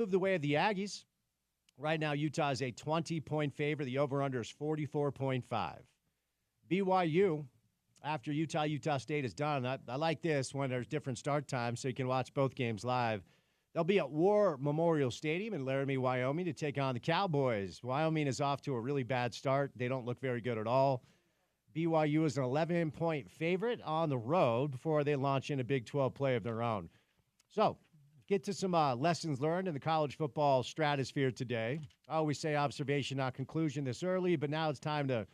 Move the way of the Aggies. Right now, Utah is a 20-point favorite. The over-under is 44.5. BYU, after Utah State is done, I like this when there's different start times so you can watch both games live. They'll be at War Memorial Stadium in Laramie, Wyoming to take on the Cowboys. Wyoming is off to a really bad start. They don't look very good at all. BYU is an 11-point favorite on the road before they launch in a Big 12 play of their own. So, get to some lessons learned in the college football stratosphere today. I always say observation, not conclusion this early, but now it's time to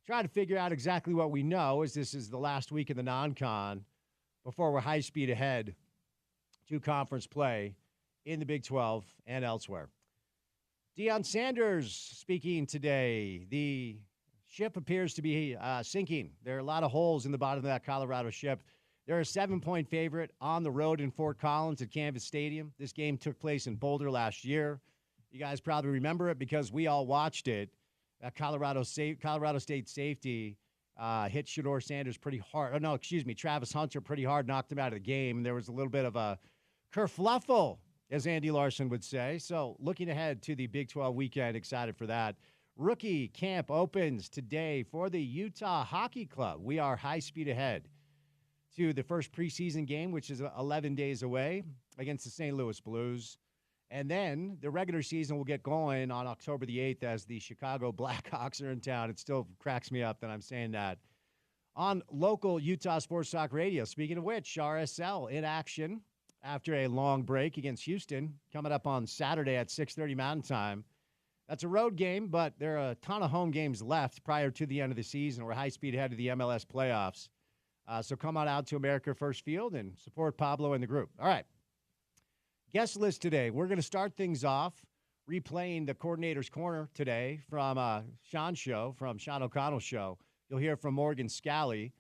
try to figure out exactly what we know, as this is the last week of the non-con before we're high speed ahead to conference play in the Big 12 and elsewhere. Deion Sanders speaking today. The ship appears to be sinking. There are a lot of holes in the bottom of that Colorado ship. They're a 7-point favorite on the road in Fort Collins at Canvas Stadium. This game took place in Boulder last year. You guys probably remember it because we all watched it. Colorado State safety hit Shedeur Sanders pretty hard. Travis Hunter pretty hard, knocked him out of the game. And there was a little bit of a kerfluffle, as Andy Larson would say. So looking ahead to the Big 12 weekend, excited for that. Rookie camp opens today for the Utah Hockey Club. We are high speed ahead to the first preseason game, which is 11 days away, against the St. Louis Blues. And then the regular season will get going on October the 8th as the Chicago Blackhawks are in town. It still cracks me up that I'm saying that. On local Utah Sports Talk Radio, speaking of which, RSL in action after a long break against Houston, coming up on Saturday at 6:30 Mountain Time. That's a road game, but there are a ton of home games left prior to the end of the season. We're high speed ahead of the MLS playoffs. So come on out to America First Field and support Pablo and the group. All right. Guest list today. We're going to start things off replaying the Coordinator's Corner today from Sean's show, from Sean O'Connell's show. You'll hear from Morgan Scally,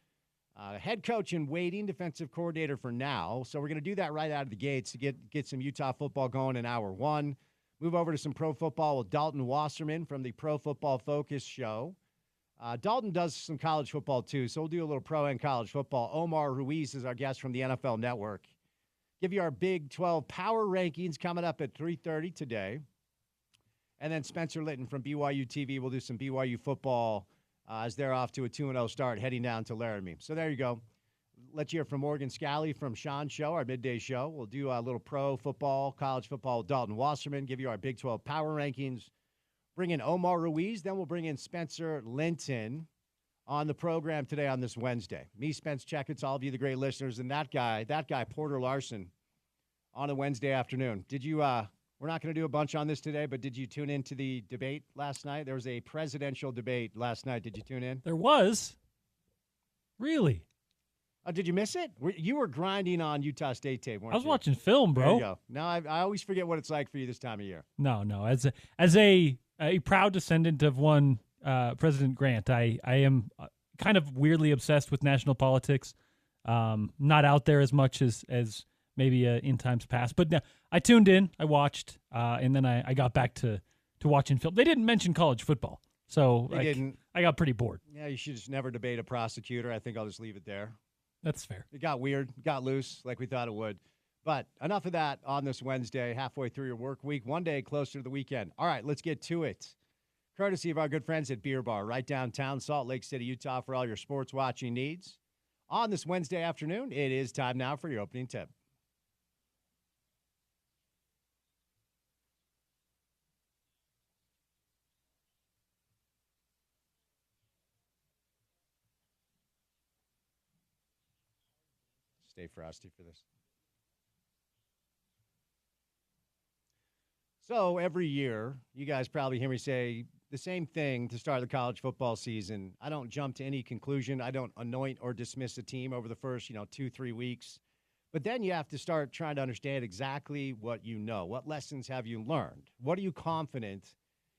head coach in waiting, defensive coordinator for now. So we're going to do that right out of the gates to get some Utah football going in hour one. Move over to some pro football with Dalton Wasserman from the Pro Football Focus show. Dalton does some college football, too, so we'll do a little pro and college football. Omar Ruiz is our guest from the NFL Network. Give you our Big 12 power rankings coming up at 3:30 today. And then Spencer Litton from BYU TV will do some BYU football as they're off to a 2-0 start heading down to Laramie. So there you go. Let's hear from Morgan Scally from Sean's show, our midday show. We'll do a little pro football, college football with Dalton Wasserman, give you our Big 12 power rankings. Bring in Omar Ruiz, then we'll bring in Spencer Linton on the program today on this Wednesday. Me, Spence Checketts, all of you, the great listeners, and that guy, Porter Larson, on a Wednesday afternoon. Did you, we're not going to do a bunch on this today, but did you tune into the debate last night? There was a presidential debate last night. Did you tune in? There was? Really? Oh, did you miss it? You were grinding on Utah State tape, weren't you? I was watching film, bro. There you go. Now I always forget what it's like for you this time of year. No. As a proud descendant of one President Grant, I am kind of weirdly obsessed with national politics. Not out there as much as maybe in times past. But no, I tuned in, I watched, and then I got back to watching film. They didn't mention college football, so I got pretty bored. Yeah, you should just never debate a prosecutor. I think I'll just leave it there. That's fair. It got weird, got loose like we thought it would. But enough of that on this Wednesday, halfway through your work week, one day closer to the weekend. All right, let's get to it. Courtesy of our good friends at Beer Bar, right downtown Salt Lake City, Utah, for all your sports watching needs. On this Wednesday afternoon, it is time now for your opening tip. Stay frosty for this. So every year, you guys probably hear me say the same thing to start the college football season. I don't jump to any conclusion. I don't anoint or dismiss a team over the first, 2-3 weeks. But then you have to start trying to understand exactly what you know. What lessons have you learned? What are you confident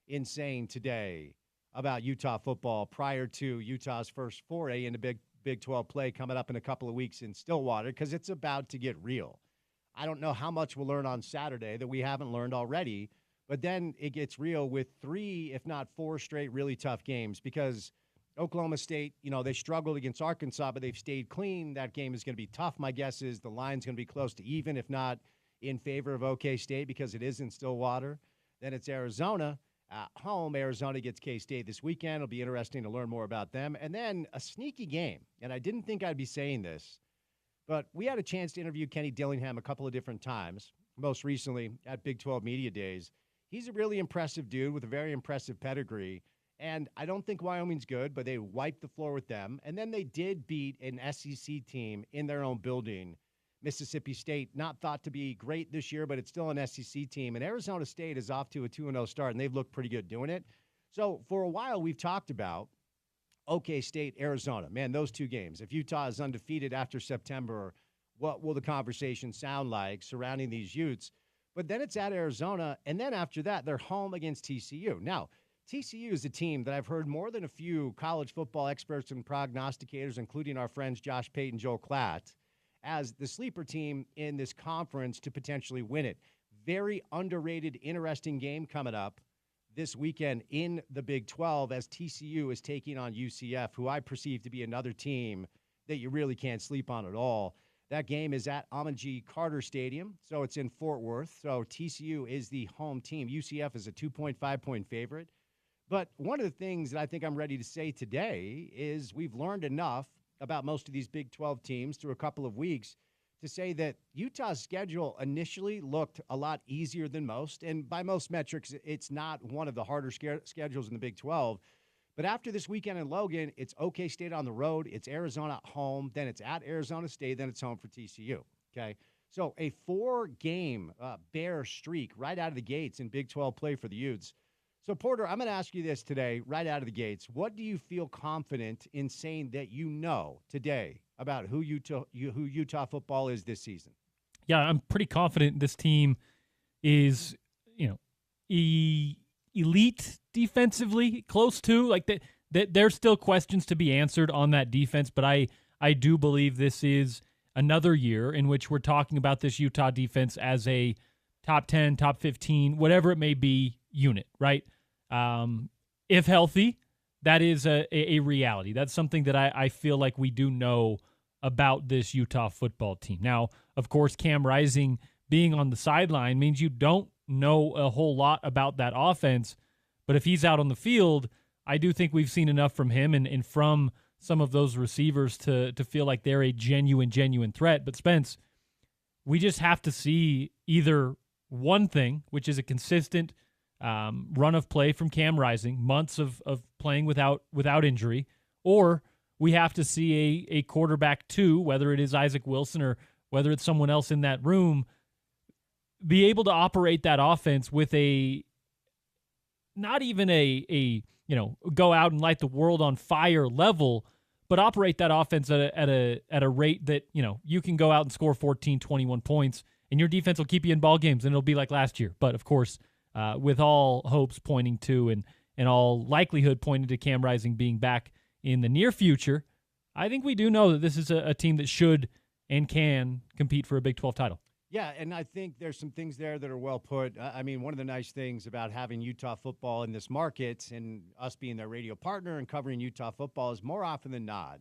in saying today about Utah football prior to Utah's first foray into Big 12 play coming up in a couple of weeks in Stillwater, because it's about to get real. I don't know how much we'll learn on Saturday that we haven't learned already, but then it gets real with 3, if not 4 straight really tough games, because Oklahoma State, they struggled against Arkansas, but they've stayed clean. That game is going to be tough. My guess is the line's going to be close to even, if not in favor of OK State because it is in Stillwater. Then it's Arizona. At home, Arizona gets K-State this weekend. It'll be interesting to learn more about them. And then a sneaky game, and I didn't think I'd be saying this, but we had a chance to interview Kenny Dillingham a couple of different times, most recently at Big 12 Media Days. He's a really impressive dude with a very impressive pedigree, and I don't think Wyoming's good, but they wiped the floor with them. And then they did beat an SEC team in their own building. Mississippi State, not thought to be great this year, but it's still an SEC team. And Arizona State is off to a 2-0 start, and they've looked pretty good doing it. So for a while, we've talked about OK State, Arizona. Man, those two games. If Utah is undefeated after September, what will the conversation sound like surrounding these Utes? But then it's at Arizona, and then after that, they're home against TCU. Now, TCU is a team that I've heard more than a few college football experts and prognosticators, including our friends Josh Payton, Joel Klatt, as the sleeper team in this conference to potentially win it. Very underrated, interesting game coming up this weekend in the Big 12 as TCU is taking on UCF, who I perceive to be another team that you really can't sleep on at all. That game is at Amon-G Carter Stadium, so it's in Fort Worth. So TCU is the home team. UCF is a 2.5-point favorite. But one of the things that I think I'm ready to say today is we've learned enough about most of these Big 12 teams through a couple of weeks to say that Utah's schedule initially looked a lot easier than most. And by most metrics, it's not one of the harder schedules in the Big 12. But after this weekend in Logan, it's OK State on the road, it's Arizona at home, then it's at Arizona State, then it's home for TCU. Okay, so a 4-game bear streak right out of the gates in Big 12 play for the Utes. So, Porter, I'm going to ask you this today, right out of the gates. What do you feel confident in saying that you know today about who Utah football is this season? Yeah, I'm pretty confident this team is, elite defensively, close to. Like there's still questions to be answered on that defense, but I do believe this is another year in which we're talking about this Utah defense as a top 10, top 15, whatever it may be, unit, right? If healthy, that is a reality. That's something that I feel like we do know about this Utah football team. Now, of course, Cam Rising being on the sideline means you don't know a whole lot about that offense, but if he's out on the field, I do think we've seen enough from him and from some of those receivers to feel like they're a genuine threat. But Spence, we just have to see either one thing, which is a consistent run of play from Cam Rising, months of playing without injury, or we have to see a quarterback two, whether it is Isaac Wilson or whether it's someone else in that room, be able to operate that offense with not even a go out and light the world on fire level, but operate that offense at a rate that, you can go out and score 14, 21 points, and your defense will keep you in ball games, and it'll be like last year. But, of course, with all hopes pointing to and all likelihood pointing to Cam Rising being back in the near future, I think we do know that this is a team that should and can compete for a Big 12 title. Yeah, and I think there's some things there that are well put. I mean, one of the nice things about having Utah football in this market and us being their radio partner and covering Utah football is more often than not,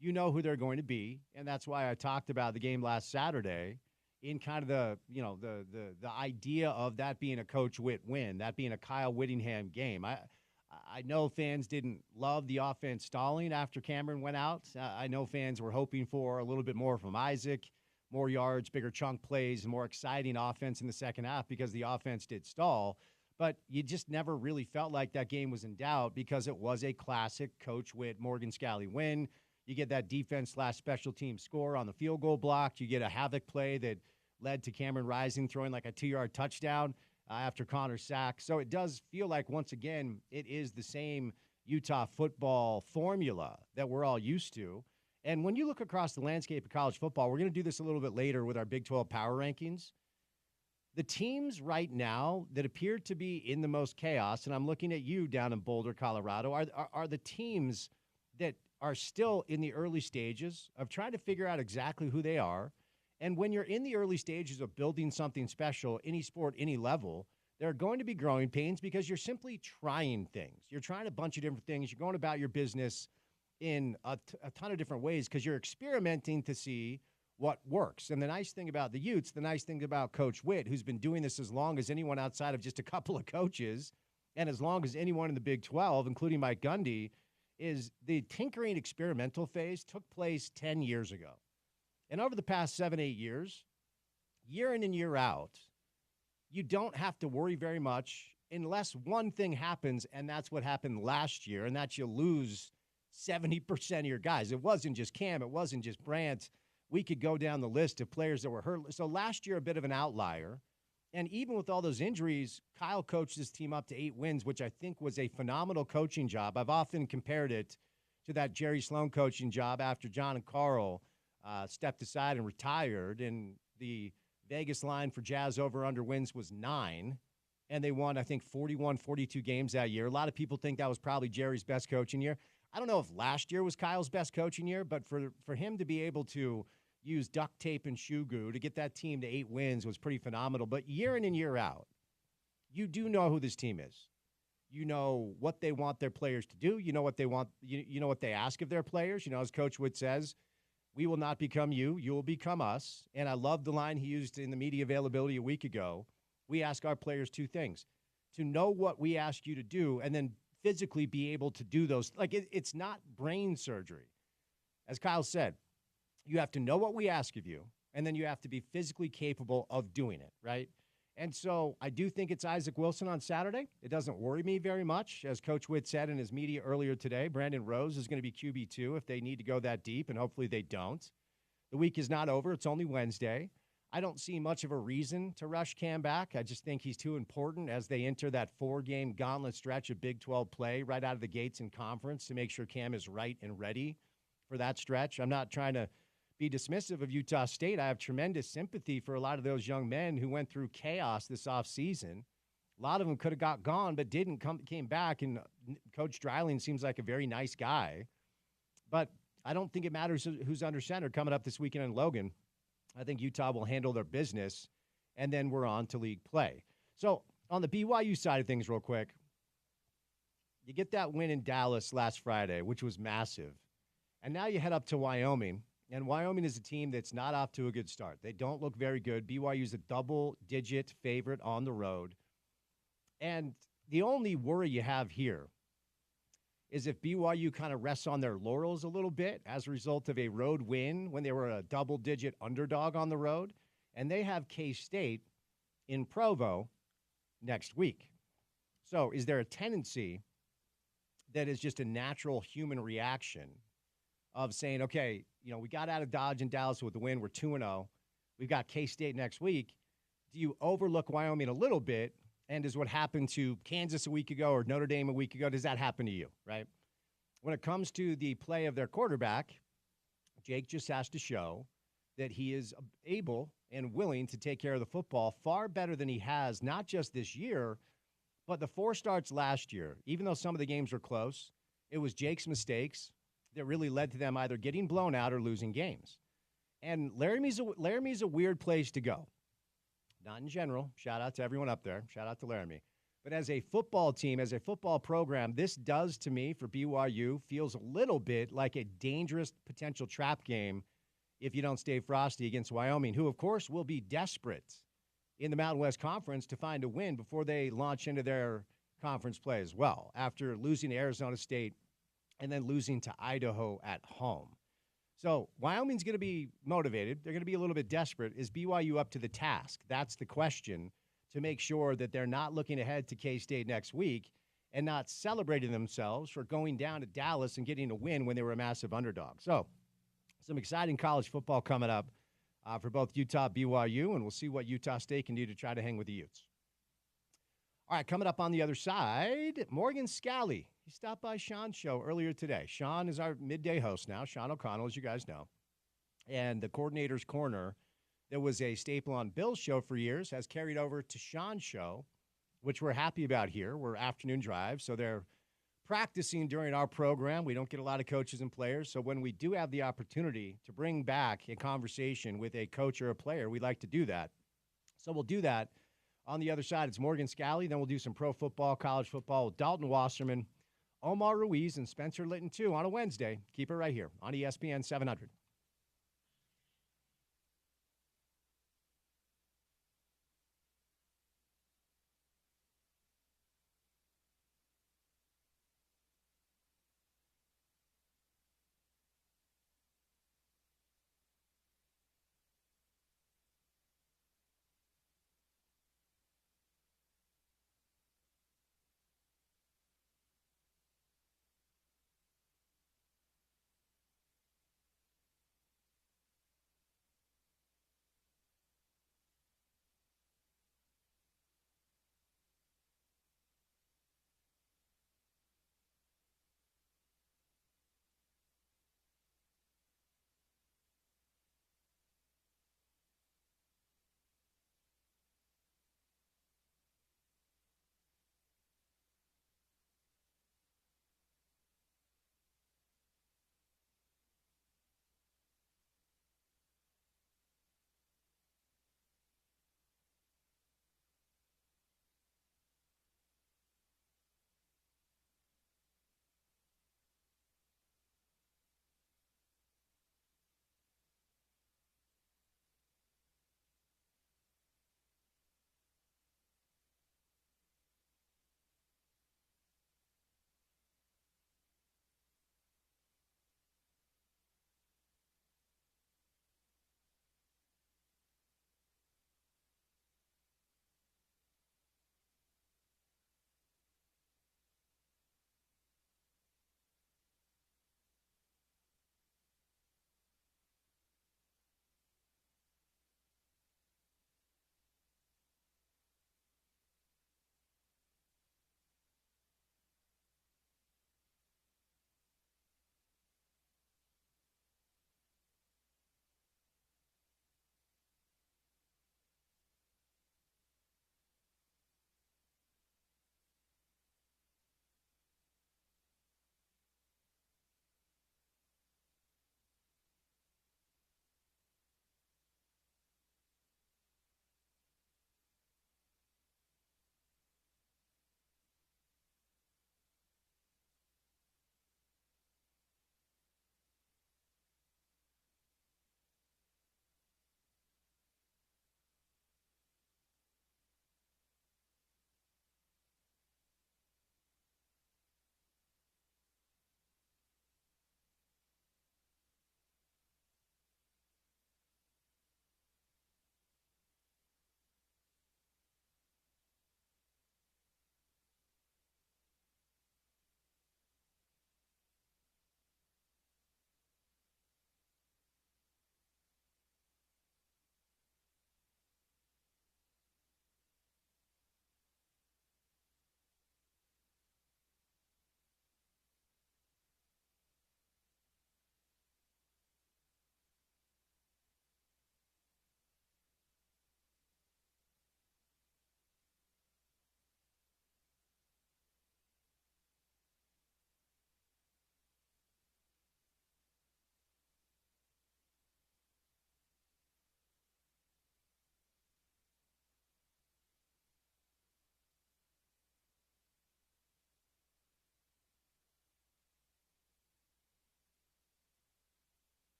you know who they're going to be, and that's why I talked about the game last Saturday in kind of the idea of that being a Coach Witt win, that being a Kyle Whittingham game. I know fans didn't love the offense stalling after Cameron went out. I know fans were hoping for a little bit more from Isaac, more yards, bigger chunk plays, more exciting offense in the second half because the offense did stall. But you just never really felt like that game was in doubt because it was a classic Coach Witt, Morgan Scalley win. You get that defense/special team score on the field goal block. You get a havoc play that led to Cameron Rising throwing like a 2-yard touchdown after Connor's sack. So it does feel like, once again, it is the same Utah football formula that we're all used to. And when you look across the landscape of college football, we're going to do this a little bit later with our Big 12 power rankings. The teams right now that appear to be in the most chaos, and I'm looking at you down in Boulder, Colorado, are the teams that are still in the early stages of trying to figure out exactly who they are. And when you're in the early stages of building something special, any sport, any level, there are going to be growing pains because you're simply trying things. You're trying a bunch of different things. You're going about your business in a ton of different ways because you're experimenting to see what works. And the nice thing about the Utes, the nice thing about Coach Witt, who's been doing this as long as anyone outside of just a couple of coaches, and as long as anyone in the Big 12, including Mike Gundy, is the tinkering experimental phase took place 10 years ago. And over the past 7, 8 years, year in and year out, you don't have to worry very much unless one thing happens, and that's what happened last year, and that's you lose 70% of your guys. It wasn't just Cam. It wasn't just Brant. We could go down the list of players that were hurt. So last year, a bit of an outlier. And even with all those injuries, Kyle coached his team up to 8 wins, which I think was a phenomenal coaching job. I've often compared it to that Jerry Sloan coaching job after John and Carl stepped aside and retired. And the Vegas line for Jazz over-under wins was 9. And they won, I think, 41, 42 games that year. A lot of people think that was probably Jerry's best coaching year. I don't know if last year was Kyle's best coaching year, but for him to be able to use duct tape and shoe glue to get that team to 8 wins was pretty phenomenal. But year in and year out, you do know who this team is. You know what they want their players to do. You know what they want. You know what they ask of their players. You know, as Coach Witt says, we will not become you. You will become us. And I love the line he used in the media availability a week ago. We ask our players 2 things: to know what we ask you to do, and then physically be able to do those. Like, it's not brain surgery. As Kyle said, you have to know what we ask of you, and then you have to be physically capable of doing it, right? And so I do think it's Isaac Wilson on Saturday. It doesn't worry me very much. As Coach Witt said in his media earlier today, Brandon Rose is going to be QB2 if they need to go that deep, and hopefully they don't. The week is not over. It's only Wednesday. I don't see much of a reason to rush Cam back. I just think he's too important as they enter that 4-game gauntlet stretch of Big 12 play right out of the gates in conference to make sure Cam is right and ready for that stretch. I'm not trying to be dismissive of Utah State. I have tremendous sympathy for a lot of those young men who went through chaos this offseason. A lot of them could have gone, but came back, and Coach Dreiling seems like a very nice guy. But I don't think it matters who's under center coming up this weekend in Logan. I think Utah will handle their business, and then we're on to league play. So on the BYU side of things real quick, you get that win in Dallas last Friday, which was massive. And now you head up to Wyoming, and Wyoming is a team that's not off to a good start. They don't look very good. BYU's a double-digit favorite on the road. And the only worry you have here is if BYU kind of rests on their laurels a little bit as a result of a road win when they were a double-digit underdog on the road, and they have K-State in Provo next week. So is there a tendency that is just a natural human reaction of saying, okay, you know, we got out of Dodge and Dallas with the win. We're 2-0. We've got K-State next week. Do you overlook Wyoming a little bit? And does what happened to Kansas a week ago or Notre Dame a week ago, does that happen to you, right? When it comes to the play of their quarterback, Jake just has to show that he is able and willing to take care of the football far better than he has, not just this year, but the 4 starts last year. Even though some of the games were close, it was Jake's mistakes that really led to them either getting blown out or losing games. And Laramie's a weird place to go. Not in general. Shout out to everyone up there. Shout out to Laramie. But as a football team, as a football program, this does to me for BYU feels a little bit like a dangerous potential trap game if you don't stay frosty against Wyoming, who, of course, will be desperate in the Mountain West Conference to find a win before they launch into their conference play as well, after losing to Arizona State and then losing to Idaho at home. So Wyoming's going to be motivated. They're going to be a little bit desperate. Is BYU up to the task? That's the question, to make sure that they're not looking ahead to K-State next week and not celebrating themselves for going down to Dallas and getting a win when they were a massive underdog. So some exciting college football coming up for both Utah and BYU, and we'll see what Utah State can do to try to hang with the Utes. All right, coming up on the other side, Morgan Scalley. He stopped by Sean's show earlier today. Sean is our midday host now, Sean O'Connell, as you guys know. And the Coordinator's Corner, that was a staple on Bill's show for years, has carried over to Sean's show, which we're happy about here. We're afternoon drive, so they're practicing during our program. We don't get a lot of coaches and players, so when we do have the opportunity to bring back a conversation with a coach or a player, we like to do that. So we'll do that. On the other side, it's Morgan Scalley. Then we'll do some pro football, college football with Dalton Wasserman, Omar Ruiz, and Spencer Litton, too, on a Wednesday. Keep it right here on ESPN 700.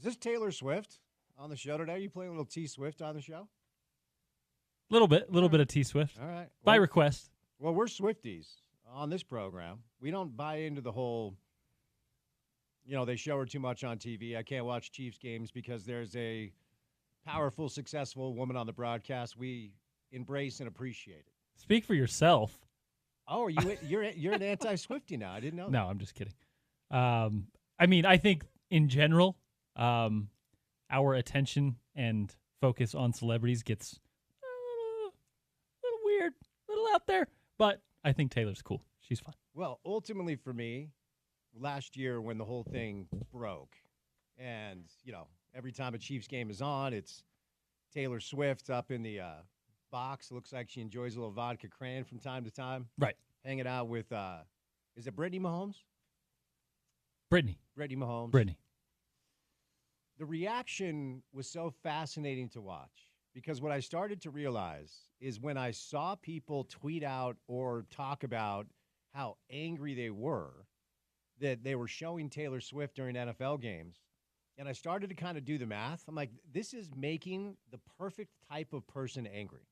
Is this Taylor Swift on the show today? Are you playing a little T Swift on the show? A little bit of T Swift. All right. By request. Well, we're Swifties on this program. We don't buy into the whole, they show her too much on TV. I can't watch Chiefs games because there's a powerful, successful woman on the broadcast. We embrace and appreciate it. Speak for yourself. Oh, you're an anti-Swiftie now. I didn't know that. No, I'm just kidding. I think in general, our attention and focus on celebrities gets a little weird, a little out there. But I think Taylor's cool. She's fun. Well, ultimately for me, last year when the whole thing broke, and, every time a Chiefs game is on, it's Taylor Swift up in the box. Looks like she enjoys a little vodka cran from time to time. Right. Hanging out with, is it Brittany Mahomes? Brittany Mahomes. Brittany. The reaction was so fascinating to watch because what I started to realize is when I saw people tweet out or talk about how angry they were that they were showing Taylor Swift during NFL games, and I started to kind of do the math. I'm like, this is making the perfect type of person angry.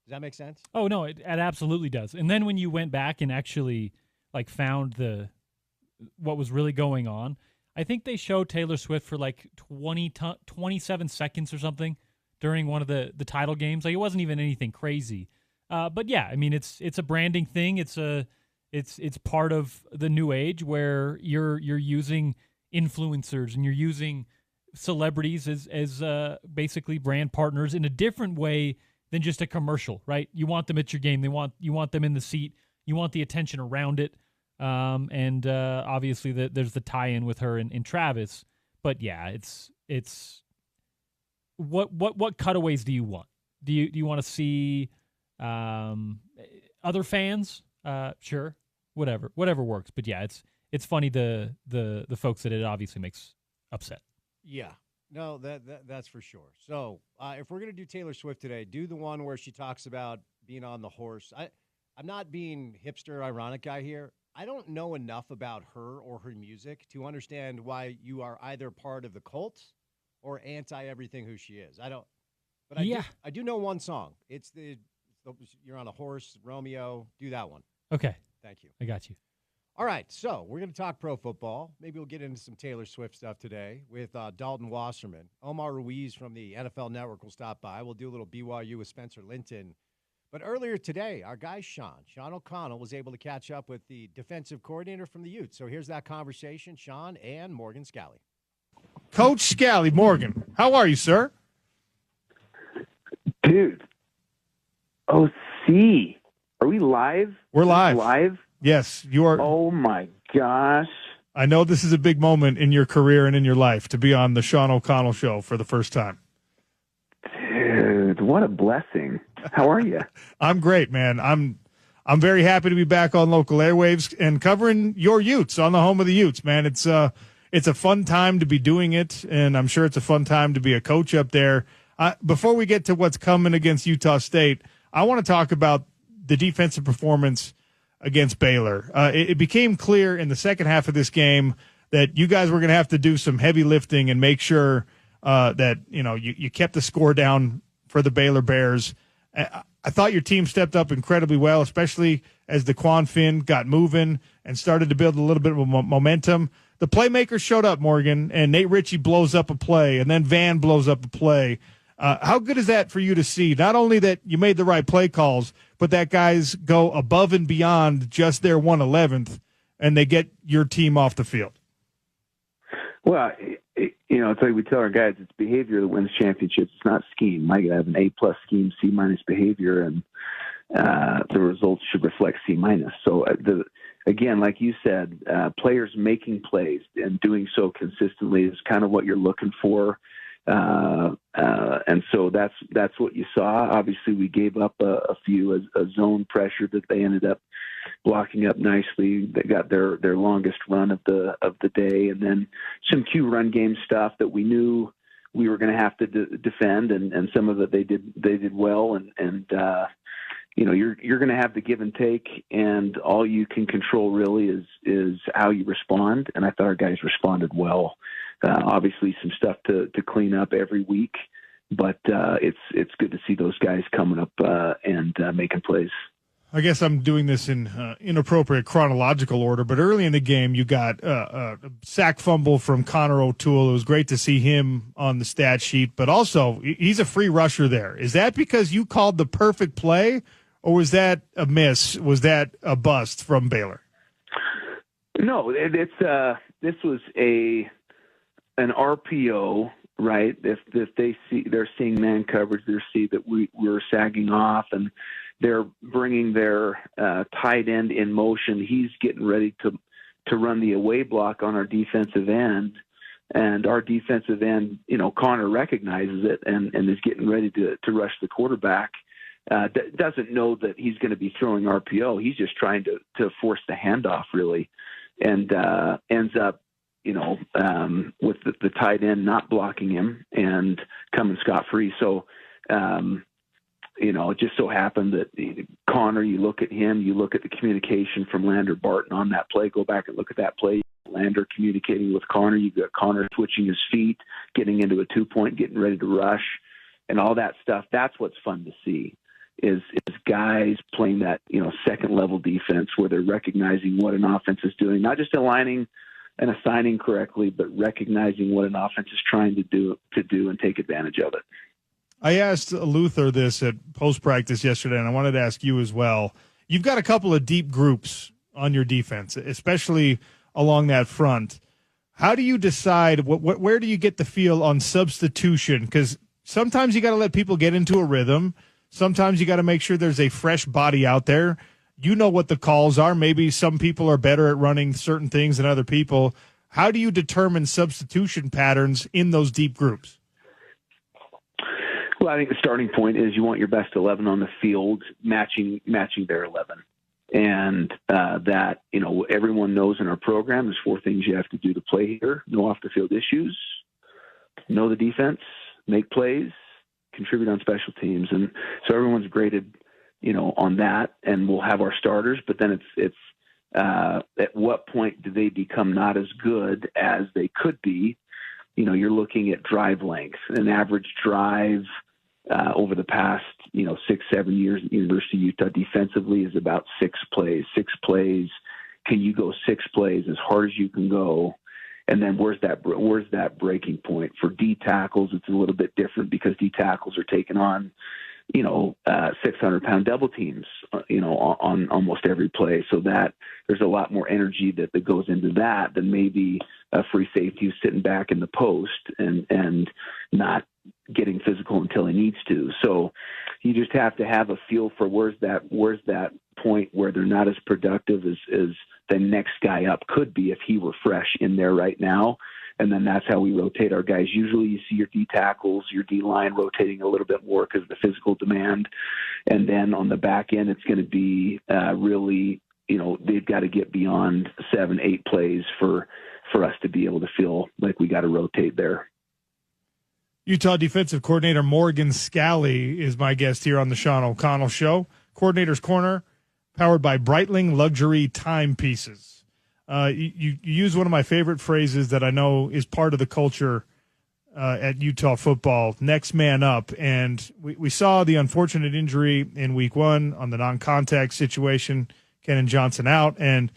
Does that make sense? Oh, no, it absolutely does. And then when you went back and actually found what was really going on, I think they showed Taylor Swift for 27 seconds or something during one of the title games. It wasn't even anything crazy. But yeah, it's a branding thing. It's part of the new age where you're using influencers and you're using celebrities as basically brand partners in a different way than just a commercial, right? You want them at your game. You want them in the seat. You want the attention around it. And obviously there's the tie-in with her and Travis. But yeah, it's what cutaways do you want? Do you want to see other fans? Sure, whatever works. But yeah, it's funny the folks that it obviously makes upset. Yeah. No, that's for sure. So if we're going to do Taylor Swift today, do the one where she talks about being on the horse. I'm not being hipster, ironic guy here. I don't know enough about her or her music to understand why you are either part of the cult or anti everything who she is. I don't. But I do know one song. It's the You're on a Horse, Romeo. Do that one. Okay. Thank you. I got you. All right, so we're going to talk pro football. Maybe we'll get into some Taylor Swift stuff today with Dalton Wasserman. Omar Ruiz from the NFL Network will stop by. We'll do a little BYU with Spencer Linton. But earlier today, our guy Sean O'Connell, was able to catch up with the defensive coordinator from the Utes. So here's that conversation, Sean and Morgan Scally. Coach Scally, Morgan, how are you, sir? Dude, OC, are we live? We're live. Live? Yes, you are. Oh, my gosh. I know this is a big moment in your career and in your life to be on the Sean O'Connell Show for the first time. Dude, what a blessing. How are you? I'm great, man. I'm very happy to be back on local airwaves and covering your Utes on the home of the Utes, man. It's a fun time to be doing it, and I'm sure it's a fun time to be a coach up there. Before we get to what's coming against Utah State, I want to talk about the defensive performance against Baylor. It became clear in the second half of this game that you guys were going to have to do some heavy lifting and make sure that you kept the score down for the Baylor Bears. I thought your team stepped up incredibly well, especially as DeQuan Finn got moving and started to build a little bit of momentum. The playmakers showed up, Morgan, and Nate Ritchie blows up a play, and then Van blows up a play. How good is that for you to see? Not only that you made the right play calls, but that guys go above and beyond just their 111th, and they get your team off the field. Well, it's like we tell our guys, it's behavior that wins championships. It's not scheme. Mike, I have an A+ scheme, C- behavior, and the results should reflect C-. So, again, like you said, players making plays and doing so consistently is kind of what you're looking for. And so that's what you saw. Obviously, we gave up a few a zone pressure that they ended up blocking up nicely. They got their longest run of the day, and then some Q run game stuff that we knew we were going to have to defend, and some of it they did well, and you're going to have the give and take, and all you can control really is how you respond. And I thought our guys responded well. Obviously, some stuff to clean up every week, but it's good to see those guys coming up and making plays. I guess I'm doing this in inappropriate chronological order, but early in the game, you got a sack fumble from Connor O'Toole. It was great to see him on the stat sheet, but also he's a free rusher there. Is that because you called the perfect play, or was that a miss? Was that a bust from Baylor? No, this was an RPO, right? If they're seeing man coverage, they see that we're sagging off and they're bringing their tight end in motion. He's getting ready to run the away block on our defensive end, and our defensive end, Connor recognizes it and is getting ready to rush the quarterback. Doesn't know that he's going to be throwing RPO. He's just trying to force the handoff, really, and ends up, with the tight end not blocking him and coming scot-free. So, it just so happened that Connor, you look at him, you look at the communication from Lander Barton on that play, go back and look at that play. Lander communicating with Connor. You've got Connor switching his feet, getting into a 2-point, getting ready to rush, and all that stuff. That's what's fun to see is guys playing that, second-level defense where they're recognizing what an offense is doing, not just aligning and assigning correctly, but recognizing what an offense is trying to do and take advantage of it. I asked Luther this at post-practice yesterday, and I wanted to ask you as well. You've got a couple of deep groups on your defense, especially along that front. How do you decide where do you get the feel on substitution? Because sometimes you got to let people get into a rhythm. Sometimes you got to make sure there's a fresh body out there. You know what the calls are. Maybe some people are better at running certain things than other people. How do you determine substitution patterns in those deep groups? Well, I think the starting point is you want your best 11 on the field matching their 11. And that, everyone knows in our program there's 4 things you have to do to play here. No off-the-field issues, know the defense, make plays, contribute on special teams. And so everyone's graded, on that, and we'll have our starters. But then it's at what point do they become not as good as they could be? You're looking at drive length. An average drive over the past, 6-7 years at the University of Utah defensively is about 6 plays. 6 plays. Can you go 6 plays as hard as you can go? And then where's that breaking point? For D tackles, it's a little bit different because D tackles are taking on, 600-pound double teams, on almost every play. So that there's a lot more energy that goes into that than maybe a free safety who's sitting back in the post and not getting physical until he needs to. So you just have to have a feel for where's that point where they're not as productive as the next guy up could be if he were fresh in there right now. And then that's how we rotate our guys. Usually you see your D tackles, your D line rotating a little bit more because of the physical demand. And then on the back end, it's going to be really, they've got to get beyond 7-8 plays for us to be able to feel like we got to rotate there. Utah defensive coordinator Morgan Scally is my guest here on the Sean O'Connell Show. Coordinator's Corner, powered by Breitling Luxury Timepieces. You use one of my favorite phrases that I know is part of the culture at Utah football, next man up. And we saw the unfortunate injury in week 1 on the non-contact situation, Kenan Johnson out. And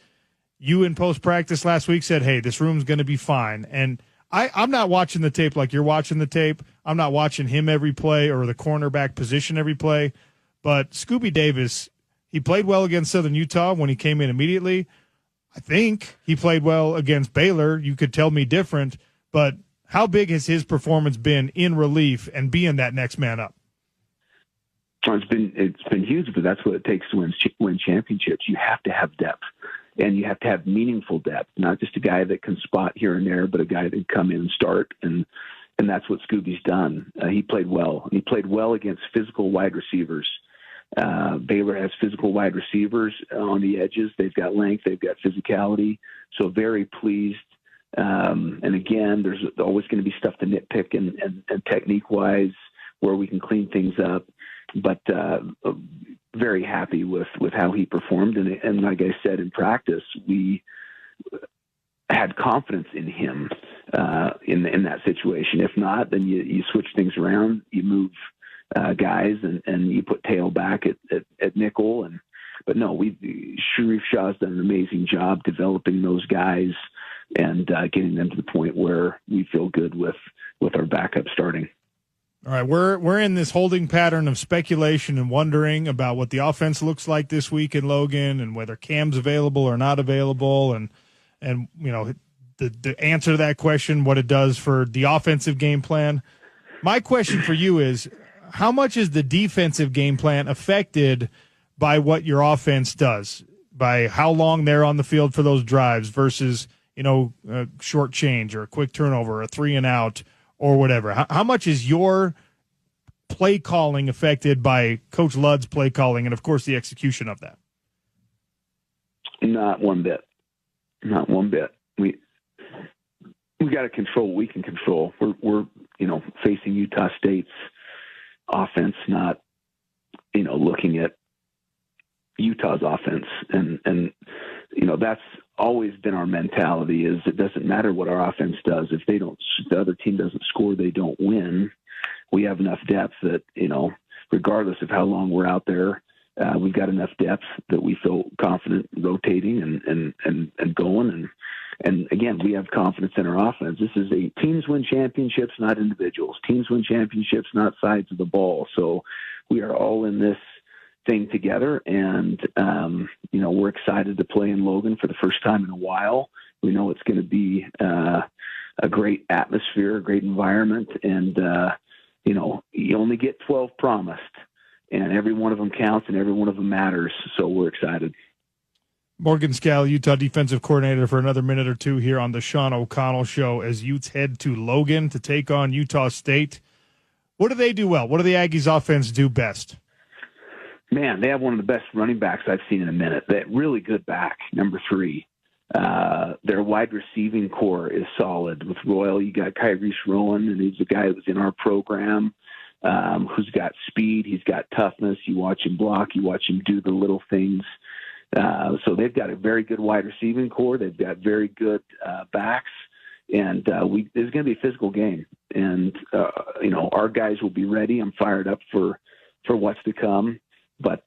you in post-practice last week said, hey, this room's going to be fine. And I'm not watching the tape like you're watching the tape. I'm not watching him every play or the cornerback position every play. But Scooby Davis, he played well against Southern Utah when he came in immediately. I think he played well against Baylor. You could tell me different, but how big has his performance been in relief and being that next man up? It's been huge, but that's what it takes to win championships. You have to have depth, and you have to have meaningful depth, not just a guy that can spot here and there, but a guy that can come in and start. And that's what Scooby's done. He played well. He played well against physical wide receivers. Baylor has physical wide receivers on the edges. They've got length. They've got physicality. So very pleased. And again, there's always going to be stuff to nitpick and technique-wise where we can clean things up. But very happy with how he performed. And like I said, in practice, we had confidence in him in that situation. If not, then you switch things around, you move guys, and you put Tail back at nickel. But no, Sharif Shah's done an amazing job developing those guys and getting them to the point where we feel good with our backup starting. All right, we're in this holding pattern of speculation and wondering about what the offense looks like this week in Logan and whether Cam's available or not available, and you know the answer to that question, what it does for the offensive game plan. My question for you is, how much is the defensive game plan affected by what your offense does, by how long they're on the field for those drives versus, you know, a short change or a quick turnover, or a 3-and-out or whatever? How much is your play calling affected by Coach Ludd's play calling and, of course, the execution of that? Not one bit. Not one bit. We got to control what we can control. We're facing Utah State's offense, not looking at Utah's offense, and that's always been our mentality. Is it doesn't matter what our offense does, if the other team doesn't score, they don't win. We have enough depth that regardless of how long we're out there, we've got enough depth that we feel confident rotating and going. And again, we have confidence in our offense. This is teams win championships, not individuals. Teams win championships, not sides of the ball. So we are all in this thing together, and we're excited to play in Logan for the first time in a while. We know it's going to be a great atmosphere, a great environment, and you only get 12 promised, and every one of them counts and every one of them matters. So we're excited. Morgan Scally, Utah defensive coordinator, for another minute or two here on the Sean O'Connell Show as Utes head to Logan to take on Utah State. What do they do well? What do the Aggies offense do best? Man, they have one of the best running backs I've seen in a minute. That really good back, number 3. Their wide receiving core is solid. With Royal, you got Kyrese Rowan, and he's a guy that was in our program, who's got speed. He's got toughness. You watch him block. You watch him do the little things. So they've got a very good wide receiving core. They've got very good backs. And this is going to be a physical game. And, our guys will be ready. I'm fired up for what's to come. But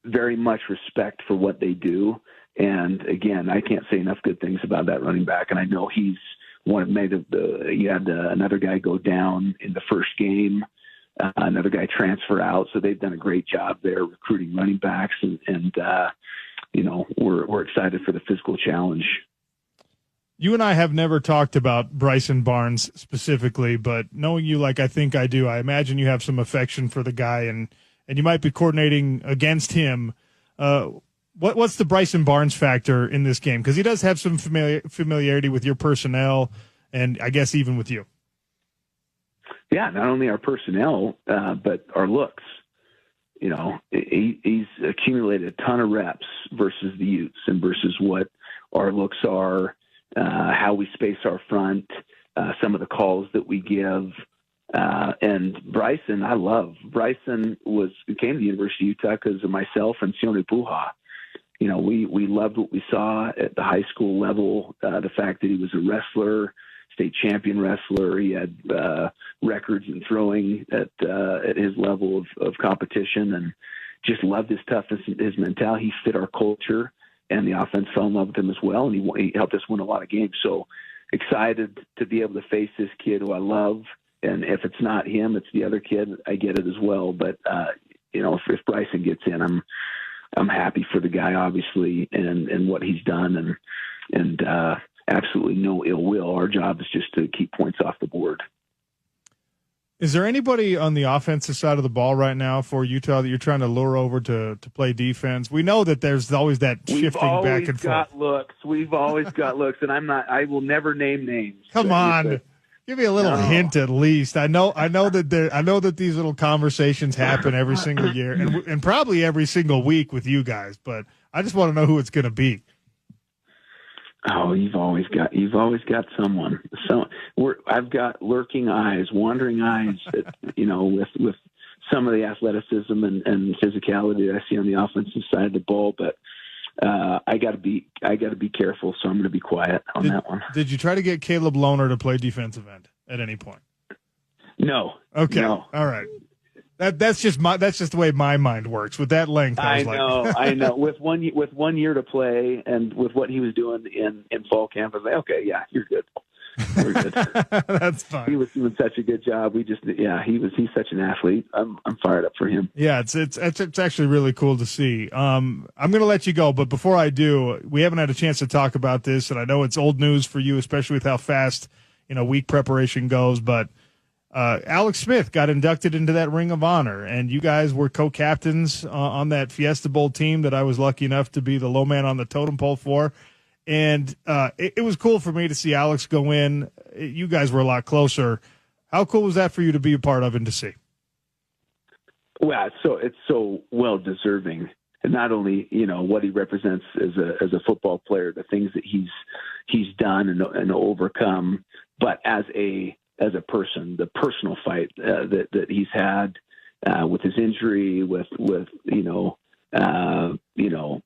very much respect for what they do. And again, I can't say enough good things about that running back. And I know he's you had another guy go down in the first game, another guy transfer out. So they've done a great job there recruiting running backs. And we're excited for the physical challenge. You and I have never talked about Bryson Barnes specifically, but knowing you like I think I do, I imagine you have some affection for the guy, and you might be coordinating against him. What's the Bryson Barnes factor in this game? Because he does have some familiarity with your personnel, and I guess even with you. Yeah, not only our personnel, but our looks. He's accumulated a ton of reps versus the Utes and versus what our looks are, how we space our front, some of the calls that we give. And Bryson, I love. Bryson came to the University of Utah because of myself and Sione Puha. We loved what we saw at the high school level, the fact that he was a wrestler, state champion wrestler. He had records in throwing at his level of competition, and just loved his toughness, his mentality. He fit our culture, and the offense fell in love with him as well, and he helped us win a lot of games. So excited to be able to face this kid who I love. And if it's not him, it's the other kid. I get it as well. But if Bryson gets in, I'm happy for the guy, obviously, and what he's done, and absolutely no ill will. Our job is just to keep points off the board. Is there anybody on the offensive side of the ball right now for Utah that you're trying to lure over to play defense? We know that there's always that shifting back and forth. We've always got looks, and I will never name names. Come on. Give me a little hint at least. I know that these little conversations happen every single year and probably every single week with you guys, but I just want to know who it's going to be. Oh, you've always got someone. So I've got lurking eyes, wandering eyes that, with some of the athleticism and physicality that I see on the offensive side of the ball, but I got to be careful. So I'm going to be quiet on that one. Did you try to get Caleb Lohner to play defensive end at any point? No. Okay. No. All right. That's just the way my mind works. With that length, I know. With 1 year to play, and with what he was doing in fall camp, I was like, okay, yeah, you're good. We're good. That's fine. He was doing such a good job. He's such an athlete. I'm fired up for him. Yeah, it's actually really cool to see. I'm going to let you go, but before I do, we haven't had a chance to talk about this, and I know it's old news for you, especially with how fast week preparation goes. But Alex Smith got inducted into that Ring of Honor, and you guys were co-captains on that Fiesta Bowl team that I was lucky enough to be the low man on the totem pole for. And it was cool for me to see Alex go in. You guys were a lot closer. How cool was that for you to be a part of and to see? Well, it's so well deserving, and not only what he represents as a football player, the things that he's done and overcome, but as a person, the personal fight that he's had with his injury, with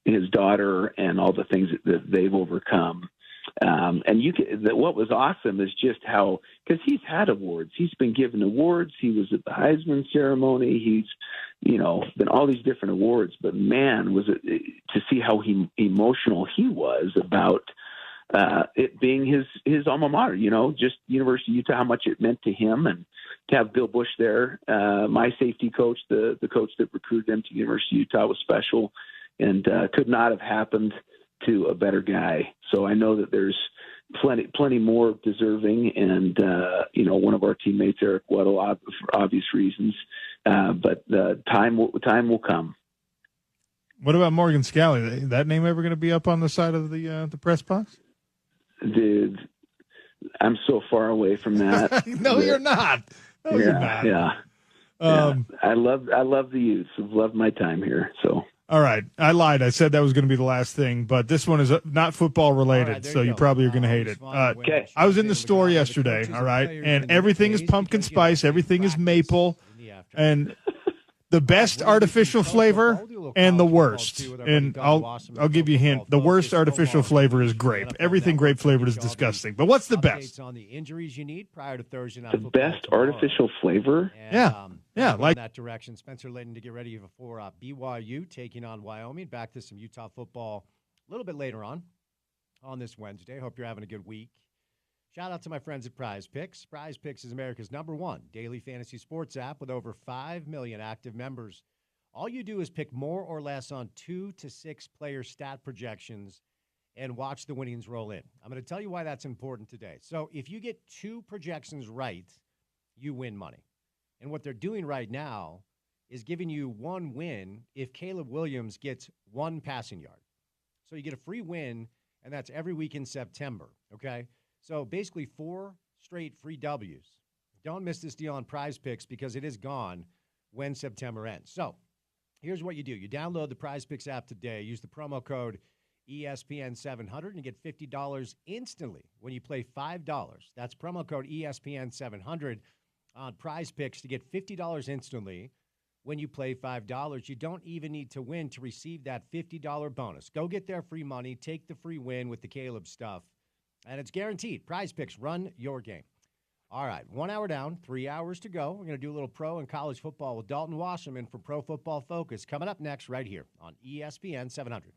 his daughter, and all the things that they've overcome. And what was awesome is just how, because he's had awards, he's been given awards. He was at the Heisman ceremony. He's, been all these different awards, but man, was it to see how emotional he was about it being his alma mater, just University of Utah, how much it meant to him, and to have Bill Bush there, my safety coach, the coach that recruited him to University of Utah, was special, and could not have happened to a better guy. So I know that there's plenty more deserving, and one of our teammates, Eric Weddle, for obvious reasons, but time will come. What about Morgan Scalley? That name ever going to be up on the side of the press box? Dude, I'm so far away from that. No, you're not. No, you're not. Yeah. I love the youth. I've loved my time here. So. All right. I lied. I said that was going to be the last thing, but this one is not football related, right, so you probably are going to hate it. Okay. I was in the store yesterday, all right, and everything is pumpkin spice, everything is maple, and the best artificial flavor and the worst. And I'll give you a hint. The worst artificial flavor is grape. Everything grape flavored is disgusting. But what's the best? On the injuries you need prior to Thursday night. The best artificial flavor? Yeah, like that direction. Spencer Layton to get ready for BYU taking on Wyoming. Back to some Utah football a little bit later on this Wednesday. Hope you're having a good week. Shout out to my friends at Prize Picks. Prize Picks is America's #1 daily fantasy sports app with over 5 million active members. All you do is pick more or less on 2 to 6 player stat projections and watch the winnings roll in. I'm going to tell you why that's important today. So if you get 2 projections right, you win money. And what they're doing right now is giving you 1 win if Caleb Williams gets 1 passing yard. So you get a free win, and that's every week in September, okay? So basically 4 straight free W's. Don't miss this deal on Prize Picks because it is gone when September ends. So here's what you do. You download the Prize Picks app today. Use the promo code ESPN700 and get $50 instantly when you play $5. That's promo code ESPN700 on Prize Picks to get $50 instantly when you play $5. You don't even need to win to receive that $50 bonus. Go get their free money. Take the free win with the Caleb stuff. And it's guaranteed. Prize Picks, run your game. All right, 1 hour down, 3 hours to go. We're going to do a little pro and college football with Dalton Wasserman from Pro Football Focus. Coming up next right here on ESPN 700.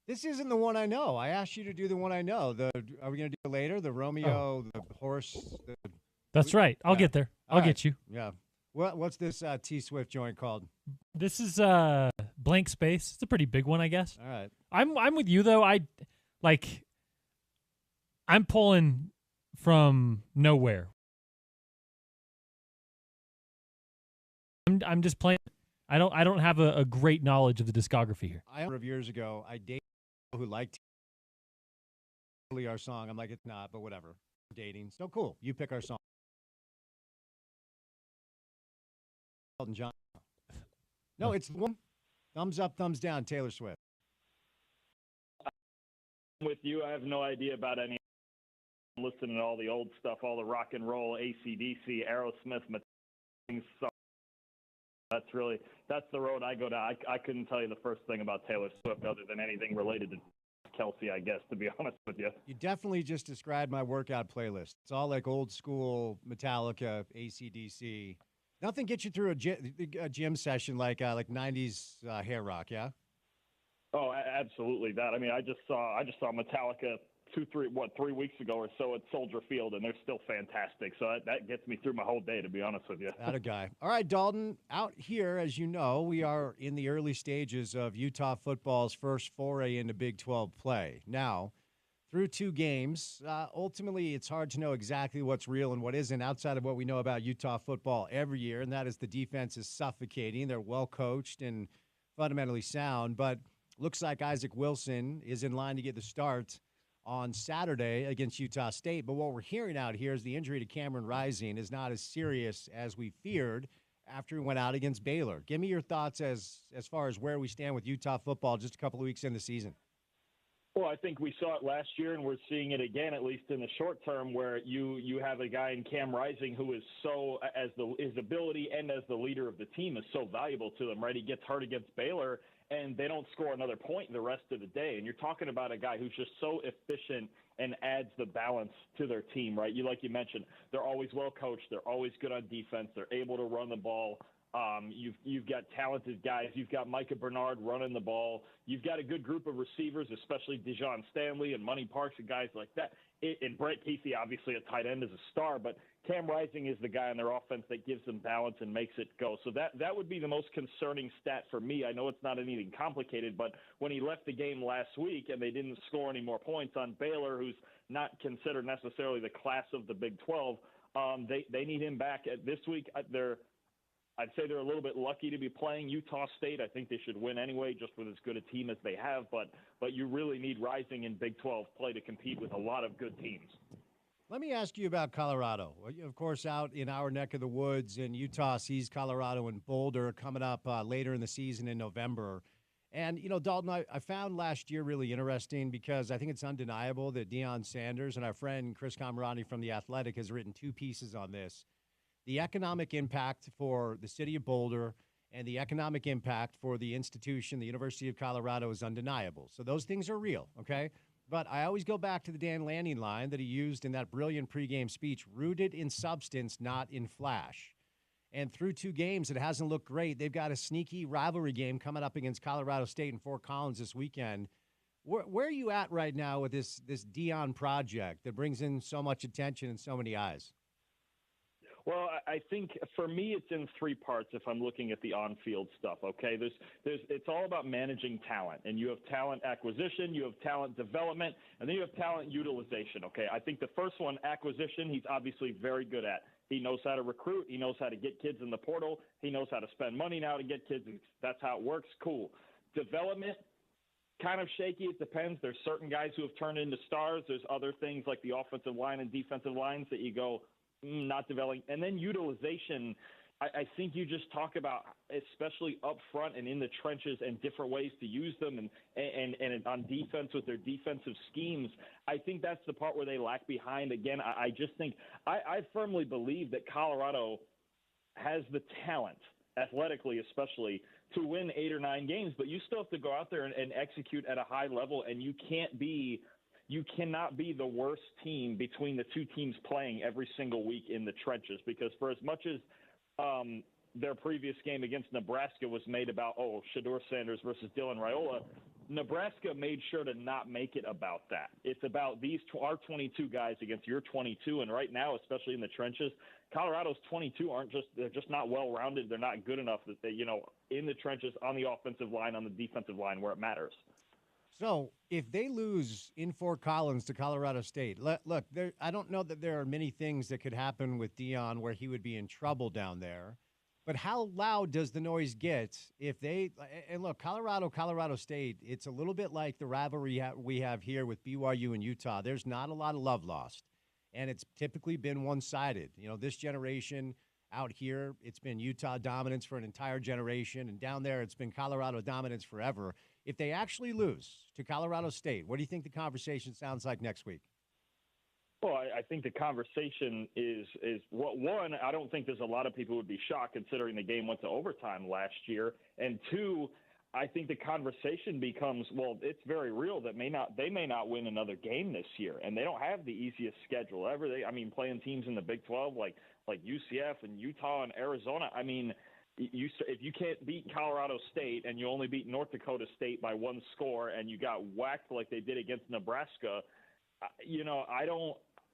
This isn't the one I know. I asked you to do the one I know. Are we going to do it later? The Romeo, the horse. That's right. I'll get there. I'll get you. Yeah. What's this T Swift joint called? This is Blank Space. It's a pretty big one, I guess. All right. I'm with you though. I'm pulling from nowhere. I'm just playing. I don't have a great knowledge of the discography here. A number of years ago, I dated a girl who liked our song. I'm like, it's not, but whatever. Dating. So cool. You pick our song. Elton John. No, it's one. Thumbs up, thumbs down, Taylor Swift. I'm with you. I have no idea about any. I'm listening to all the old stuff, all the rock and roll, AC/DC, Aerosmith, that's the road I go down. I couldn't tell you the first thing about Taylor Swift other than anything related to Kelsey, I guess, to be honest with you. You definitely just described my workout playlist. It's all like old school Metallica, AC/DC. Nothing gets you through a gym session like 90s hair rock, yeah? Oh, absolutely. That. I mean, I just saw Metallica 3 weeks ago or so at Soldier Field, and they're still fantastic. So that gets me through my whole day, to be honest with you. That a guy. All right, Dalton, out here, as you know, we are in the early stages of Utah football's first foray into Big 12 play. Now, through 2 games, ultimately it's hard to know exactly what's real and what isn't outside of what we know about Utah football every year, and that is the defense is suffocating. They're well coached and fundamentally sound, but looks like Isaac Wilson is in line to get the start on Saturday against Utah State. But what we're hearing out here is the injury to Cameron Rising is not as serious as we feared after he went out against Baylor. Give me your thoughts as far as where we stand with Utah football just a couple of weeks in the season. Well, I think we saw it last year, and we're seeing it again, at least in the short term, where you have a guy in Cam Rising who is so, his ability and as the leader of the team is so valuable to them, right? He gets hurt against Baylor, and they don't score another point the rest of the day. And you're talking about a guy who's just so efficient and adds the balance to their team, right? Like you mentioned, they're always well coached. They're always good on defense. They're able to run the ball. You've got talented guys. You've got Micah Bernard running the ball. You've got a good group of receivers, especially Dijon Stanley and Money Parks and guys like that. And Brett Kesey, obviously a tight end, is a star, but Cam Rising is the guy in their offense that gives them balance and makes it go. So that would be the most concerning stat for me. I know it's not anything complicated, but when he left the game last week and they didn't score any more points on Baylor, who's not considered necessarily the class of the Big 12, they need him back this week. I'd say they're a little bit lucky to be playing Utah State. I think they should win anyway, just with as good a team as they have. But you really need Rising in Big 12 play to compete with a lot of good teams. Let me ask you about Colorado. Of course, out in our neck of the woods, and Utah sees Colorado and Boulder coming up later in the season in November. And, Dalton, I found last year really interesting because I think it's undeniable that Deion Sanders and our friend Chris Camerani from The Athletic has written 2 pieces on this. The economic impact for the city of Boulder and the economic impact for the institution, the University of Colorado, is undeniable. So those things are real, okay? But I always go back to the Dan Lanning line that he used in that brilliant pregame speech, rooted in substance, not in flash. And through 2 games, it hasn't looked great. They've got a sneaky rivalry game coming up against Colorado State in Fort Collins this weekend. Where are you at right now with this Deion project that brings in so much attention and so many eyes? Well, I think for me it's in 3 parts if I'm looking at the on-field stuff, okay? It's all about managing talent, and you have talent acquisition, you have talent development, and then you have talent utilization, okay? I think the first one, acquisition, he's obviously very good at. He knows how to recruit. He knows how to get kids in the portal. He knows how to spend money now to get kids. That's how it works. Cool. Development, kind of shaky. It depends. There's certain guys who have turned into stars. There's other things like the offensive line and defensive lines that you go, not developing. And then utilization, I think you just talk about, especially up front and in the trenches, and different ways to use them and on defense with their defensive schemes. I think that's the part where they lag behind. Again, I just think I firmly believe that Colorado has the talent, athletically especially, to win 8 or 9 games, but you still have to go out there and execute at a high level, and you cannot be the worst team between the 2 teams playing every single week in the trenches, because for as much as their previous game against Nebraska was made about, Shedeur Sanders versus Dylan Raiola, Nebraska made sure to not make it about that. It's about our 22 guys against your 22, and right now, especially in the trenches, Colorado's 22 they're just not well-rounded. They're not good enough that they, in the trenches, on the offensive line, on the defensive line, where it matters. So if they lose in Fort Collins to Colorado State, look, I don't know that there are many things that could happen with Deion where he would be in trouble down there. But how loud does the noise get if they – and look, Colorado State, it's a little bit like the rivalry we have here with BYU and Utah. There's not a lot of love lost, and it's typically been one-sided. This generation out here, it's been Utah dominance for an entire generation, and down there it's been Colorado dominance forever. If they actually lose to Colorado State, what do you think the conversation sounds like next week? Well, I think the conversation is one, I don't think there's a lot of people who would be shocked considering the game went to overtime last year. And two, I think the conversation becomes, well, it's very real that they may not win another game this year, and they don't have the easiest schedule ever. Playing teams in the Big 12 like UCF and Utah and Arizona. If you can't beat Colorado State and you only beat North Dakota State by one score and you got whacked like they did against Nebraska,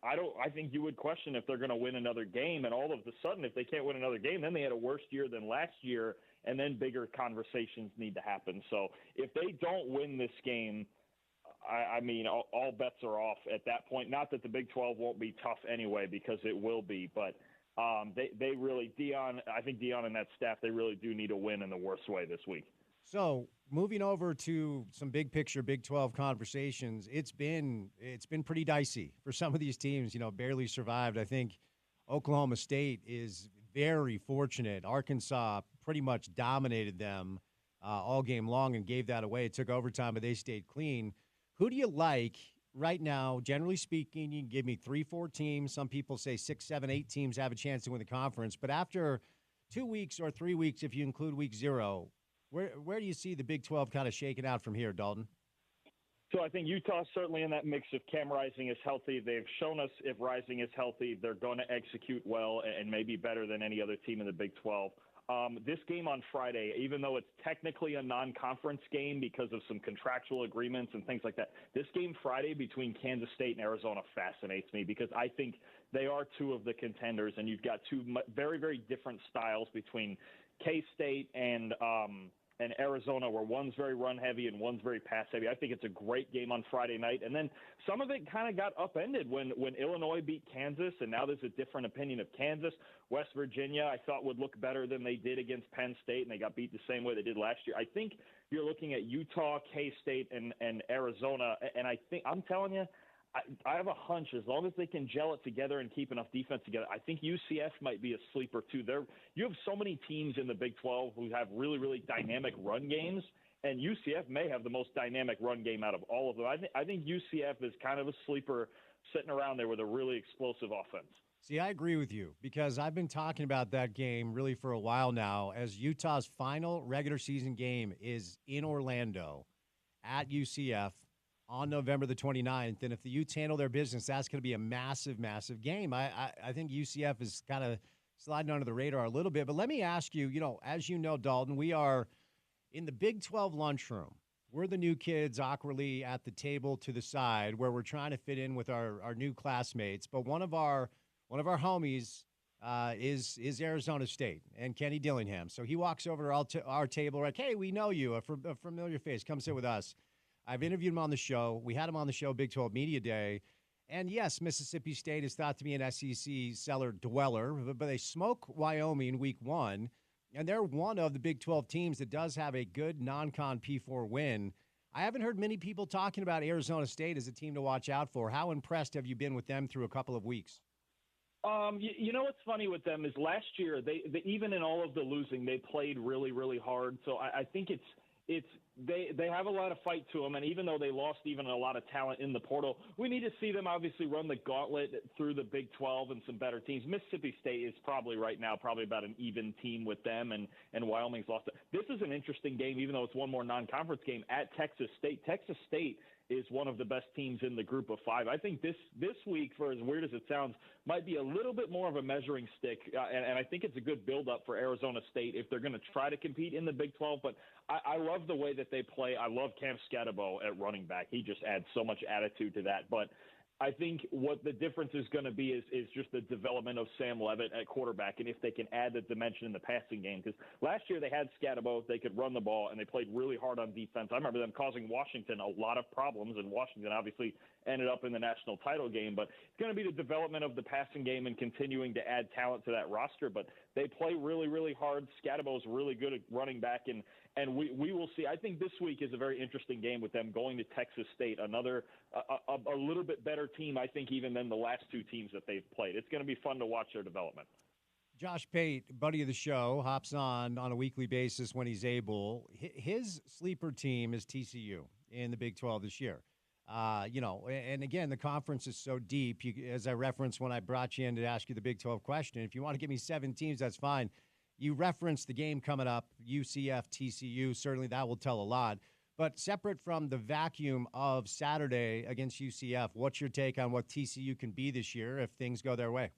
I think you would question if they're going to win another game. And all of a sudden, if they can't win another game, then they had a worse year than last year, and then bigger conversations need to happen. So if they don't win this game, all bets are off at that point. Not that the Big 12 won't be tough anyway, because it will be. But they really, I think Deion and that staff, they really do need a win in the worst way this week. So moving over to some big picture Big 12 conversations, it's been pretty dicey for some of these teams, barely survived. I think Oklahoma State is very fortunate. Arkansas pretty much dominated them all game long and gave that away. It took overtime, but they stayed clean. Who do you like right now? Generally speaking, you can give me 3-4 teams. Some people say 6, 7, 8 teams have a chance to win the conference. But after 2 weeks or 3 weeks, if you include week 0, where do you see the Big 12 kind of shaking out from here, Dalton? So I think Utah's certainly in that mix. If Cam Rising is healthy, they've shown us if Rising is healthy, they're going to execute well and maybe better than any other team in the Big 12. This game on Friday, even though it's technically a non-conference game because of some contractual agreements and things like that, this game Friday between Kansas State and Arizona fascinates me because I think they are two of the contenders, and you've got two very, very different styles between K-State and Arizona, where one's very run-heavy and one's very pass-heavy. I think it's a great game on Friday night. And then some of it kind of got upended when Illinois beat Kansas, and now there's a different opinion of Kansas. West Virginia, I thought, would look better than they did against Penn State, and they got beat the same way they did last year. I think you're looking at Utah, K-State, and Arizona, and I'm telling you, I have a hunch as long as they can gel it together and keep enough defense together, I think UCF might be a sleeper too. You have so many teams in the Big 12 who have really, really dynamic run games, and UCF may have the most dynamic run game out of all of them. I think UCF is kind of a sleeper sitting around there with a really explosive offense. See, I agree with you because I've been talking about that game really for a while now, as Utah's final regular season game is in Orlando at UCF on November the 29th. And if the Utes handle their business, that's going to be a massive, massive game. I think UCF is kind of sliding under the radar a little bit. But let me ask you, as you know, Dalton, we are in the Big 12 lunchroom. We're the new kids awkwardly at the table to the side where we're trying to fit in with our new classmates. But one of our homies is Arizona State and Kenny Dillingham. So he walks over to our table like, hey, we know you, a familiar face. Come sit with us. I've interviewed him on the show. We had him on the show, Big 12 Media Day. And, yes, Mississippi State is thought to be an SEC cellar dweller, but they smoke Wyoming week 1, and they're one of the Big 12 teams that does have a good non-con P4 win. I haven't heard many people talking about Arizona State as a team to watch out for. How impressed have you been with them through a couple of weeks? You know what's funny with them is last year, they even in all of the losing, they played really, really hard. So I think they have a lot of fight to them, and even though they lost even a lot of talent in the portal, we need to see them obviously run the gauntlet through the Big 12 and some better teams. Mississippi State is probably right now about an even team with them, and Wyoming's lost it. This is an interesting game, even though it's one more non-conference game at Texas State. Texas State is one of the best teams in the group of 5. I think this week, for as weird as it sounds, might be a little bit more of a measuring stick, and I think it's a good build-up for Arizona State if they're going to try to compete in the Big 12. But I love the way that they play. I love Cam Scatterbo at running back. He just adds so much attitude to that. But I think what the difference is going to be is just the development of Sam Levitt at quarterback, and if they can add the dimension in the passing game. Because last year they had Scatterbo, they could run the ball, and they played really hard on defense. I remember them causing Washington a lot of problems, and Washington obviously ended up in the national title game. But it's going to be the development of the passing game and continuing to add talent to that roster. But they play really, really hard. Scatterbo's really good at running back, and we will see. I think this week is a very interesting game with them going to Texas State, another a little bit better team, I think, even than the last two teams that they've played. It's going to be fun to watch their development. Josh Pate, buddy of the show, hops on a weekly basis when he's able. His sleeper team is TCU in the Big 12 this year. And again, the conference is so deep. As I referenced when I brought you in to ask you the Big 12 question, if you want to give me 7 teams, that's fine. You referenced the game coming up, UCF, TCU. Certainly that will tell a lot. But separate from the vacuum of Saturday against UCF, what's your take on what TCU can be this year if things go their way?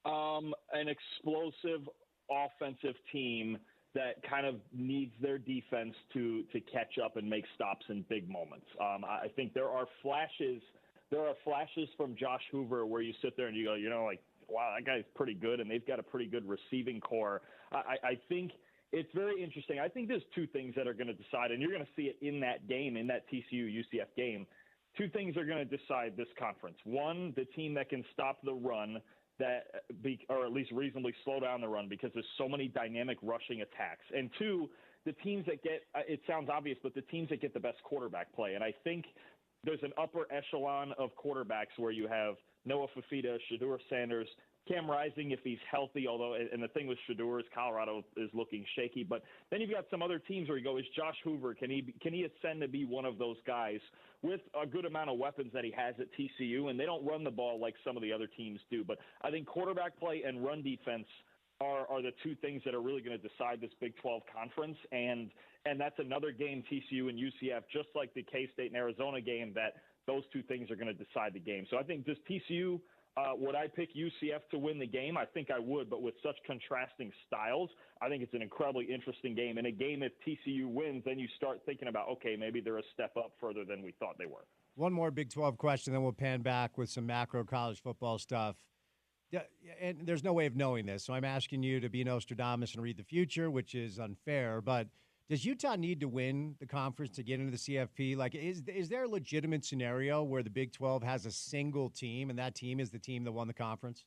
An explosive offensive team that kind of needs their defense to catch up and make stops in big moments. I think there are flashes from Josh Hoover where you sit there and you go, wow, that guy's pretty good, and they've got a pretty good receiving core. I think it's very interesting. I think there's 2 things that are going to decide, and you're going to see it in that game, in that TCU-UCF game. 2 things are going to decide this conference. One, the team that can stop the run, or at least reasonably slow down the run, because there's so many dynamic rushing attacks. And 2, the teams that get, it sounds obvious, but the teams that get the best quarterback play. And I think there's an upper echelon of quarterbacks where you have Noah Fafita, Shedeur Sanders, Cam Rising if he's healthy, and the thing with Shedeur is Colorado is looking shaky. But then you've got some other teams where you go, is Josh Hoover, can he ascend to be one of those guys with a good amount of weapons that he has at TCU? And they don't run the ball like some of the other teams do. But I think quarterback play and run defense are the 2 things that are really going to decide this Big 12 conference. And that's another game, TCU and UCF, just like the K-State and Arizona game, that those 2 things are going to decide the game. So I think this TCU, would I pick UCF to win the game? I think I would, but with such contrasting styles, I think it's an incredibly interesting game. And a game, if TCU wins, then you start thinking about, okay, maybe they're a step up further than we thought they were. One more Big 12 question, then we'll pan back with some macro college football stuff. And there's no way of knowing this, so I'm asking you to be Nostradamus and read the future, which is unfair. But does Utah need to win the conference to get into the CFP? Like, is there a legitimate scenario where the Big 12 has a single team, and that team is the team that won the conference?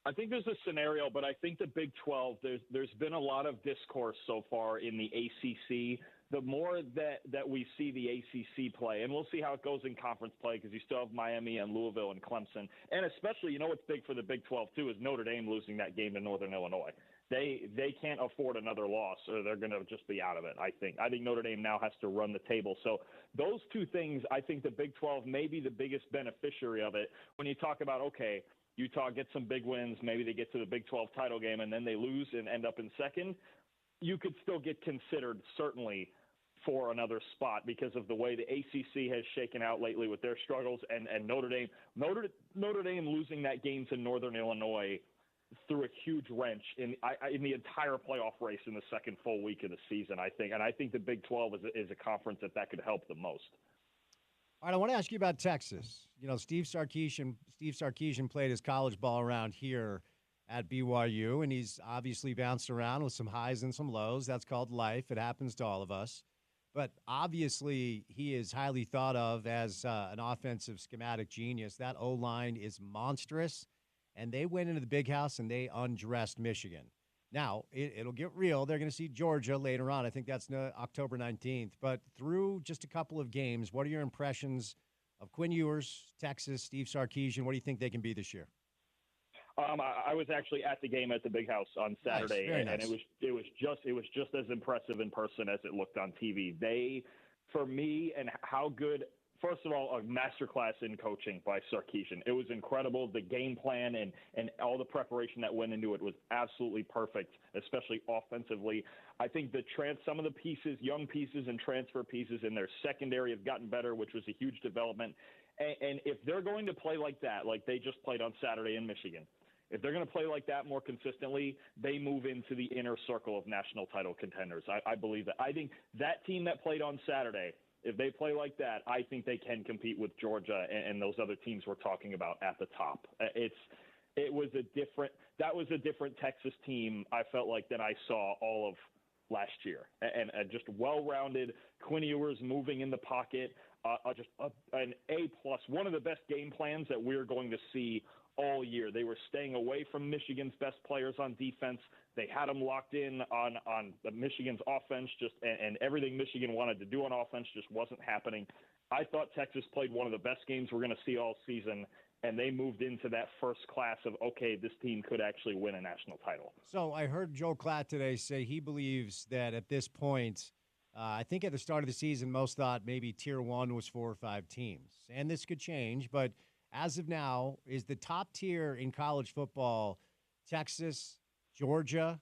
I think there's a scenario, but I think the Big 12, there's been a lot of discourse so far in the ACC. The more that we see the ACC play, and we'll see how it goes in conference play, because you still have Miami and Louisville and Clemson. And especially, what's big for the Big 12, too, is Notre Dame losing that game to Northern Illinois. They can't afford another loss, or they're going to just be out of it, I think. I think Notre Dame now has to run the table. So those 2 things, I think the Big 12 may be the biggest beneficiary of it. When you talk about, okay, Utah gets some big wins, maybe they get to the Big 12 title game, and then they lose and end up in second, you could still get considered, certainly, for another spot because of the way the ACC has shaken out lately with their struggles, and Notre Dame losing that game to Northern Illinois threw a huge wrench in the entire playoff race in the second full week of the season, I think. And I think the Big 12 is a conference that could help the most. All right, I want to ask you about Texas. Steve Sarkisian played his college ball around here at BYU, and he's obviously bounced around with some highs and some lows. That's called life. It happens to all of us. But obviously, he is highly thought of as an offensive schematic genius. That O-line is monstrous, and they went into the Big House and they undressed Michigan. Now, it'll get real. They're going to see Georgia later on. I think that's October 19th. But through just a couple of games, what are your impressions of Quinn Ewers, Texas, Steve Sarkisian? What do you think they can be this year? I was actually at the game at the Big House on Saturday, nice, and it was just as impressive in person as it looked on TV. They, for me, and how good. First of all, a masterclass in coaching by Sarkisian. It was incredible. The game plan and all the preparation that went into it was absolutely perfect, especially offensively. I think some of the pieces, young pieces and transfer pieces in their secondary have gotten better, which was a huge development. And if they're going to play like that, like they just played on Saturday in Michigan, If they're going to play like that more consistently, they move into the inner circle of national title contenders. I believe that. I think that team that played on Saturday, if they play like that, I think they can compete with Georgia and those other teams we're talking about at the top. That was a different Texas team, I felt like, than I saw all of last year. And just well-rounded, Quinn Ewers moving in the pocket, an A-plus, one of the best game plans that we're going to see all year. They were staying away from Michigan's best players on defense. They had them locked in on Michigan's offense, and everything Michigan wanted to do on offense just wasn't happening. I thought Texas played one of the best games we're going to see all season, and they moved into that first class of, okay, this team could actually win a national title. So I heard Joe Klatt today say he believes that at this point, I think at the start of the season, most thought maybe Tier 1 was 4 or 5 teams. And this could change, but as of now, is the top tier in college football Texas, Georgia,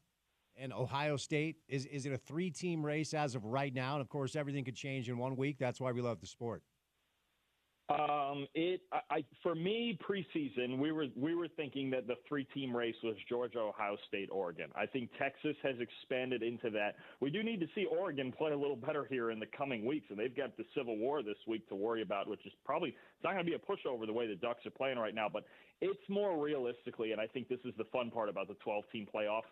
and Ohio State? Is it a 3-team race as of right now? And, of course, everything could change in 1 week. That's why we love the sport. For me, preseason, we were thinking that the 3-team race was Georgia, Ohio State, Oregon. I think Texas has expanded into that. We do need to see Oregon play a little better here in the coming weeks, and they've got the Civil War this week to worry about, which is probably it's not going to be a pushover the way the Ducks are playing right now, but it's more realistically, and I think this is the fun part about the 12-team playoff.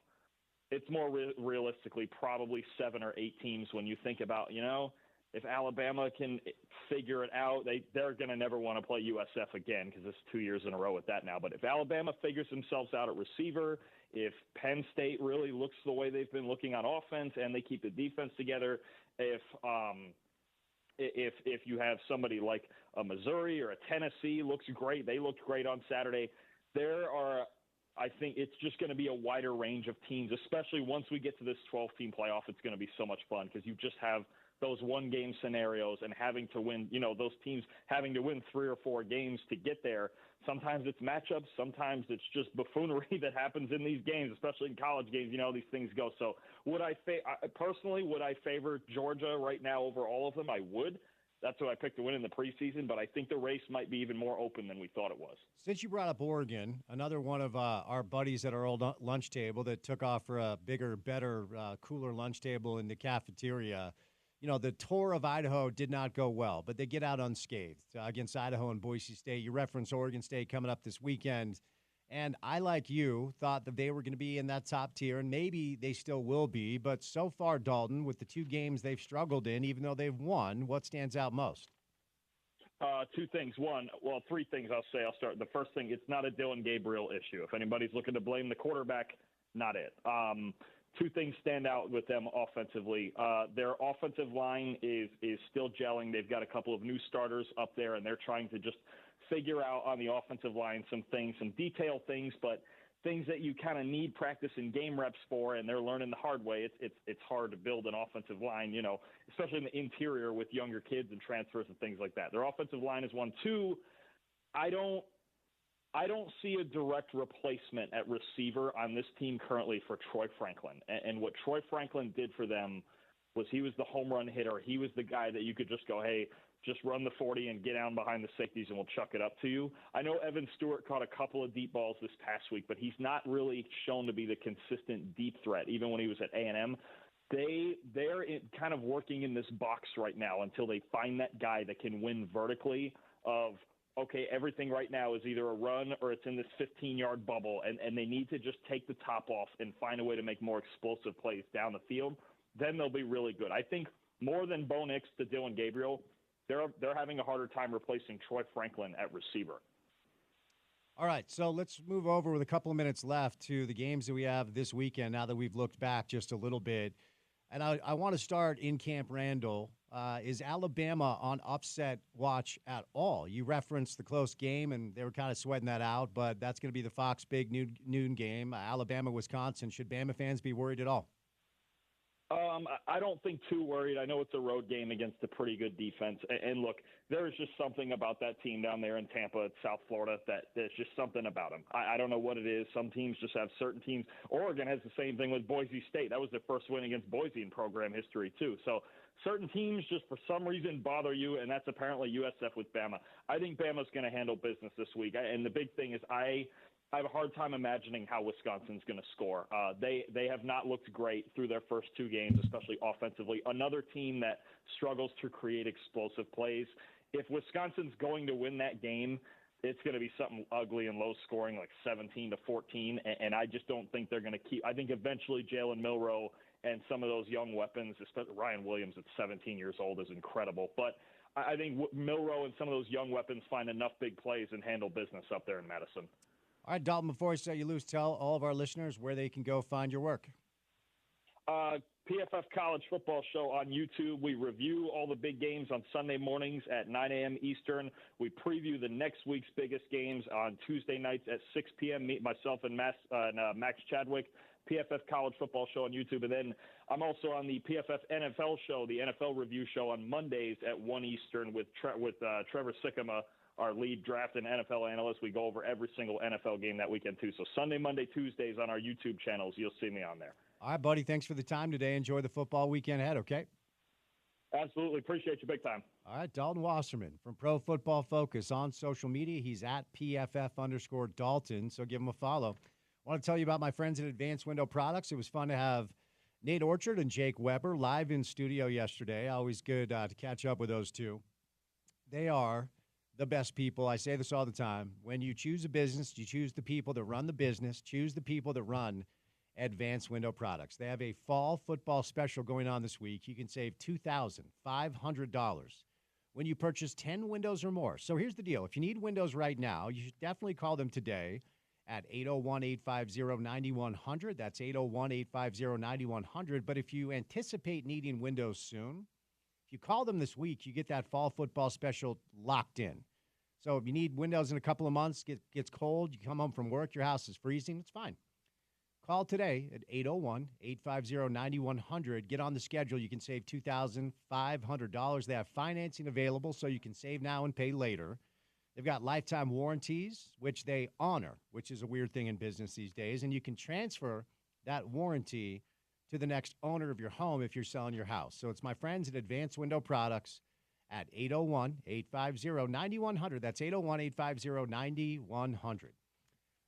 It's more realistically probably 7 or 8 teams when you think about, if Alabama can figure it out, they're going to never want to play USF again because it's 2 years in a row with that now. But if Alabama figures themselves out at receiver, if Penn State really looks the way they've been looking on offense and they keep the defense together, if you have somebody like a Missouri or a Tennessee looks great, they looked great on Saturday, I think it's just going to be a wider range of teams, especially once we get to this 12-team playoff. It's going to be so much fun because you just have those one-game scenarios and having to win, those teams having to win 3 or 4 games to get there. Sometimes it's matchups. Sometimes it's just buffoonery that happens in these games, especially in college games. These things go. So would I favor Georgia right now over all of them? I would. That's what I picked to win in the preseason, but I think the race might be even more open than we thought it was. Since you brought up Oregon, another one of our buddies at our old lunch table that took off for a bigger, better, cooler lunch table in the cafeteria, the tour of Idaho did not go well, but they get out unscathed against Idaho and Boise State. You referenced Oregon State coming up this weekend, and I, like you, thought that they were going to be in that top tier, and maybe they still will be. But so far, Dalton, with the 2 games they've struggled in, even though they've won, what stands out most? 2 things. 3 things I'll say. I'll start. The first thing, it's not a Dylan Gabriel issue. If anybody's looking to blame the quarterback, not it. 2 things stand out with them offensively. Their offensive line is still gelling. They've got a couple of new starters up there, and they're trying to just figure out on the offensive line some things, some detailed things, but things that you kind of need practice and game reps for, and they're learning the hard way. It's hard to build an offensive line, especially in the interior with younger kids and transfers and things like that. Their offensive line is 1. 2, I don't see a direct replacement at receiver on this team currently for Troy Franklin. And what Troy Franklin did for them was he was the home run hitter. He was the guy that you could just go, hey, just run the 40 and get down behind the safeties and we'll chuck it up to you. I know Evan Stewart caught a couple of deep balls this past week, but he's not really shown to be the consistent deep threat, even when he was at A&M. They're kind of working in this box right now until they find that guy that can win vertically of – okay, everything right now is either a run or it's in this 15-yard bubble, and they need to just take the top off and find a way to make more explosive plays down the field. Then they'll be really good. I think more than Bo Nix to Dylan Gabriel, they're having a harder time replacing Troy Franklin at receiver. All right, so let's move over with a couple of minutes left to the games that we have this weekend now that we've looked back just a little bit. And I want to start in Camp Randall. Is Alabama on upset watch at all? You referenced the close game, and they were kind of sweating that out, but that's going to be the Fox Big noon game, Alabama-Wisconsin. Should Bama fans be worried at all? I don't think too worried. I know it's a road game against a pretty good defense. And look, there's just something about that team down there in Tampa, South Florida, that there's just something about them. I don't know what it is. Some teams just have certain teams. Oregon has the same thing with Boise State. That was their first win against Boise in program history, too. So certain teams just for some reason bother you, and that's apparently USF with Bama. I think Bama's going to handle business this week. And the big thing is I have a hard time imagining how Wisconsin's going to score. They have not looked great through their first two games, especially offensively. Another team that struggles to create explosive plays. If Wisconsin's going to win that game, it's going to be something ugly and low scoring, like 17-14. And I just don't think they're going to keep. I think eventually Jalen Milroe and some of those young weapons, especially Ryan Williams at 17 years old, is incredible. But I think Milroe and some of those young weapons find enough big plays and handle business up there in Madison. All right, Dalton, before I set you loose, tell all of our listeners where they can go find your work. PFF College Football Show on YouTube. We review all the big games on Sunday mornings at 9 a.m. Eastern. We preview the next week's biggest games on Tuesday nights at 6 p.m. Meet myself and Max Chadwick. PFF College Football Show on YouTube. And then I'm also on the PFF NFL Show, the NFL Review Show on Mondays at 1 Eastern with Trevor Sikkema, our lead draft and NFL analyst. We go over every single NFL game that weekend, too. So Sunday, Monday, Tuesdays on our YouTube channels, you'll see me on there. All right, buddy. Thanks for the time today. Enjoy the football weekend ahead, okay? Absolutely. Appreciate you big time. All right, Dalton Wasserman from Pro Football Focus on social media. He's at PFF_Dalton, so give him a follow. I want to tell you about my friends at Advanced Window Products. It was fun to have Nate Orchard and Jake Weber live in studio yesterday. Always good to catch up with those two. They are the best people. I say this all the time. When you choose a business, you choose the people that run the business. Choose the people that run Advanced Window Products. They have a fall football special going on this week. You can save $2,500 when you purchase 10 windows or more. So here's the deal. If you need windows right now, you should definitely call them today at 801-850-9100. That's 801-850-9100. But if you anticipate needing windows soon, if you call them this week, you get that fall football special locked in. So if you need windows in a couple of months, gets cold, you come home from work, your house is freezing, it's fine. Call today at 801-850-9100. Get on the schedule. You can save $2,500. They have financing available, so you can save now and pay later. They've got lifetime warranties, which they honor, which is a weird thing in business these days. And you can transfer that warranty to the next owner of your home if you're selling your house. So it's my friends at Advanced Window Products at 801-850-9100. That's 801-850-9100.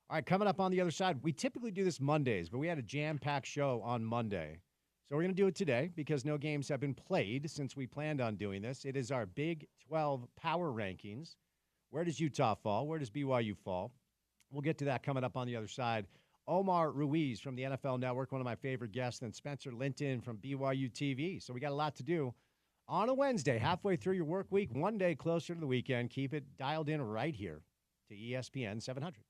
All right, coming up on the other side, we typically do this Mondays, but we had a jam-packed show on Monday. So we're going to do it today because no games have been played since we planned on doing this. It is our Big 12 power rankings. Where does Utah fall? Where does BYU fall? We'll get to that coming up on the other side. Omar Ruiz from the NFL Network, one of my favorite guests, and Spencer Linton from BYU TV. So we got a lot to do on a Wednesday, halfway through your work week, one day closer to the weekend. Keep it dialed in right here to ESPN 700.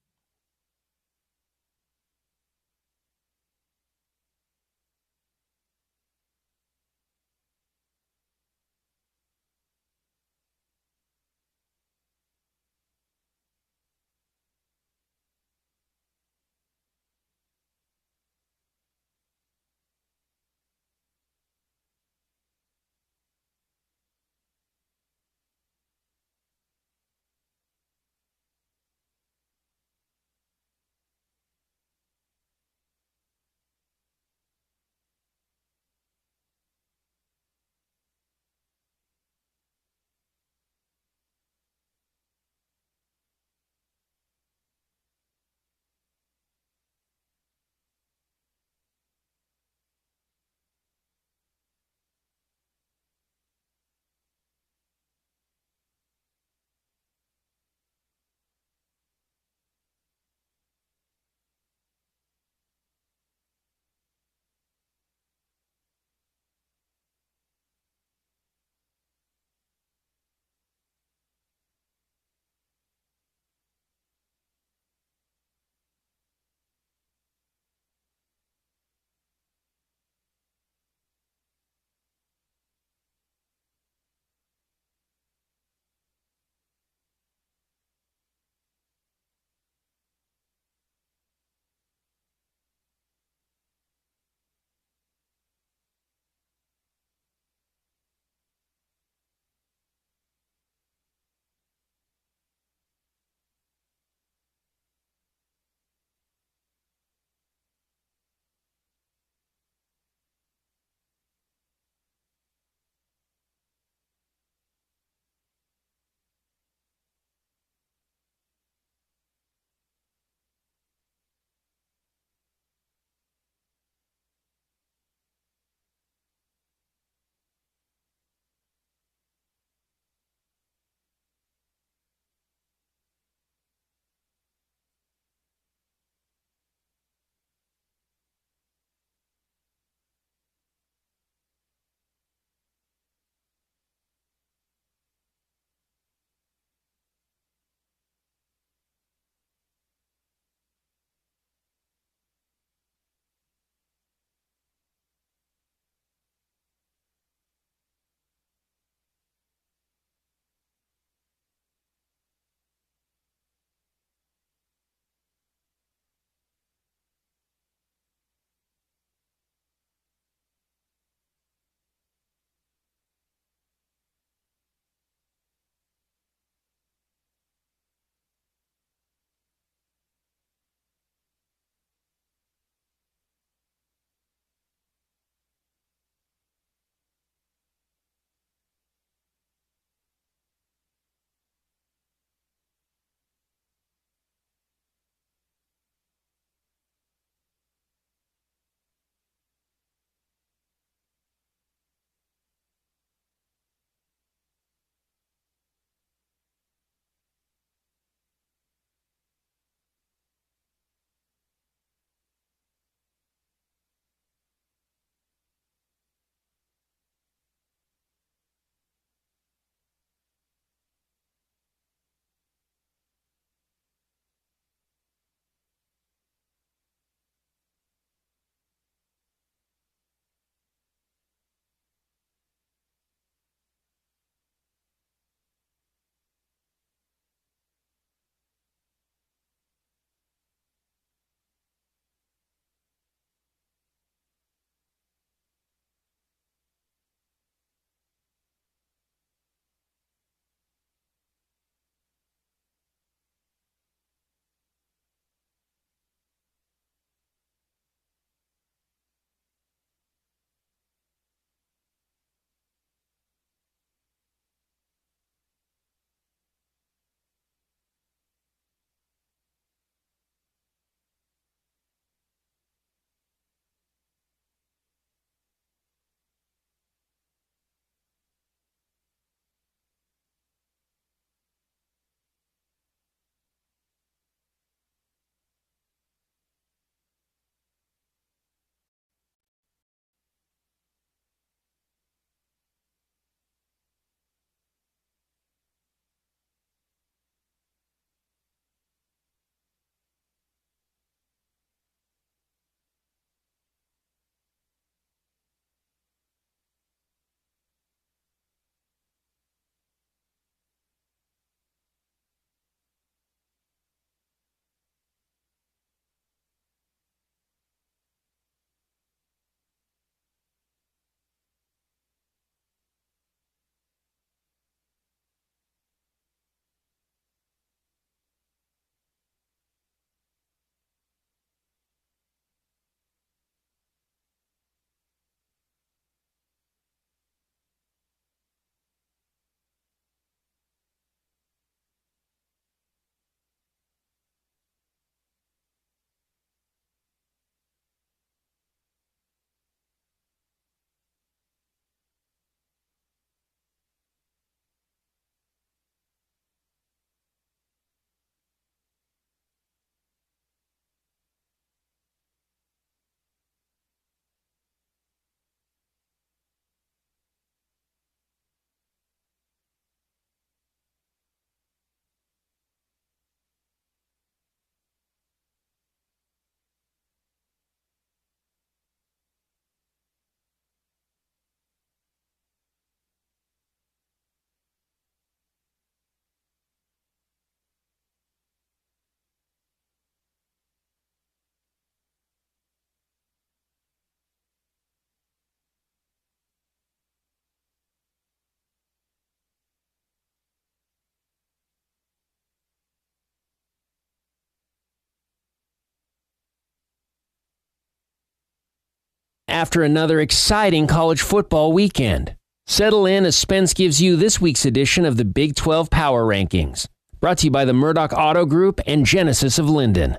after another exciting college football weekend. Settle in as Spence gives you this week's edition of the Big 12 Power Rankings, brought to you by the Murdoch Auto Group and Genesis of Linden.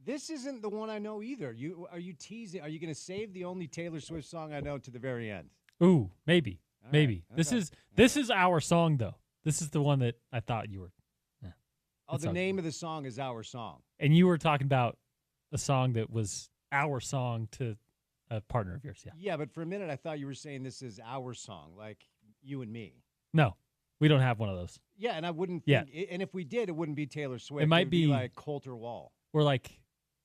This isn't the one I know either. Are you teasing? Are you going to save the only Taylor Swift song I know to the very end? Ooh, maybe. All Maybe. right. This is our song, though. This is the one that I thought you were. Oh, the name of the song is Our Song. And you were talking about a song that was our song to a partner of yours, yeah. Yeah, but for a minute I thought you were saying this is our song, like you and me. No, we don't have one of those. Yeah, and I wouldn't Yeah. think, and if we did, it wouldn't be Taylor Swift. It might would be like Coulter Wall. We're like,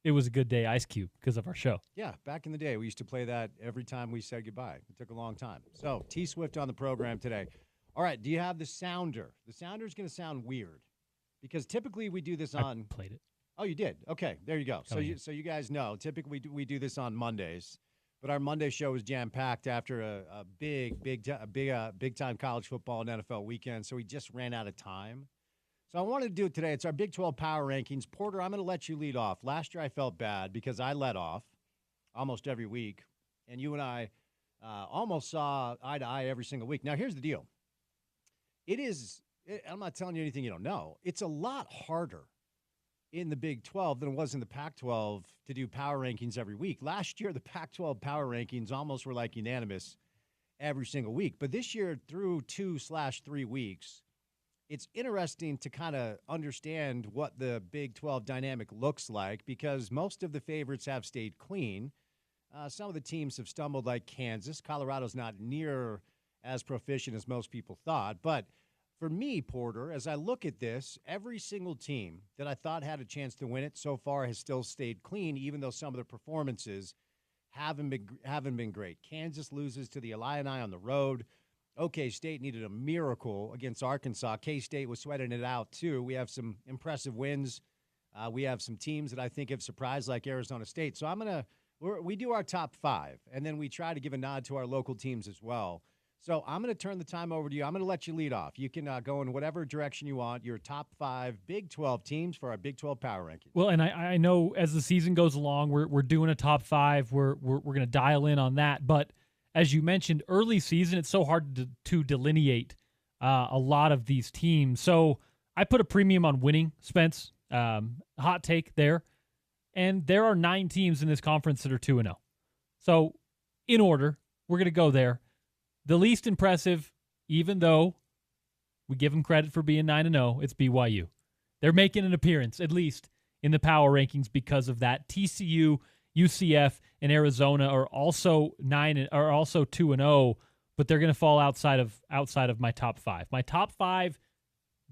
It Was a Good Day, Ice Cube, because of our show. Yeah, back in the day, we used to play that every time we said goodbye. It took a long time. So, T Swift on the program today. All right, do you have the sounder? The sounder is going to sound weird because typically we do this on. I played it. Oh, you did? Okay, there you go. So you guys know. Typically we do this on Mondays, but our Monday show was jam packed after a big time college football and NFL weekend. So we just ran out of time. So I wanted to do it today. It's our Big 12 Power Rankings. Porter, I'm going to let you lead off. Last year I felt bad because I led off almost every week, and you and I almost saw eye to eye every single week. Now, here's the deal. I'm not telling you anything you don't know. It's a lot harder in the Big 12 than it was in the Pac-12 to do power rankings every week. Last year, the Pac-12 power rankings almost were like unanimous every single week. But this year, through 2/3 weeks, it's interesting to kind of understand what the Big 12 dynamic looks like because most of the favorites have stayed clean. Some of the teams have stumbled like Kansas. Colorado's not near as proficient as most people thought. But for me, Porter, as I look at this, every single team that I thought had a chance to win it so far has still stayed clean, even though some of the performances haven't been great. Kansas loses to the Illini on the road. OK State needed a miracle against Arkansas. K-State was sweating it out, too. We have some impressive wins. We have some teams that I think have surprised, like Arizona State. So we do our top 5, and then we try to give a nod to our local teams as well. So I'm going to turn the time over to you. I'm going to let you lead off. You can go in whatever direction you want. Your top 5 Big 12 teams for our Big 12 Power Rankings. Well, and I know as the season goes along, we're doing a top 5. We're going to dial in on that. But as you mentioned, early season, it's so hard to delineate a lot of these teams. So I put a premium on winning, Spence. Hot take there. And there are 9 teams in this conference that are 2-0. So in order, we're going to go there. The least impressive, even though we give them credit for being 9-0, it's BYU. They're making an appearance, at least in the power rankings, because of that. TCU, UCF, and Arizona are also 2-0, but they're going to fall outside of my top 5. My top 5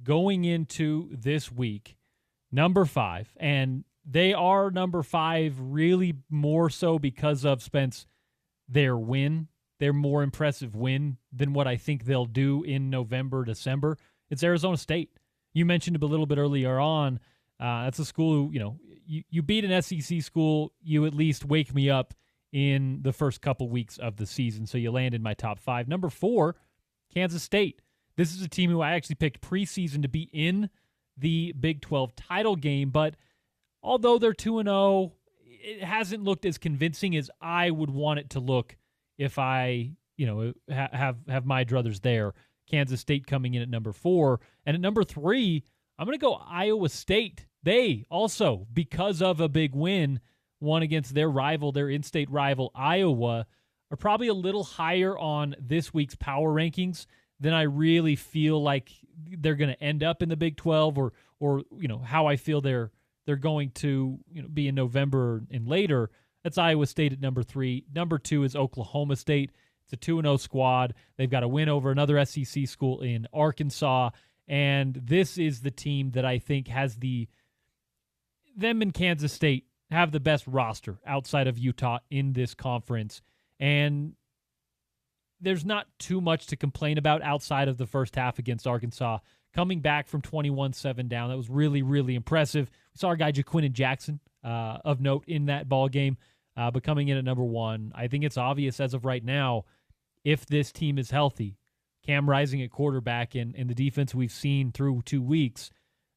going into this week, number 5, and they are number 5 really more so because of Spence, their win. Their more impressive win than what I think they'll do in November, December. It's Arizona State. You mentioned it a little bit earlier on. That's a school who, you beat an SEC school, you at least wake me up in the first couple weeks of the season. So you land in my top 5. Number 4, Kansas State. This is a team who I actually picked preseason to be in the Big 12 title game, but although they're 2-0, it hasn't looked as convincing as I would want it to look if I, have my druthers there. Kansas State coming in at number 4. And at number 3, I'm going to go Iowa State. They also, because of a big win, won against their rival, their in-state rival, Iowa, are probably a little higher on this week's power rankings than I really feel like they're going to end up in the Big 12 or how I feel they're going to be in November and later. That's Iowa State at number 3. Number 2 is Oklahoma State. It's a 2-0 squad. They've got a win over another SEC school in Arkansas. And this is the team that I think has them in Kansas State have the best roster outside of Utah in this conference. And there's not too much to complain about outside of the first half against Arkansas. Coming back from 21-7 down, that was really, really impressive. We saw our guy Jaquinton Jackson of note in that ball game. But coming in at number 1, I think it's obvious as of right now, if this team is healthy, Cam Rising at quarterback and the defense we've seen through 2 weeks,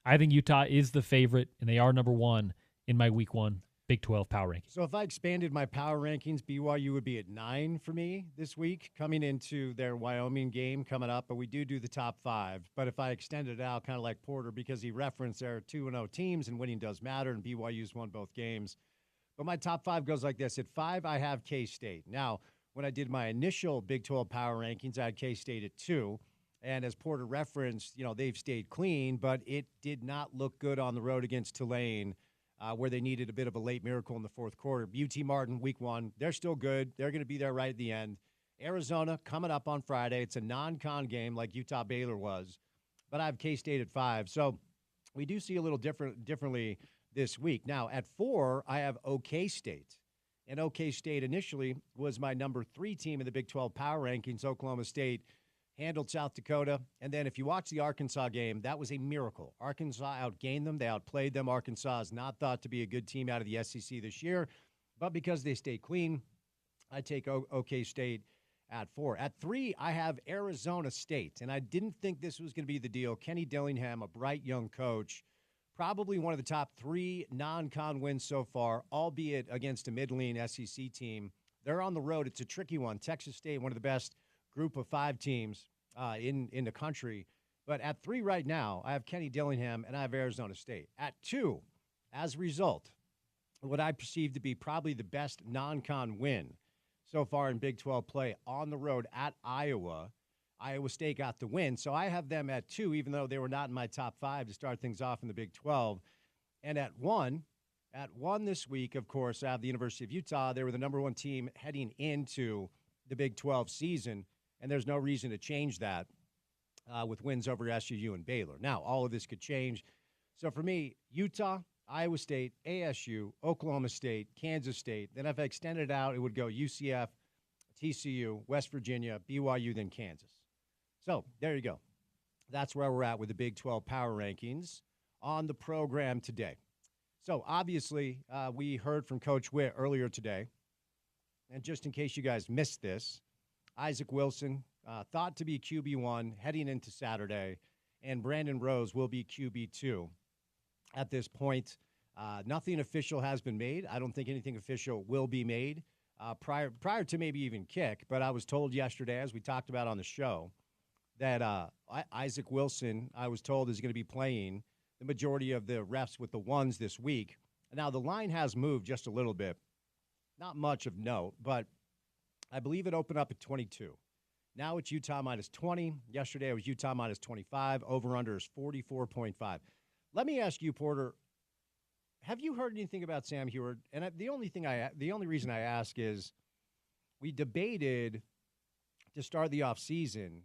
I think Utah is the favorite, and they are number 1 in my Week 1 Big 12 power rankings. So if I expanded my power rankings, BYU would be at 9 for me this week, coming into their Wyoming game coming up. But we do the top 5. But if I extended it out, kind of like Porter, because he referenced there are 2-0 teams and winning does matter, and BYU's won both games. But my top 5 goes like this. At 5, I have K-State. Now, when I did my initial Big 12 power rankings, I had K-State at 2. And as Porter referenced, they've stayed clean, but it did not look good on the road against Tulane, where they needed a bit of a late miracle in the fourth quarter. UT Martin, Week 1, they're still good. They're going to be there right at the end. Arizona coming up on Friday. It's a non-con game like Utah Baylor was, but I have K-State at 5. So we do see a little differently this week. Now, at 4, I have OK State. And OK State initially was my number 3 team in the Big 12 power rankings. Oklahoma State handled South Dakota. And then if you watch the Arkansas game, that was a miracle. Arkansas outgained them. They outplayed them. Arkansas is not thought to be a good team out of the SEC this year. But because they stay clean, I take OK State at 4. At 3, I have Arizona State. And I didn't think this was going to be the deal. Kenny Dillingham, a bright young coach, probably one of the top 3 non-con wins so far, albeit against a middling SEC team. They're on the road. It's a tricky one. Texas State, one of the best group of 5 teams in the country. But at 3 right now, I have Kenny Dillingham and I have Arizona State. At 2, as a result, what I perceive to be probably the best non-con win so far in Big 12 play on the road at Iowa. Iowa State got the win. So I have them at 2, even though they were not in my top 5 to start things off in the Big 12. And at 1 this week, of course, I have the University of Utah. They were the number 1 team heading into the Big 12 season. And there's no reason to change that with wins over SUU and Baylor. Now, all of this could change. So for me, Utah, Iowa State, ASU, Oklahoma State, Kansas State. Then if I extended it out, it would go UCF, TCU, West Virginia, BYU, then Kansas. So there you go. That's where we're at with the Big 12 power rankings on the program today. So obviously, we heard from Coach Witt earlier today. And just in case you guys missed this, Isaac Wilson, thought to be QB1 heading into Saturday, and Brandon Rose will be QB2 at this point. Nothing official has been made. I don't think anything official will be made prior to maybe even kick. But I was told yesterday, as we talked about on the show, that Isaac Wilson, I was told, is going to be playing the majority of the reps with the ones this week. Now, the line has moved just a little bit. Not much of note, but I believe it opened up at 22. Now it's Utah minus 20. Yesterday it was Utah minus 25. Over-under is 44.5. Let me ask you, Porter, have you heard anything about Sam Heward? And the only reason I ask is we debated to start the offseason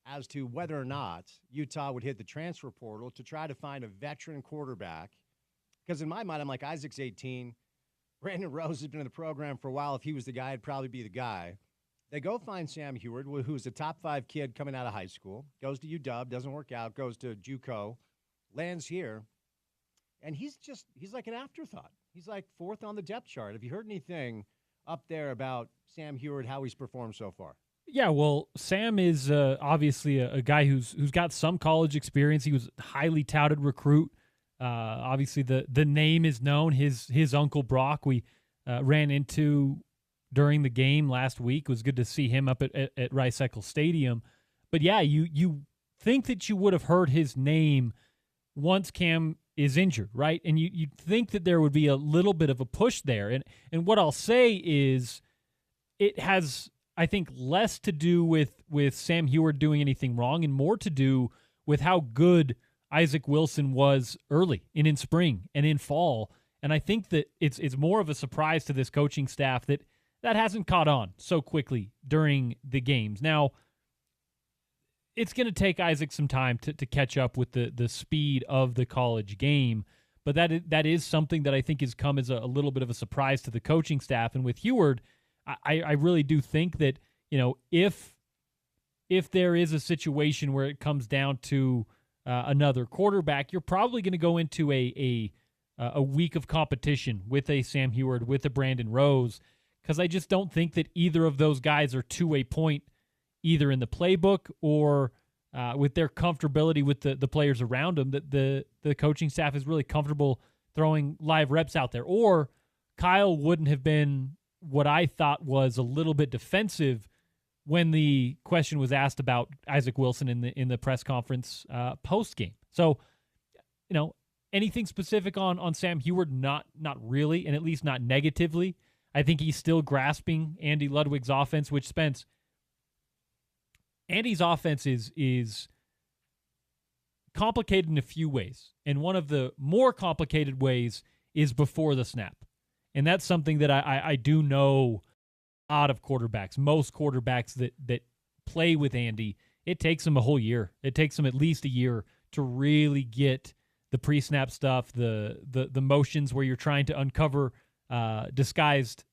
as to whether or not Utah would hit the transfer portal to try to find a veteran quarterback. Because in my mind, I'm like, Isaac's 18. Brandon Rose has been in the program for a while. If he was the guy, it'd probably be the guy. They go find Sam Heward, who's a top 5 kid coming out of high school, goes to UW, doesn't work out, goes to JUCO, lands here, and he's like an afterthought. He's like 4th on the depth chart. Have you heard anything up there about Sam Heward, how he's performed so far? Yeah, well, Sam is obviously a guy who's got some college experience. He was a highly touted recruit. Obviously, the name is known. His uncle Brock, we ran into during the game last week. It was good to see him up at Rice-Eccles Stadium. But yeah, you think that you would have heard his name once Cam is injured, right? And you'd think that there would be a little bit of a push there. And what I'll say is it has, I think, less to do with Sam Heward doing anything wrong and more to do with how good Isaac Wilson was early and in spring and in fall. And I think that it's more of a surprise to this coaching staff that hasn't caught on so quickly during the games. Now, it's going to take Isaac some time to catch up with the speed of the college game, but that is something that I think has come as a little bit of a surprise to the coaching staff. And with Heward, I really do think that, if there is a situation where it comes down to another quarterback, you're probably going to go into a week of competition with a Sam Heward, with a Brandon Rose, because I just don't think that either of those guys are to a point either in the playbook or with their comfortability with the players around them, that the coaching staff is really comfortable throwing live reps out there. Or Kyle wouldn't have been what I thought was a little bit defensive when the question was asked about Isaac Wilson in the press conference post game. So, anything specific on Sam Heward? Not really, and at least not negatively. I think he's still grasping Andy Ludwig's offense, which Spence. Andy's offense is complicated in a few ways, and one of the more complicated ways is before the snap, and that's something that I do know out of quarterbacks. Most quarterbacks that play with Andy, it takes them a whole year. It takes them at least a year to really get the pre-snap stuff, the motions where you're trying to uncover disguised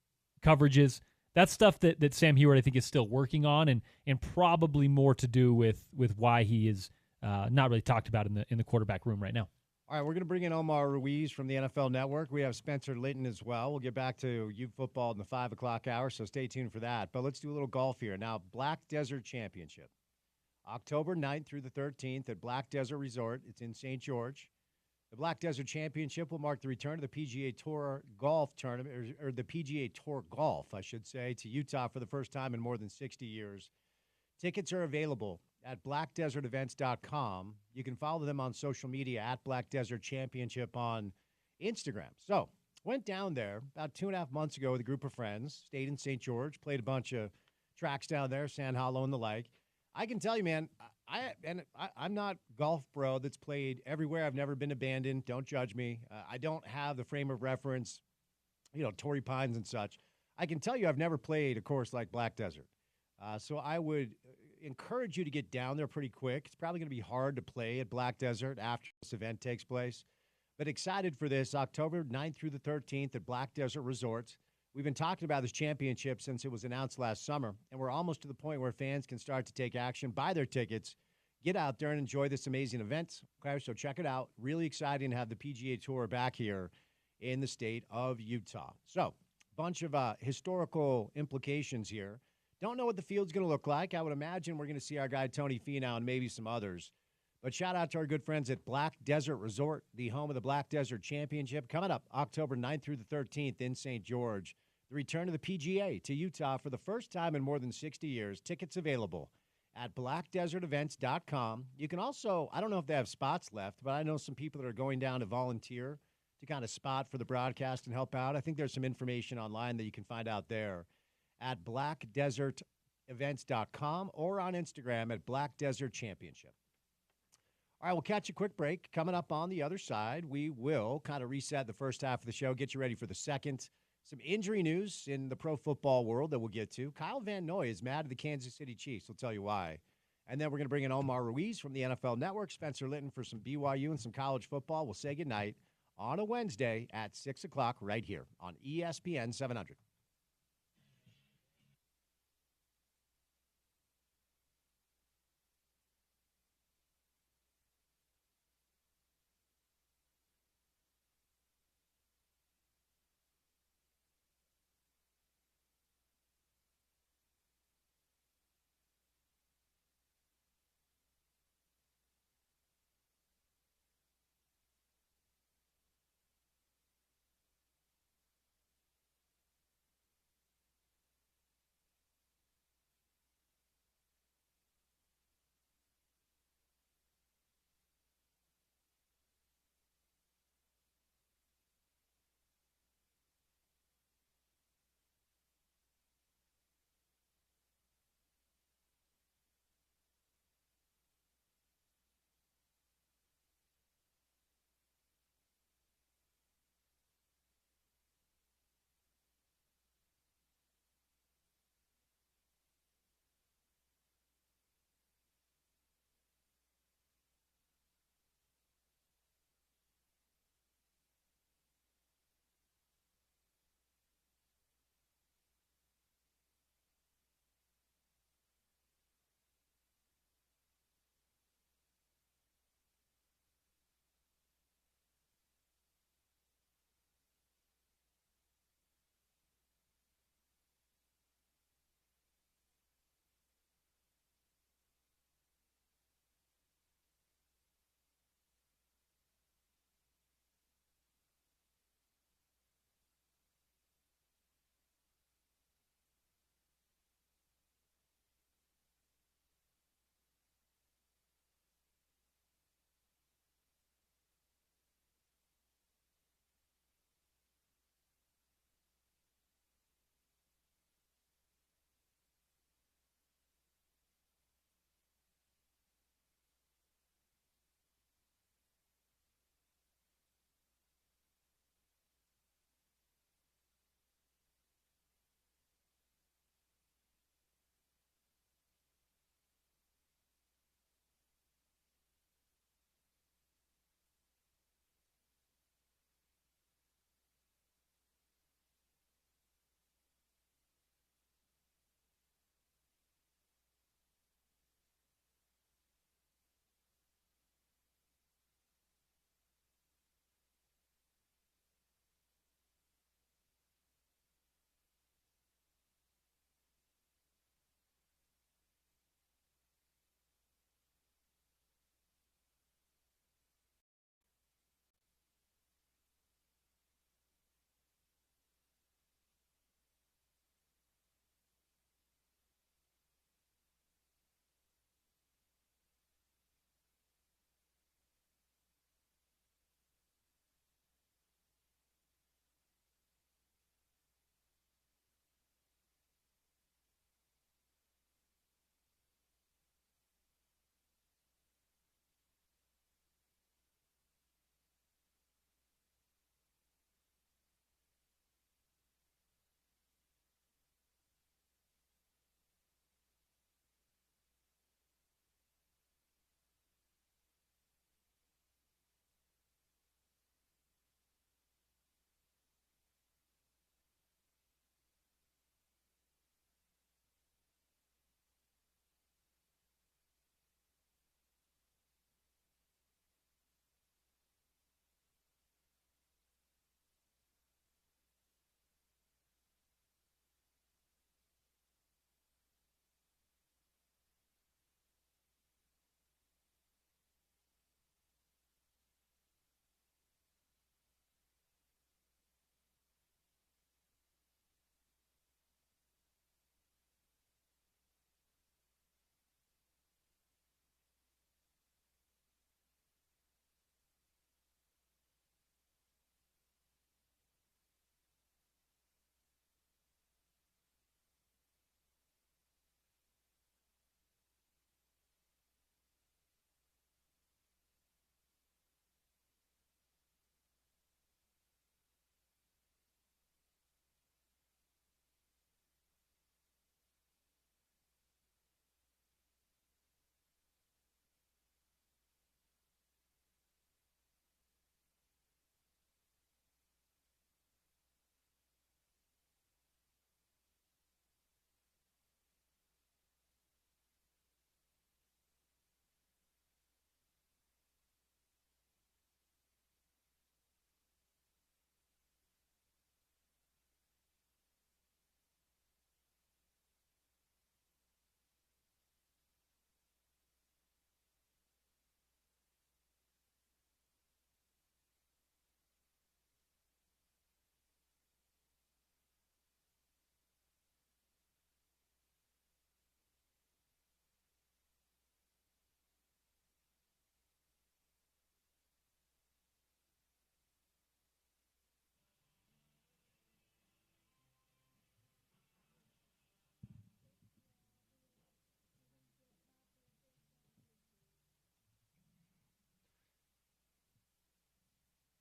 coverages. That's stuff that Sam Heward, I think, is still working on, and probably more to do with why he is not really talked about in the quarterback room right now. All right, we're going to bring in Omar Ruiz from the NFL Network. We have Spencer Linton as well. We'll get back to U football in the 5 o'clock hour, so stay tuned for that. But let's do a little golf here. Now, Black Desert Championship, October 9th through the 13th at Black Desert Resort. It's in St. George. The Black Desert Championship will mark the return of the PGA Tour Golf Tournament, or the PGA Tour Golf, I should say, to Utah for the first time in more than 60 years. Tickets are available at blackdesertevents.com. You can follow them on social media at Black Desert Championship on Instagram. So, went down there about 2.5 months ago with a group of friends, stayed in St. George, played a bunch of tracks down there, Sand Hollow and the like. I can tell you, man, I'm not golf bro that's played everywhere. I've never been abandoned. Don't judge me. I don't have the frame of reference, Torrey Pines and such. I can tell you I've never played a course like Black Desert. So I would encourage you to get down there pretty quick. It's probably going to be hard to play at Black Desert after this event takes place. But excited for this, October 9th through the 13th at Black Desert Resorts. We've been talking about this championship since it was announced last summer, and we're almost to the point where fans can start to take action, buy their tickets, get out there and enjoy this amazing event. Okay, so check it out. Really exciting to have the PGA Tour back here in the state of Utah. So, bunch of historical implications here. Don't know what the field's going to look like. I would imagine we're going to see our guy Tony Finau and maybe some others. But shout out to our good friends at Black Desert Resort, the home of the Black Desert Championship, coming up October 9th through the 13th in St. George. The return of the PGA to Utah for the first time in more than 60 years. Tickets available at blackdesertevents.com. You can also, I don't know if they have spots left, but I know some people that are going down to volunteer to kind of spot for the broadcast and help out. I think there's some information online that you can find out there at blackdesertevents.com or on Instagram at Black Desert Championship. All right, we'll catch a quick break. Coming up on the other side, we will kind of reset the first half of the show, get you ready for the second. Some injury news in the pro football world that we'll get to. Kyle Van Noy is mad at the Kansas City Chiefs. We'll tell you why. And then we're going to bring in Omar Ruiz from the NFL Network, Spencer Linton for some BYU and some college football. We'll say goodnight on a Wednesday at 6 o'clock right here on ESPN 700.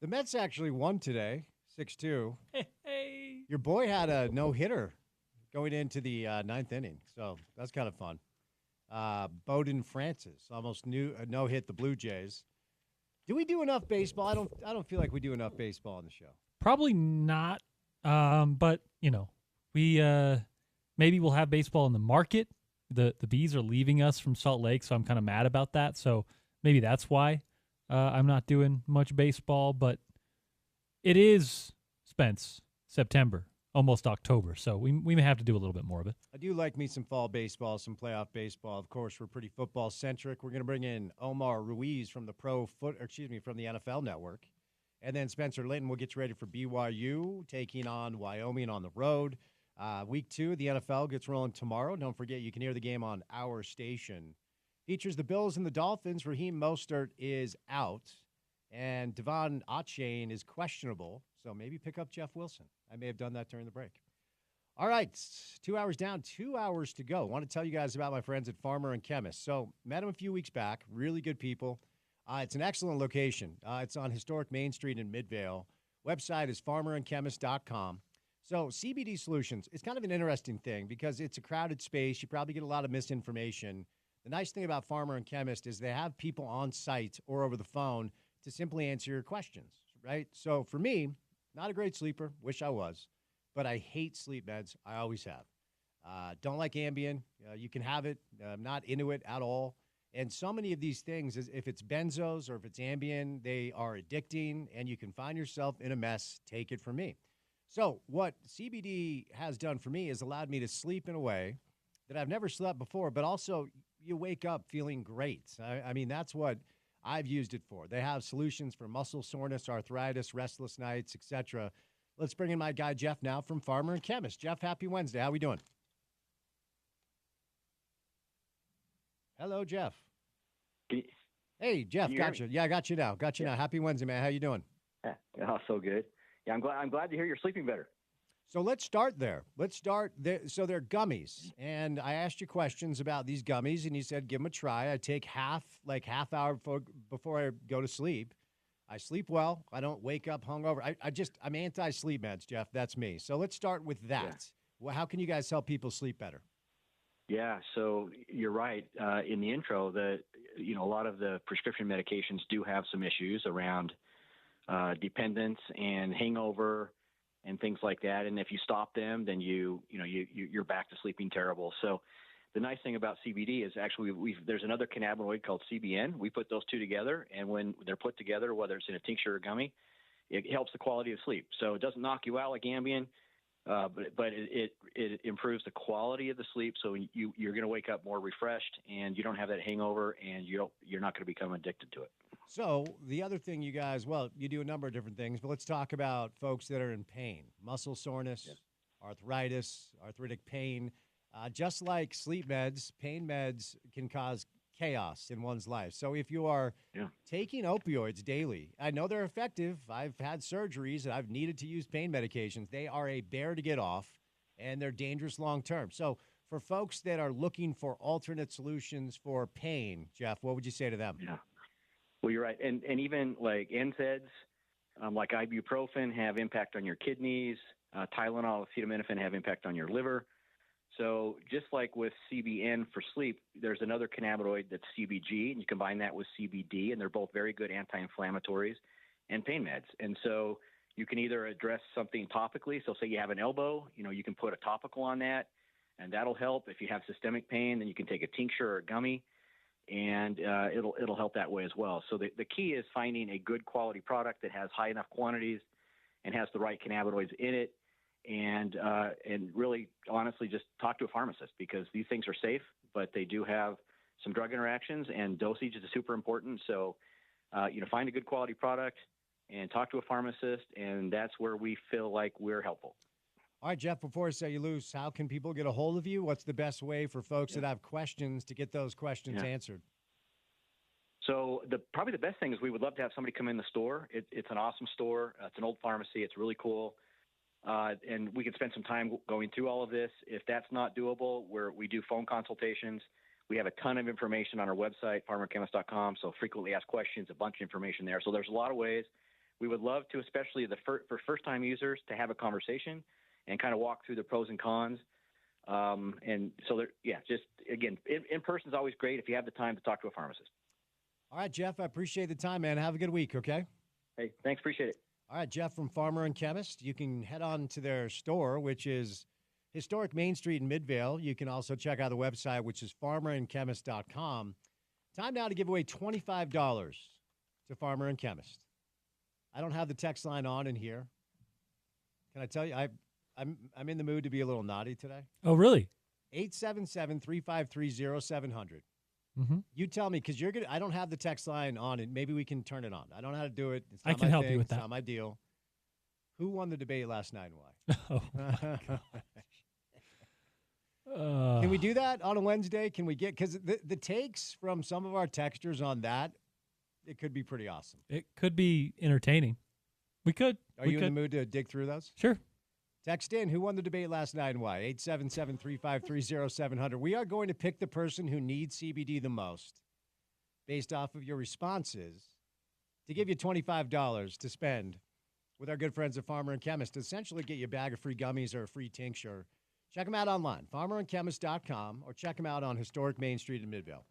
The Mets actually won today, 6-2. Hey. Your boy had a no-hitter going into the ninth inning, so that's kind of fun. Bowden Francis almost no-hit the Blue Jays. Do we do enough baseball? I don't feel like we do enough baseball on the show. Probably not. But we maybe we'll have baseball in the market. The Bees are leaving us from Salt Lake, so I'm kind of mad about that. So maybe that's why I'm not doing much baseball. But it is, Spence, September, almost October. So we may have to do a little bit more of it. I do like me some fall baseball, some playoff baseball. Of course, we're pretty football centric. We're going to bring in Omar Ruiz from the from the NFL Network. And then Spencer Linton will get you ready for BYU taking on Wyoming on the road. Week 2 of the NFL gets rolling tomorrow. Don't forget, you can hear the game on our station. Features the Bills and the Dolphins. Raheem Mostert is out, and Devon Achane is questionable, so maybe pick up Jeff Wilson. I may have done that during the break. All right, 2 hours down, 2 hours to go. I want to tell you guys about my friends at Farmer & Chemist. So met them a few weeks back, really good people. It's an excellent location. It's on historic Main Street in Midvale. Website is farmerandchemist.com. So CBD Solutions, it's kind of an interesting thing because it's a crowded space. You probably get a lot of misinformation. The nice thing about Farmer & Chemist is they have people on site or over the phone to simply answer your questions, right? So for me, not a great sleeper, wish I was, but I hate sleep meds. I always have. Don't like Ambien. You can have it. I'm not into it at all. And so many of these things, if it's benzos or if it's Ambien, they are addicting, and you can find yourself in a mess. Take it from me. So what CBD has done for me is allowed me to sleep in a way that I've never slept before, but also you wake up feeling great. I mean, that's what I've used it for. They have solutions for muscle soreness, arthritis, restless nights, etc. Let's bring in my guy, Jeff, now from Farmer & Chemist. Jeff, happy Wednesday. How we doing? Hello, Jeff. Hey, Jeff, got you. Yeah, I got you now. Got you now. Happy Wednesday, man. How you doing? Oh, so good. Yeah, I'm glad to hear you're sleeping better. So let's start there. Let's start there. So they're gummies, and I asked you questions about these gummies, and you said give them a try. I take half hour before I go to sleep. I sleep well. I don't wake up hungover. I'm anti-sleep meds, Jeff. That's me. So let's start with that. Yeah. Well, how can you guys help people sleep better? Yeah, so you're right. In the intro, a lot of the prescription medications do have some issues around dependence and hangover and things like that. And if you stop them, then you're back to sleeping terrible. So the nice thing about CBD is actually there's another cannabinoid called CBN. We put those two together, and when they're put together, whether it's in a tincture or gummy, it helps the quality of sleep. So it doesn't knock you out like Ambien, but it improves the quality of the sleep. So you're going to wake up more refreshed, and you don't have that hangover, and you're not going to become addicted to it. So the other thing you guys, you do a number of different things, but let's talk about folks that are in pain, muscle soreness, arthritis, arthritic pain. Just like sleep meds, pain meds can cause chaos in one's life. So if you are taking opioids daily, I know they're effective. I've had surgeries and I've needed to use pain medications. They are a bear to get off, and they're dangerous long term. So for folks that are looking for alternate solutions for pain, Jeff, what would you say to them? Yeah. Well, you're right. And even like NSAIDs, like ibuprofen have impact on your kidneys. Tylenol, acetaminophen have impact on your liver. So just like with CBN for sleep, there's another cannabinoid that's CBG, and you combine that with CBD, and they're both very good anti-inflammatories and pain meds. And so you can either address something topically. So say you have an elbow, you can put a topical on that, and that'll help. If you have systemic pain, then you can take a tincture or a gummy, and it'll help that way as well. So the key is finding a good quality product that has high enough quantities and has the right cannabinoids in it. And really, honestly, just talk to a pharmacist, because these things are safe, but they do have some drug interactions, and dosage is super important. So, find a good quality product and talk to a pharmacist, and that's where we feel like we're helpful. All right, Jeff, before I set you loose, how can people get a hold of you? What's the best way for folks that have questions to get those questions answered? So probably the best thing is we would love to have somebody come in the store. It's an awesome store. It's an old pharmacy. It's really cool. And we can spend some time going through all of this. If that's not doable, we do phone consultations. We have a ton of information on our website, farmerchemist.com. So frequently asked questions, a bunch of information there. So there's a lot of ways we would love to, especially for first-time users, to have a conversation and kind of walk through the pros and cons. And so, just again, in person is always great if you have the time to talk to a pharmacist. All right, Jeff, I appreciate the time, man. Have a good week, okay? Hey, thanks. Appreciate it. All right, Jeff from Farmer and Chemist. You can head on to their store, which is historic Main Street in Midvale. You can also check out the website, which is farmerandchemist.com. Time now to give away $25 to Farmer and Chemist. I don't have the text line on in here. Can I tell you, I'm in the mood to be a little naughty today. Oh, really? 877-353-0700. Mm-hmm. You tell me, because I don't have the text line on, and maybe we can turn it on. I don't know how to do it. It's not I can my help thing. you with It's that. not my deal. Who won the debate last night and why? Oh, Can we do that on a Wednesday? Can we get, because the takes from some of our texters on that, it could be pretty awesome. It could be entertaining. We could. Are you in the mood to dig through those? Sure. Text in, who won the debate last night and why? 877-353-0700. We are going to pick the person who needs CBD the most based off of your responses to give you $25 to spend with our good friends at Farmer and Chemist to essentially get you a bag of free gummies or a free tincture. Check them out online, farmerandchemist.com, or check them out on historic Main Street in Midvale.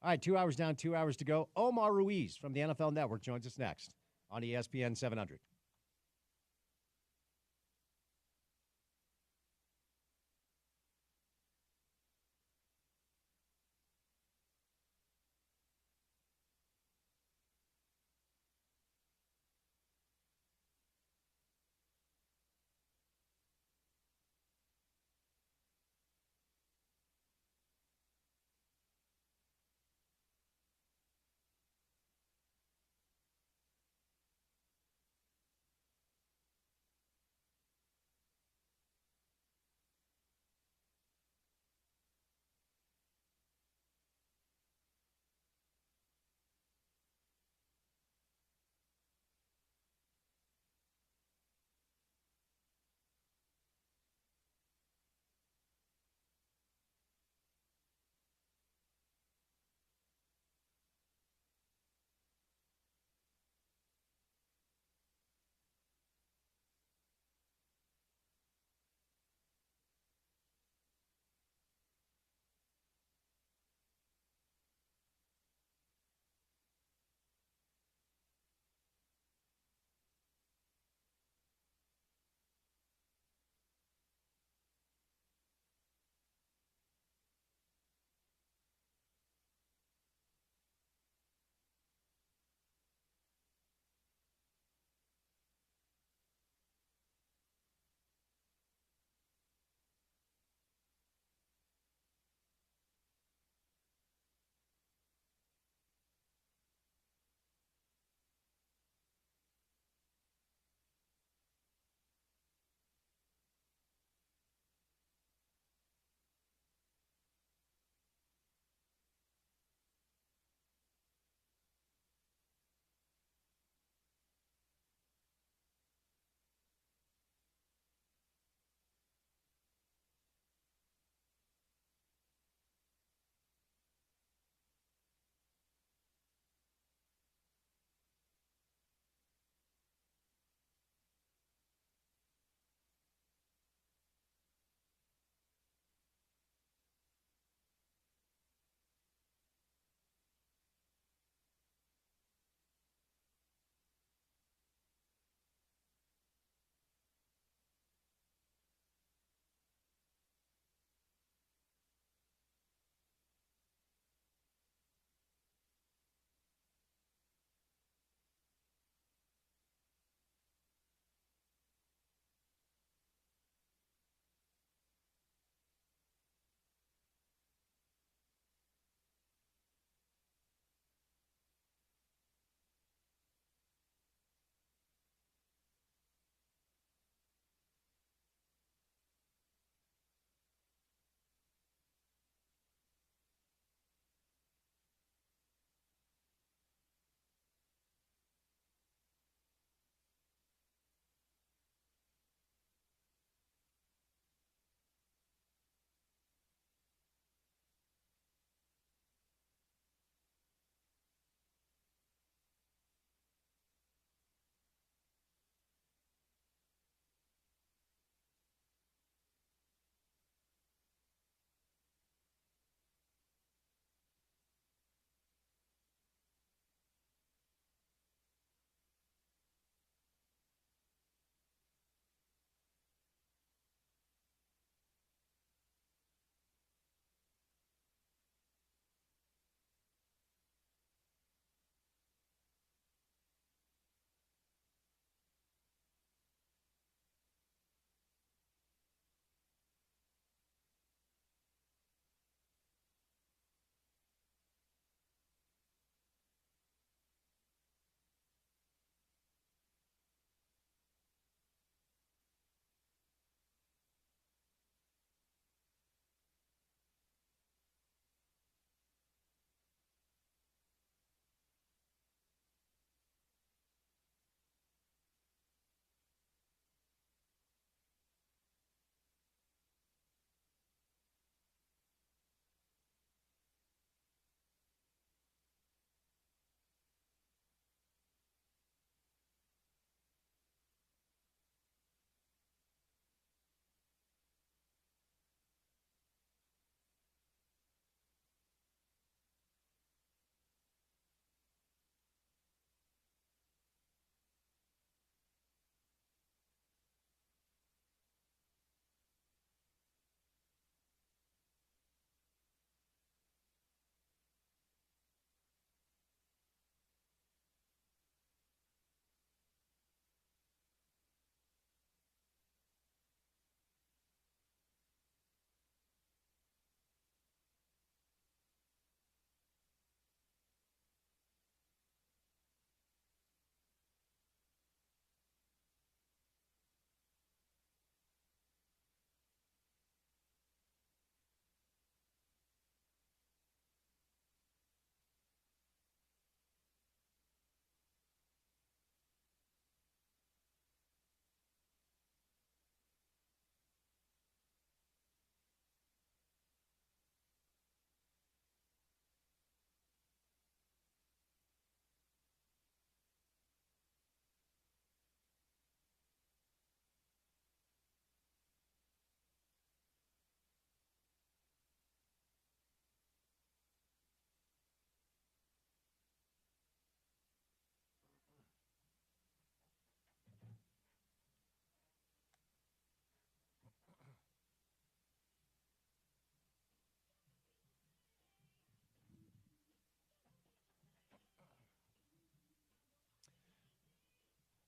All right, 2 hours down, 2 hours to go. Omar Ruiz from the NFL Network joins us next on ESPN 700.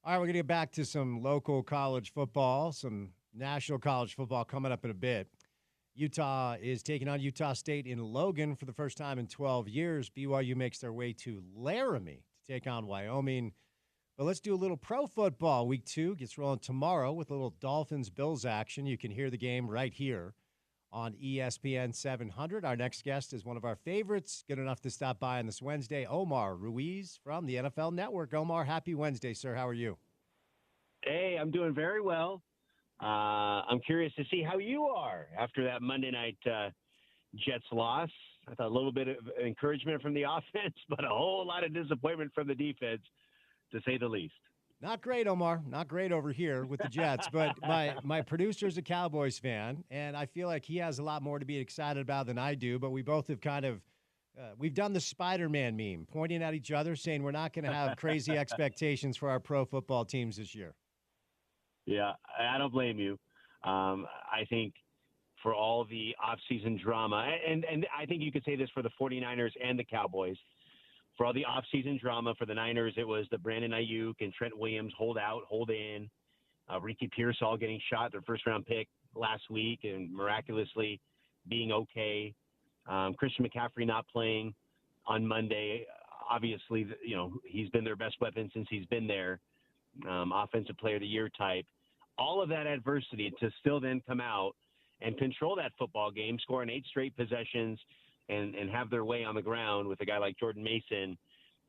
All right, we're going to get back to some local college football, some national college football coming up in a bit. Utah is taking on Utah State in Logan for the first time in 12 years. BYU makes their way to Laramie to take on Wyoming. But let's do a little pro football. Week 2 gets rolling tomorrow with a little Dolphins-Bills action. You can hear the game right here on ESPN 700. Our next guest is one of our favorites. Good enough to stop by on this Wednesday, Omar Ruiz from the NFL Network. Omar, happy Wednesday, sir. How are you? Hey, I'm doing very well. I'm curious to see how you are after that Monday night Jets loss. I thought a little bit of encouragement from the offense, but a whole lot of disappointment from the defense, to say the least. Not great, Omar. Not great over here with the Jets, but my producer's a Cowboys fan, and I feel like he has a lot more to be excited about than I do, but we both have kind of we've done the Spider-Man meme, pointing at each other, saying we're not going to have crazy expectations for our pro football teams this year. Yeah, I don't blame you. I think for all the offseason drama, and I think you could say this for the 49ers and the Cowboys, for all the offseason drama for the Niners, it was the Brandon Ayuk and Trent Williams hold out, hold in, Ricky Pearsall getting shot, their first-round pick last week, and miraculously being okay. Christian McCaffrey not playing on Monday. Obviously, he's been their best weapon since he's been there. Offensive player of the year type. All of that adversity to still then come out and control that football game, score in 8 straight possessions, and have their way on the ground with a guy like Jordan Mason,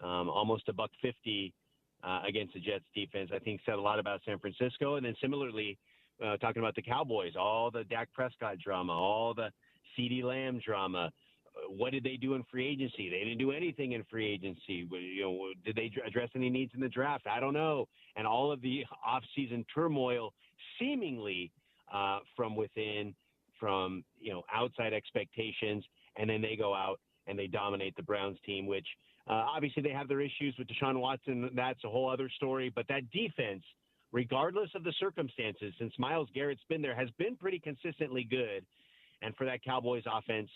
almost $150 against the Jets defense, I think said a lot about San Francisco. And then similarly, talking about the Cowboys, all the Dak Prescott drama, all the CeeDee Lamb drama. What did they do in free agency? They didn't do anything in free agency. Did they address any needs in the draft? I don't know. And all of the offseason turmoil seemingly from within, from outside expectations, and then they go out and they dominate the Browns team, which obviously they have their issues with Deshaun Watson. That's a whole other story. But that defense, regardless of the circumstances, since Myles Garrett's been there, has been pretty consistently good. And for that Cowboys offense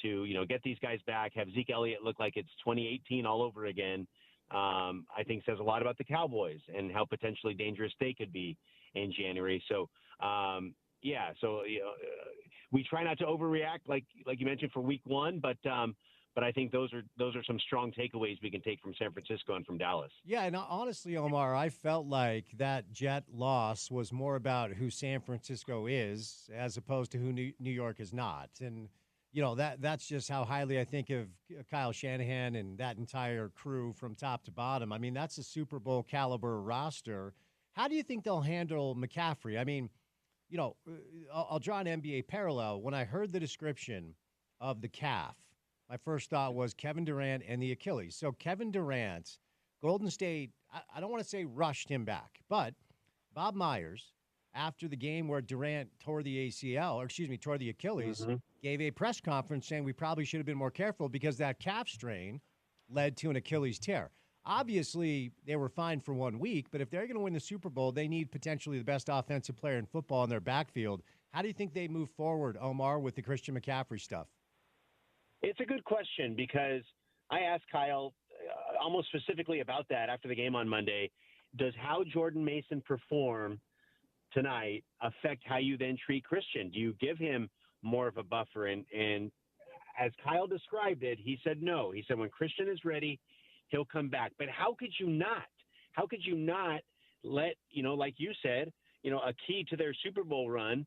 to, get these guys back, have Zeke Elliott look like it's 2018 all over again, I think says a lot about the Cowboys and how potentially dangerous they could be in January. So, we try not to overreact, like you mentioned, for week 1, but I think those are some strong takeaways we can take from San Francisco and from Dallas. Yeah, and honestly, Omar, I felt like that Jet loss was more about who San Francisco is as opposed to who New York is not. And, that's just how highly I think of Kyle Shanahan and that entire crew from top to bottom. I mean, that's a Super Bowl caliber roster. How do you think they'll handle McCaffrey? I mean, I'll draw an NBA parallel. When I heard the description of the calf, my first thought was Kevin Durant and the Achilles. So Kevin Durant, Golden State, I don't want to say rushed him back, but Bob Myers, after the game where Durant tore the Achilles, gave a press conference saying we probably should have been more careful because that calf strain led to an Achilles tear. Obviously, they were fine for 1 week, but if they're going to win the Super Bowl, they need potentially the best offensive player in football in their backfield. How do you think they move forward, Omar, with the Christian McCaffrey stuff? It's a good question because I asked Kyle almost specifically about that after the game on Monday. Does how Jordan Mason perform tonight affect how you then treat Christian? Do you give him more of a buffer? And as Kyle described it, he said no. He said when Christian is ready, he'll come back. But how could you not? How could you not let, like you said, a key to their Super Bowl run,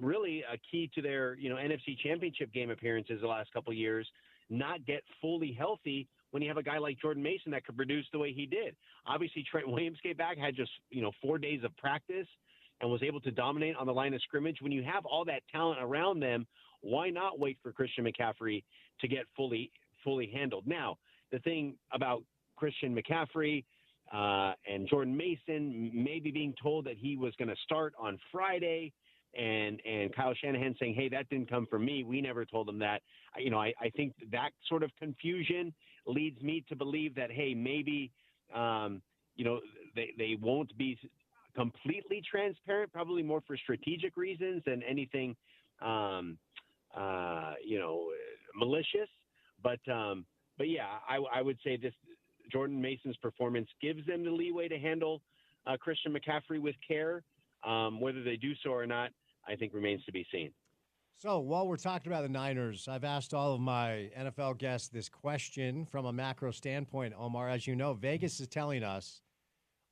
really a key to their, NFC Championship game appearances the last couple of years, not get fully healthy when you have a guy like Jordan Mason that could produce the way he did? Obviously, Trent Williams came back, had just, 4 days of practice and was able to dominate on the line of scrimmage. When you have all that talent around them, why not wait for Christian McCaffrey to get fully handled? Now, the thing about Christian McCaffrey and Jordan Mason maybe being told that he was going to start on Friday and Kyle Shanahan saying, hey, that didn't come from me. We never told him that. I think that sort of confusion leads me to believe that, hey, maybe, they won't be completely transparent, probably more for strategic reasons than anything, malicious. But yeah, I would say this Jordan Mason's performance gives them the leeway to handle Christian McCaffrey with care. Whether they do so or not, I think remains to be seen. So while we're talking about the Niners, I've asked all of my NFL guests this question from a macro standpoint, Omar. As you know, Vegas is telling us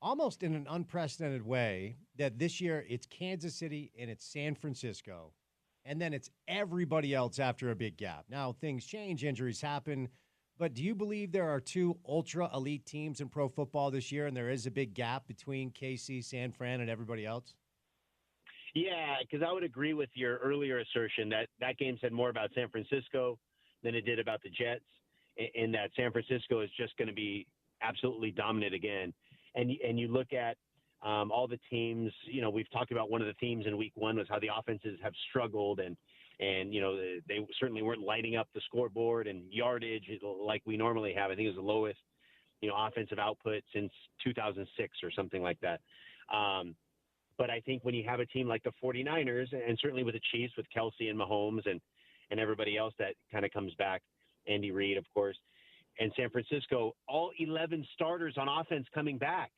almost in an unprecedented way that this year it's Kansas City and it's San Francisco, and then it's everybody else after a big gap. Now, things change, injuries happen, but do you believe there are two ultra elite teams in pro football this year, and there is a big gap between KC, San Fran, and everybody else? Yeah, because I would agree with your earlier assertion that that game said more about San Francisco than it did about the Jets, in that San Francisco is just going to be absolutely dominant again. And you look at all the teams, you know, we've talked about one of the themes in week one was how the offenses have struggled and you know, they certainly weren't lighting up the scoreboard and yardage like we normally have. I think it was the lowest, you know, offensive output since 2006 or something like that. But I think when you have a team like the 49ers, and certainly with the Chiefs, with Kelsey and Mahomes and everybody else that kind of comes back, Andy Reid, of course, and San Francisco, all 11 starters on offense coming back.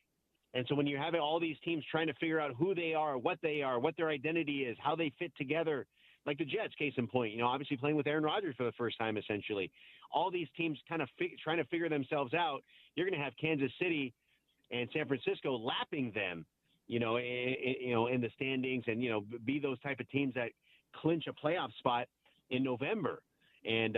And so when you're having all these teams trying to figure out who they are, what their identity is, how they fit together, like the Jets, case in point, you know, obviously playing with Aaron Rodgers for the first time, essentially. All these teams kind of trying to figure themselves out. You're going to have Kansas City and San Francisco lapping them, you know, in the standings and, you know, be those type of teams that clinch a playoff spot in November. And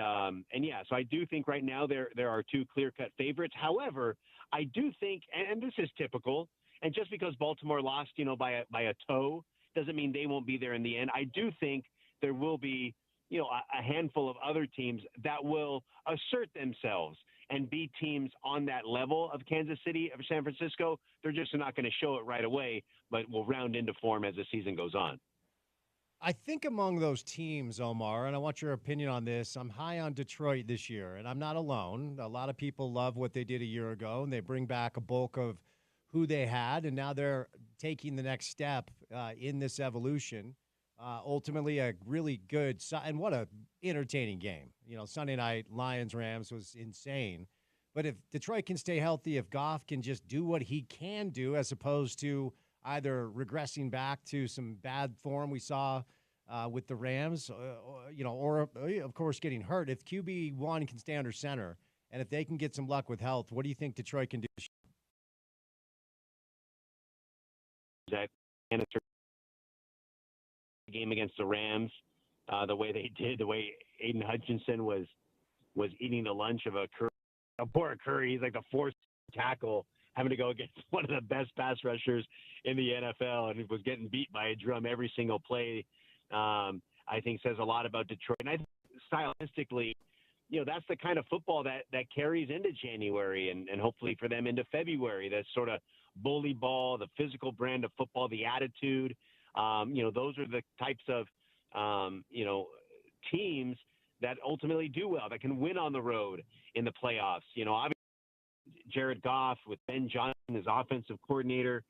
yeah, so I do think right now there are two clear-cut favorites. However, I do think, and this is typical, and just because Baltimore lost, you know, by a toe doesn't mean they won't be there in the end. I do think there will be, you know, a handful of other teams that will assert themselves and be teams on that level of Kansas City, of San Francisco. They're just not going to show it right away, but will round into form as the season goes on. I think among those teams, Omar, and I want your opinion on this, I'm high on Detroit this year, and I'm not alone. A lot of people love what they did a year ago, and they bring back a bulk of who they had, and now they're taking the next step in this evolution. Ultimately, a really good – and what a entertaining game. You know, Sunday night, Lions-Rams was insane. But if Detroit can stay healthy, if Goff can just do what he can do as opposed to – either regressing back to some bad form we saw with the Rams, you know, or, of course, getting hurt. If QB1 can stay under center, and if they can get some luck with health, what do you think Detroit can do? That game against the Rams, the way they did, the way Aiden Hutchinson was eating the lunch of a poor Curry. He's like the fourth tackle, having to go against one of the best pass rushers in the NFL, and was getting beat by a drum every single play, I think says a lot about Detroit. And I think stylistically, you know, that's the kind of football that carries into January and hopefully for them into February. That sort of bully ball, the physical brand of football, the attitude. You know, those are the types of, you know, teams that ultimately do well, that can win on the road in the playoffs. You know, obviously Jared Goff with Ben Johnson as offensive coordinator,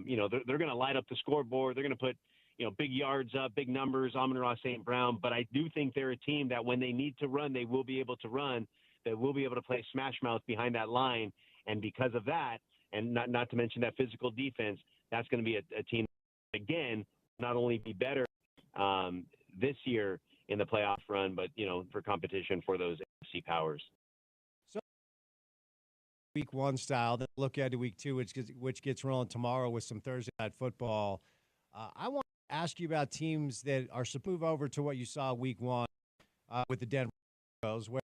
you know, they're going to light up the scoreboard. They're going to put, you know, big yards up, big numbers, Amon-Ra St. Brown. But I do think they're a team that when they need to run, they will be able to run. They will be able to play smash mouth behind that line. And because of that, and not to mention that physical defense, that's going to be a team, again, not only be better this year in the playoff run, but, you know, for competition for those NFC powers. Week one style, then look at week two, which gets rolling tomorrow with some Thursday night football. I want to ask you about teams that are supposed to move over to what you saw week one with the Denver Broncos, where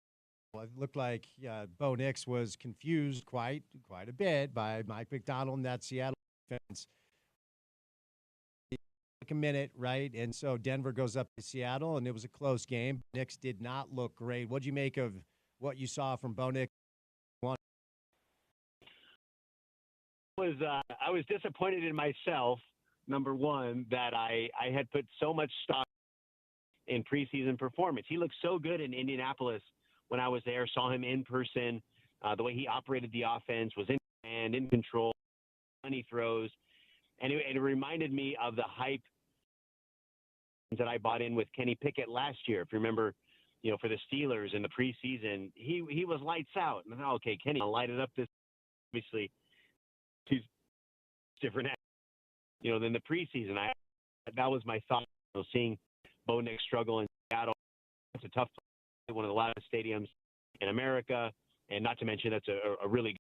it looked like Bo Nix was confused quite a bit by Mike McDonald and that Seattle defense. Like a minute, right? And so Denver goes up to Seattle, and it was a close game. Nix did not look great. What'd you make of what you saw from Bo Nix? I was disappointed in myself, number one, that I had put so much stock in preseason performance. He looked so good in Indianapolis when I was there, saw him in person, the way he operated the offense, was in command, in control, money throws. And it reminded me of the hype that I bought in with Kenny Pickett last year. If you remember, you know, for the Steelers in the preseason, he was lights out. And I thought, okay, Kenny, I'll light it up this, obviously. He's different, than the preseason. That was my thought. Seeing Bo Nix struggle in Seattle, it's a tough place, one of the loudest stadiums in America, and not to mention that's a really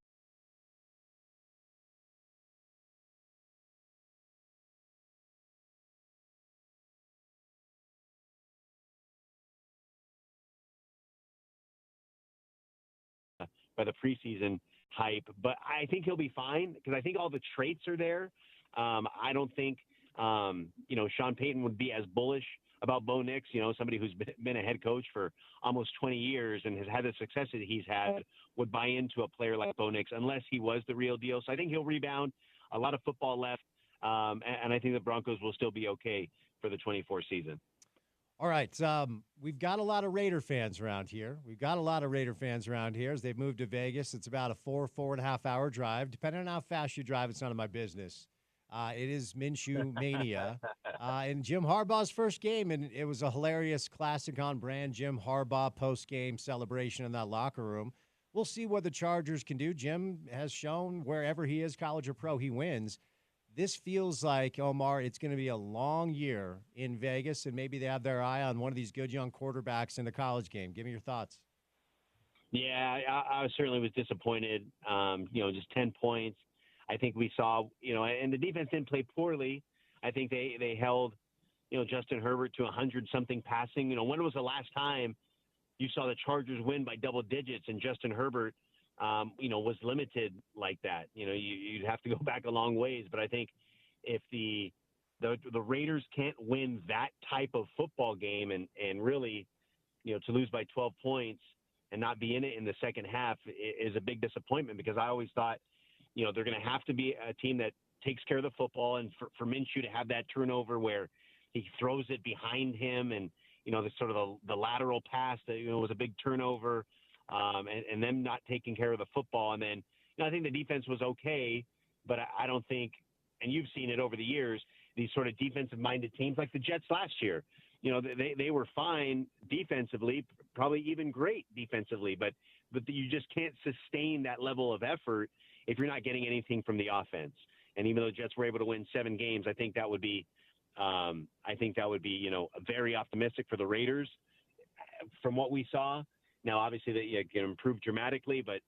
good by the preseason hype. But I think he'll be fine because I think all the traits are there. I don't think, Sean Payton would be as bullish about Bo Nix, somebody who's been a head coach for almost 20 years and has had the success that he's had, would buy into a player like Bo Nix unless he was the real deal. So I think he'll rebound. A lot of football left, and I think the Broncos will still be okay for the 24 season. All right. We've got a lot of Raider fans around here. As they've moved to Vegas. It's about a 4.5 hour drive. Depending on how fast you drive, it's none of my business. It is Minshew mania. And Jim Harbaugh's first game, and it was a hilarious classic on brand Jim Harbaugh post-game celebration in that locker room. We'll see what the Chargers can do. Jim has shown wherever he is, college or pro, he wins. This feels like, Omar, it's going to be a long year in Vegas, and maybe they have their eye on one of these good young quarterbacks in the college game. Give me your thoughts. Yeah, I certainly was disappointed. Just 10 points. I think we saw, and the defense didn't play poorly. I think they held, Justin Herbert to 100-something passing. When was the last time you saw the Chargers win by double digits and Justin Herbert was limited like that? You'd have to go back a long ways. But I think if the Raiders can't win that type of football game and really, to lose by 12 points and not be in it in the second half is a big disappointment, because I always thought, they're going to have to be a team that takes care of the football. And for Minshew to have that turnover where he throws it behind him and, the sort of the lateral pass that, was a big turnover. And them not taking care of the football. And then, I think the defense was okay, but I don't think, and you've seen it over the years, these sort of defensive-minded teams like the Jets last year, they were fine defensively, probably even great defensively, but you just can't sustain that level of effort if you're not getting anything from the offense. And even though the Jets were able to win 7 games, I think that would be, very optimistic for the Raiders from what we saw. Now, obviously, that can improve dramatically, but,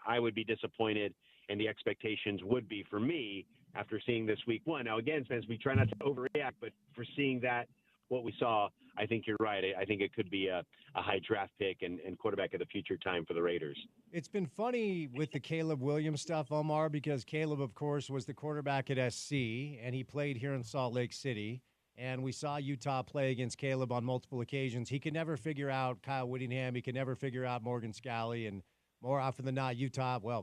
I would be disappointed, and the expectations would be for me after seeing this week 1. Now, again, Spence, we try not to overreact, but for seeing that, what we saw, I think you're right. I think it could be a high draft pick and quarterback of the future time for the Raiders. It's been funny with the Caleb Williams stuff, Omar, because Caleb, of course, was the quarterback at SC, and he played here in Salt Lake City. And we saw Utah play against Caleb on multiple occasions. He could never figure out Kyle Whittingham. He could never figure out Morgan Scalley. And more often than not,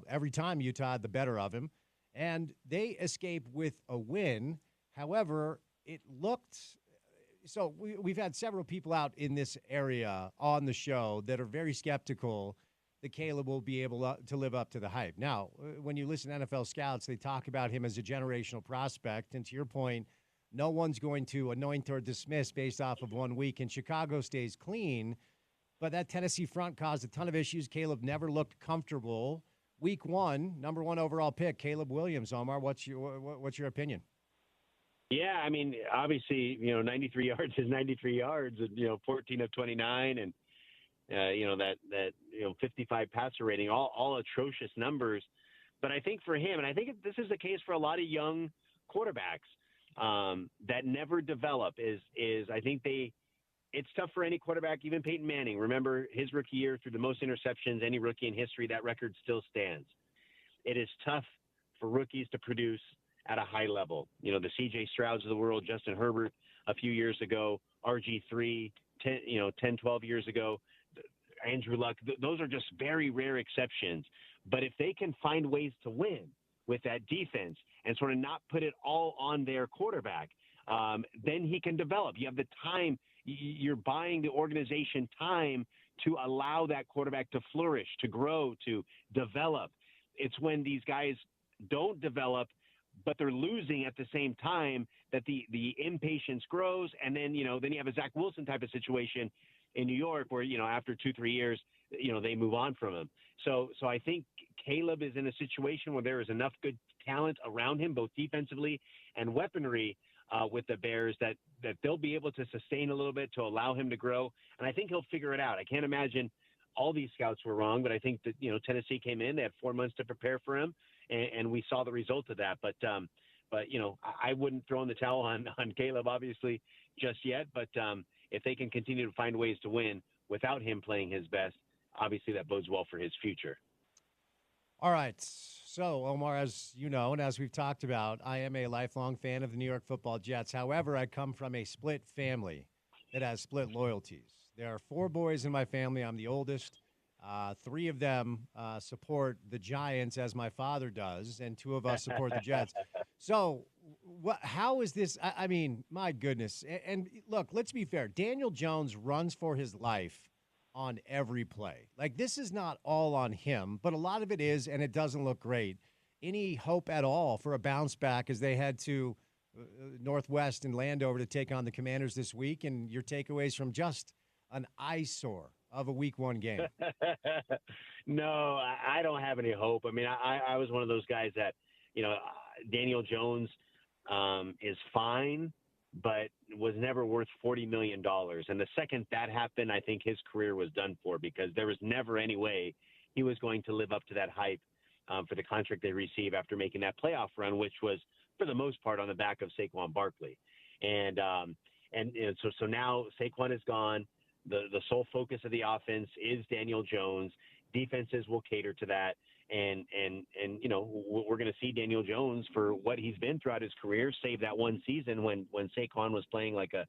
every time Utah had the better of him. And they escaped with a win. However, it looked – so we've had several people out in this area on the show that are very skeptical that Caleb will be able to live up to the hype. Now, when you listen to NFL scouts, they talk about him as a generational prospect. And to your point, no one's going to anoint or dismiss based off of 1 week, and Chicago stays clean. But that Tennessee front caused a ton of issues. Caleb never looked comfortable. Week 1, number 1 overall pick, Caleb Williams. Omar, what's your opinion? Yeah, I mean, obviously, 93 yards is 93 yards, and 14 of 29, and that 55 passer rating, all atrocious numbers. But I think for him, and I think this is the case for a lot of young quarterbacks, that never develop is I think it's tough for any quarterback, even Peyton Manning. Remember his rookie year, through the most interceptions any rookie in history, that record still stands. It is tough for rookies to produce at a high level. The C.J. Strouds of the world, Justin Herbert a few years ago, RG3 10, 12 years ago, Andrew Luck. Those are just very rare exceptions. But if they can find ways to win with that defense and sort of not put it all on their quarterback, then he can develop. You have the time. You're buying the organization time to allow that quarterback to flourish, to grow, to develop. It's when these guys don't develop, but they're losing at the same time, that the impatience grows. And then, then you have a Zach Wilson type of situation in New York where, after 2-3 years, they move on from him. So I think Caleb is in a situation where there is enough good talent around him, both defensively and weaponry, with the Bears that they'll be able to sustain a little bit to allow him to grow. And I think he'll figure it out. I can't imagine all these scouts were wrong, but I think that, Tennessee came in, they had 4 months to prepare for him, and we saw the result of that. But I wouldn't throw in the towel on Caleb, obviously, just yet. But if they can continue to find ways to win without him playing his best, obviously that bodes well for his future. All right. So, Omar, as you know, and as we've talked about, I am a lifelong fan of the New York Football Jets. However, I come from a split family that has split loyalties. There are 4 boys in my family. I'm the oldest. 3 of them support the Giants, as my father does, and 2 of us support the Jets. So how is this? I mean, my goodness. And look, let's be fair. Daniel Jones runs for his life on every play. Like, this is not all on him, but a lot of it is, and it doesn't look great. Any hope at all for a bounce back as they head to Northwest and Landover to take on the Commanders this week? And your takeaways from just an eyesore of a Week 1 game? No, I don't have any hope. I mean, I was one of those guys that, Daniel Jones is fine, but was never worth $40 million. And the second that happened, I think his career was done for, because there was never any way he was going to live up to that hype for the contract they received after making that playoff run, which was for the most part on the back of Saquon Barkley. And so now Saquon is gone. The sole focus of the offense is Daniel Jones. Defenses will cater to that. And we're going to see Daniel Jones for what he's been throughout his career, save that one season when Saquon was playing like a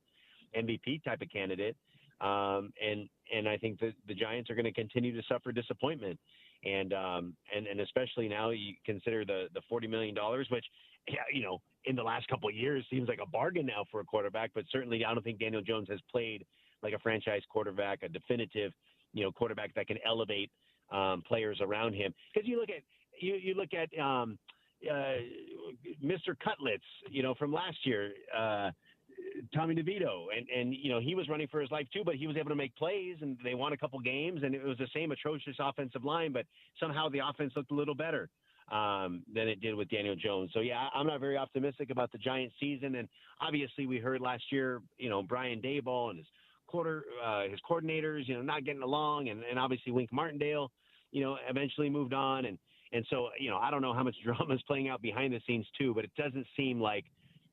MVP type of candidate. And I think that the Giants are going to continue to suffer disappointment. And especially now you consider the $40 million, which, in the last couple of years seems like a bargain now for a quarterback, but certainly I don't think Daniel Jones has played like a franchise quarterback, a definitive, quarterback that can elevate players around him. Because you look at Mr. Cutlets, from last year, Tommy DeVito, and he was running for his life too, but he was able to make plays, and they won a couple games, and it was the same atrocious offensive line, but somehow the offense looked a little better than it did with Daniel Jones. So yeah, I'm not very optimistic about the Giants season. And obviously we heard last year, Brian Daboll and his coordinators, not getting along, and obviously Wink Martindale, eventually moved on. And so, I don't know how much drama is playing out behind the scenes too, but it doesn't seem like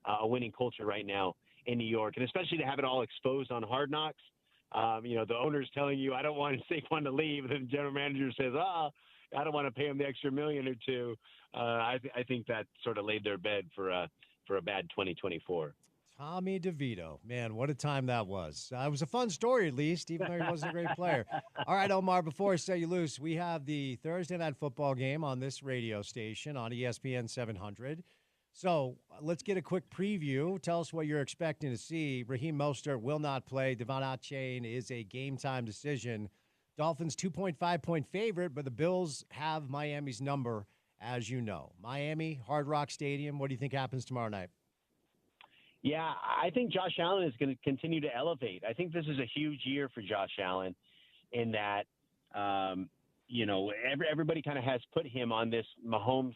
a winning culture right now in New York, and especially to have it all exposed on Hard Knocks. The owner's telling you, I don't want Saquon to leave. And the general manager says, I don't want to pay him the extra $1 million or $2 million. I think that sort of laid their bed for a bad 2024. Tommy DeVito. Man, what a time that was. It was a fun story, at least, even though he wasn't a great player. All right, Omar, before I set you loose, we have the Thursday night football game on this radio station on ESPN 700. So let's get a quick preview. Tell us what you're expecting to see. Raheem Mostert will not play. Devon Achane is a game-time decision. Dolphins 2.5-point favorite, but the Bills have Miami's number, as you know. Miami, Hard Rock Stadium. What do you think happens tomorrow night? Yeah, I think Josh Allen is going to continue to elevate. I think this is a huge year for Josh Allen in that, everybody kind of has put him on this Mahomes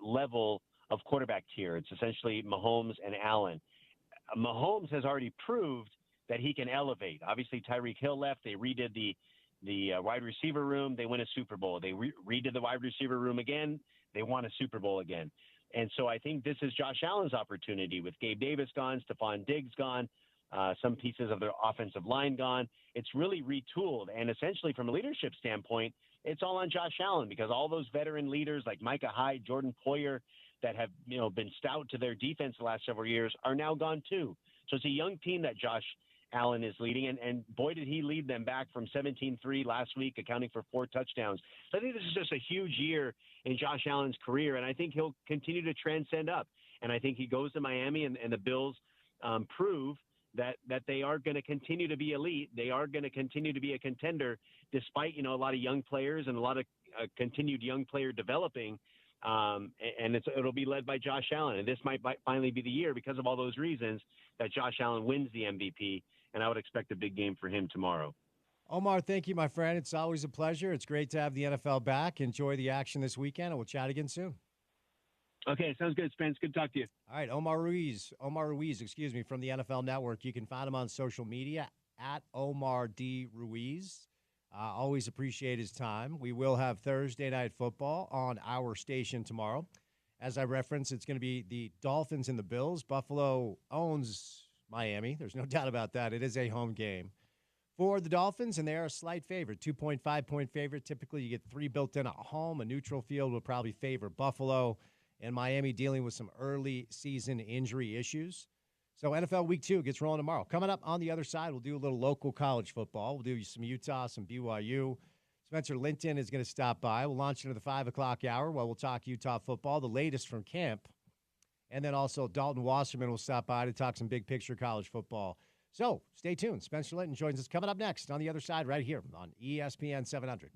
level of quarterback tier. It's essentially Mahomes and Allen. Mahomes has already proved that he can elevate. Obviously, Tyreek Hill left. They redid the wide receiver room. They win a Super Bowl. They redid the wide receiver room again. They won a Super Bowl again. And so I think this is Josh Allen's opportunity with Gabe Davis gone, Stephon Diggs gone, some pieces of their offensive line gone. It's really retooled. And essentially from a leadership standpoint, it's all on Josh Allen because all those veteran leaders like Micah Hyde, Jordan Poyer that have, been stout to their defense the last several years are now gone too. So it's a young team that Josh Allen is leading, and boy, did he lead them back from 17-3 last week, accounting for 4 touchdowns. So I think this is just a huge year in Josh Allen's career, and I think he'll continue to transcend up. And I think he goes to Miami, and the Bills prove that they are going to continue to be elite. They are going to continue to be a contender, despite, a lot of young players and a lot of continued young player developing. And it'll be led by Josh Allen. And this might finally be the year, because of all those reasons, that Josh Allen wins the MVP. And I would expect a big game for him tomorrow. Omar, thank you, my friend. It's always a pleasure. It's great to have the NFL back. Enjoy the action this weekend, and we'll chat again soon. Okay, sounds good, Spence. Good to talk to you. All right, Omar Ruiz, excuse me, from the NFL Network. You can find him on social media at Omar D. Ruiz. Always appreciate his time. We will have Thursday Night Football on our station tomorrow. As I referenced, it's going to be the Dolphins and the Bills. Buffalo owns Miami. There's no doubt about that. It is a home game for the Dolphins, and they are a slight favorite, 2.5-point favorite. Typically, you get 3 built in at home. A neutral field will probably favor Buffalo, and Miami dealing with some early season injury issues. So NFL Week 2 gets rolling tomorrow. Coming up on the other side, we'll do a little local college football. We'll do some Utah, some BYU. Spencer Linton is going to stop by. We'll launch into the 5 o'clock hour where we'll talk Utah football, the latest from camp. And then also Dalton Wasserman will stop by to talk some big picture college football. So stay tuned. Spencer Linton joins us coming up next on the other side right here on ESPN 700.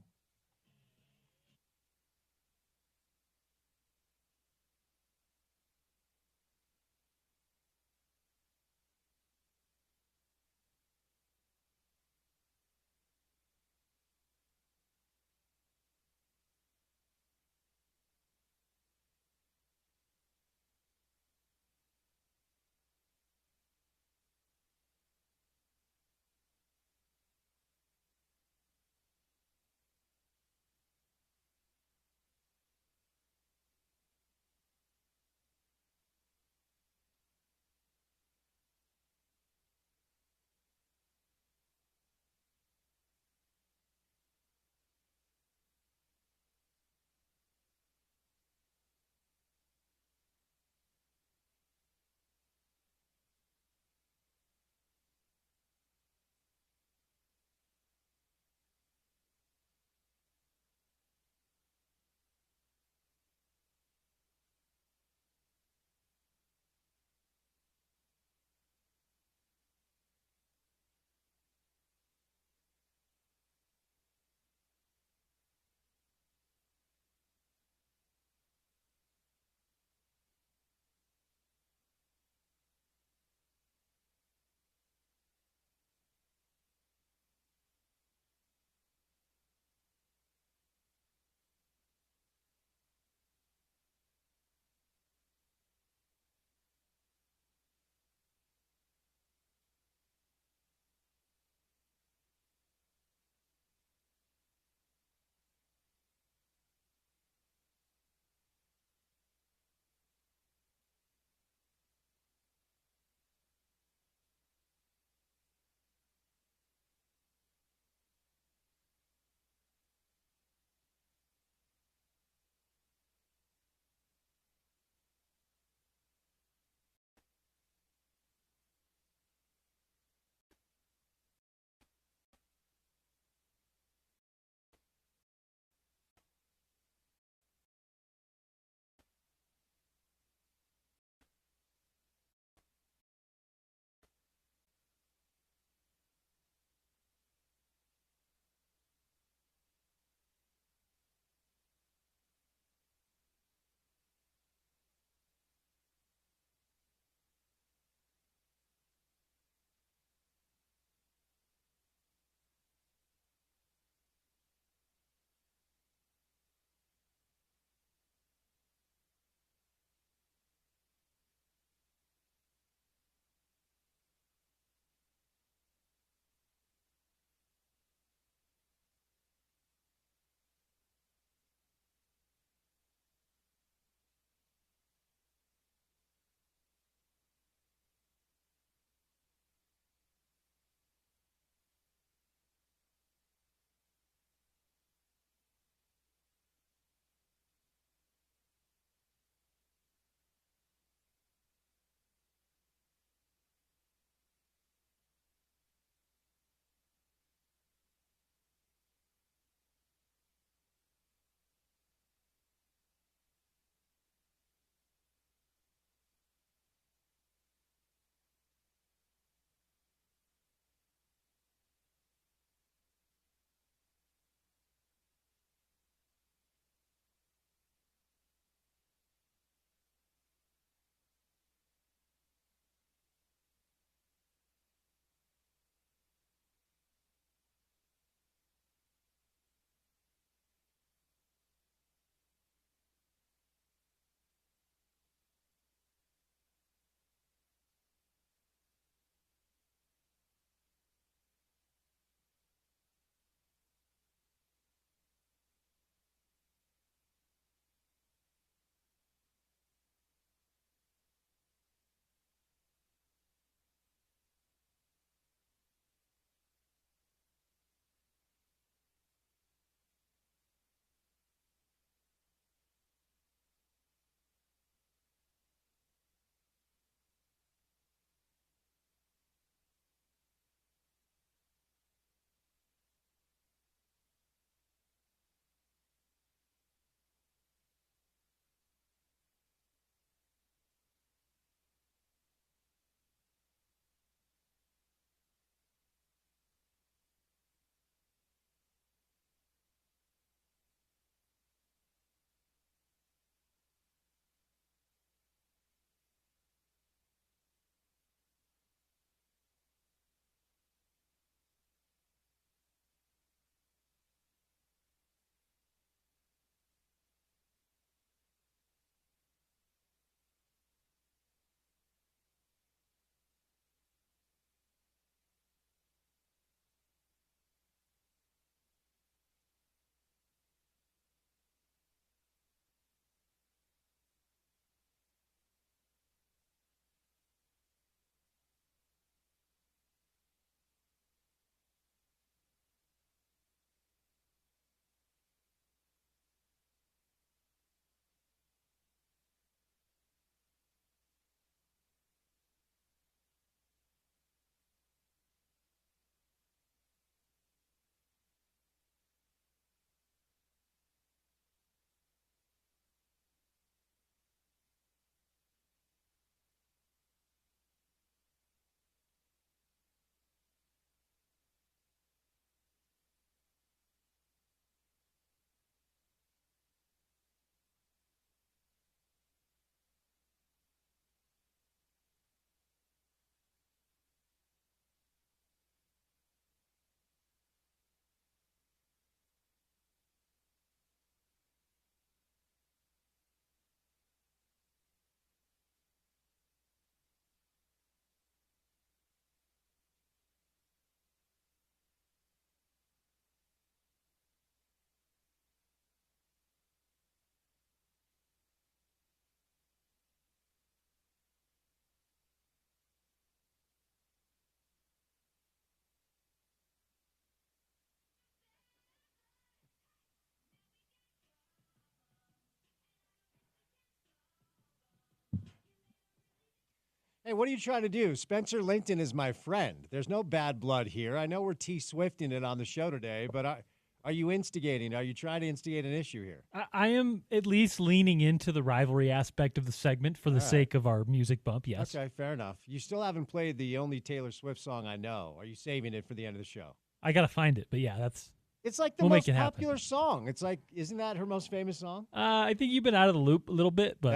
Hey, what are you trying to do? Spencer Linton is my friend. There's no bad blood here. I know we're T-Swifting it on the show today, but are you instigating? Are you trying to instigate an issue here? I am at least leaning into the rivalry aspect of the segment for the sake of our music bump, yes. Okay, fair enough. You still haven't played the only Taylor Swift song I know. Are you saving it for the end of the show? I got to find it, but yeah, that's... It's like the most popular song. It's like, isn't that her most famous song? I think you've been out of the loop a little bit, but...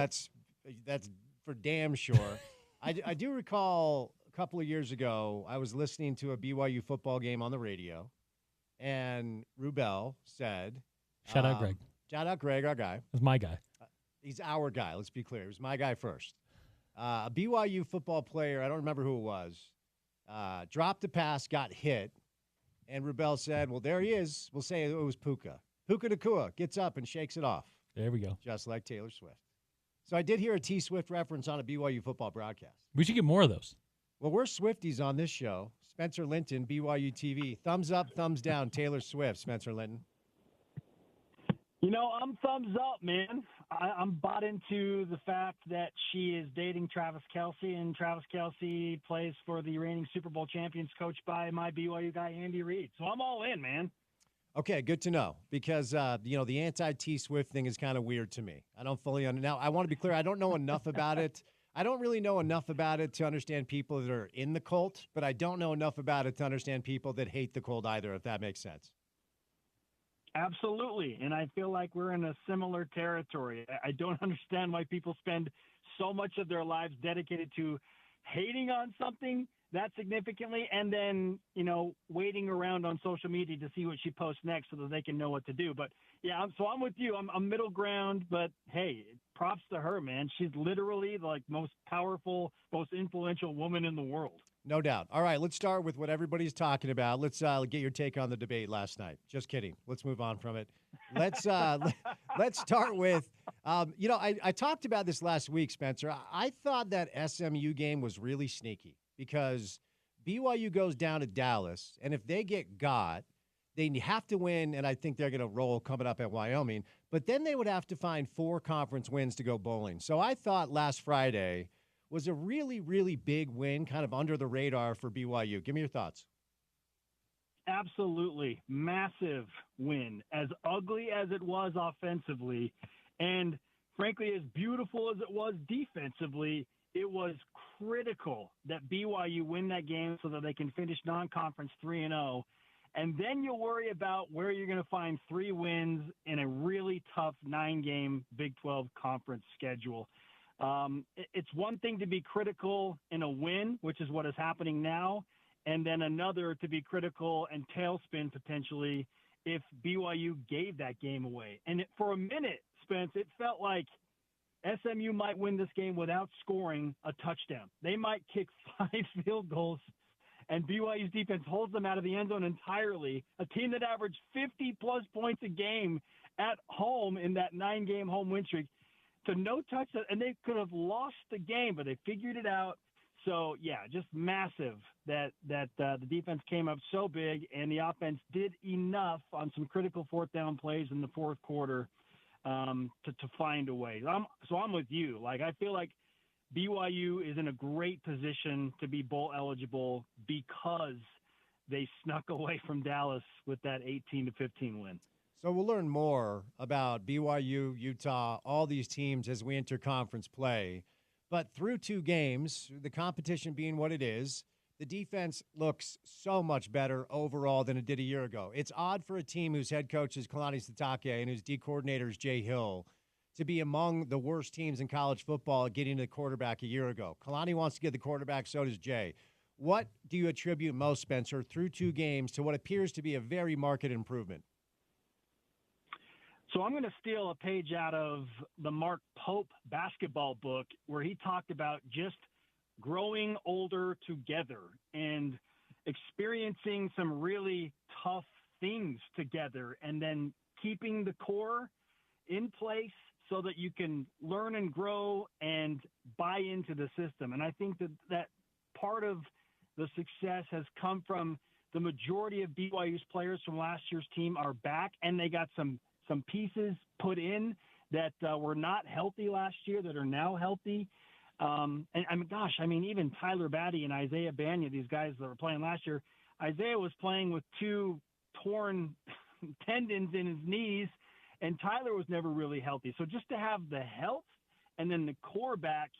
That's for damn sure. I do recall a couple of years ago, I was listening to a BYU football game on the radio, and Rubel said... Shout out Greg. Shout out Greg, our guy. That's my guy. He's our guy, let's be clear. He was my guy first. A BYU football player, I don't remember who it was, dropped a pass, got hit, and Rubel said, well, there he is. We'll say it was Puka. Puka Nacua gets up and shakes it off. There we go. Just like Taylor Swift. So I did hear a T-Swift reference on a BYU football broadcast. We should get more of those. Well, we're Swifties on this show. Spencer Linton, BYU TV. Thumbs up, thumbs down, Taylor Swift, Spencer Linton. You know, I'm thumbs up, man. I'm bought into the fact that she is dating Travis Kelce, and Travis Kelce plays for the reigning Super Bowl champions, coached by my BYU guy, Andy Reid. So I'm all in, man. Okay, good to know, because, the anti-T-Swift thing is kind of weird to me. I don't fully understand. Now, I want to be clear. I don't know enough about it. I don't really know enough about it to understand people that are in the cult, but I don't know enough about it to understand people that hate the cult either, if that makes sense. Absolutely, and I feel like we're in a similar territory. I don't understand why people spend so much of their lives dedicated to hating on something that significantly and then, waiting around on social media to see what she posts next so that they can know what to do. But, yeah, I'm with you. I'm middle ground, but, hey, props to her, man. She's literally the most powerful, most influential woman in the world. No doubt. All right, let's start with what everybody's talking about. Let's get your take on the debate last night. Just kidding. Let's move on from it. Let's start with, I talked about this last week, Spencer. I thought that SMU game was really sneaky because BYU goes down to Dallas, and if they get got, they have to win, and I think they're going to roll coming up at Wyoming. But then they would have to find 4 conference wins to go bowling. So I thought last Friday was a really, really big win, kind of under the radar for BYU. Give me your thoughts. Absolutely. Massive win. As ugly as it was offensively, and frankly, as beautiful as it was defensively, it was critical that BYU win that game so that they can finish non-conference 3-0. And then you'll worry about where you're going to find 3 wins in a really tough 9-game Big 12 conference schedule. It's one thing to be critical in a win, which is what is happening now, and then another to be critical and tailspin potentially if BYU gave that game away. And for a minute, Spence, it felt like SMU might win this game without scoring a touchdown. They might kick 5 field goals, and BYU's defense holds them out of the end zone entirely. A team that averaged 50-plus points a game at home in that 9-game home win streak, to no touchdown, and they could have lost the game, but they figured it out. So, yeah, just massive that the defense came up so big, and the offense did enough on some critical fourth-down plays in the fourth quarter to find a way. I'm with you. I feel like BYU is in a great position to be bowl eligible because they snuck away from Dallas with that 18-15 win. So we'll learn more about BYU, Utah, all these teams as we enter conference play. But through 2 games, the competition being what it is, the defense looks so much better overall than it did a year ago. It's odd for a team whose head coach is Kalani Sitake and whose D coordinator is Jay Hill to be among the worst teams in college football at getting to the quarterback a year ago. Kalani wants to get the quarterback, so does Jay. What do you attribute most, Spencer, through 2 games to what appears to be a very marked improvement? So I'm going to steal a page out of the Mark Pope basketball book where he talked about just growing older together and experiencing some really tough things together and then keeping the core in place so that you can learn and grow and buy into the system. And I think that part of the success has come from the majority of BYU's players from last year's team are back, and they got some pieces put in that were not healthy last year that are now healthy. And I mean, gosh, I mean, even Tyler Batty and Isaiah Banya, these guys that were playing last year, Isaiah was playing with 2 torn tendons in his knees, and Tyler was never really healthy. So just to have the health and then the core back,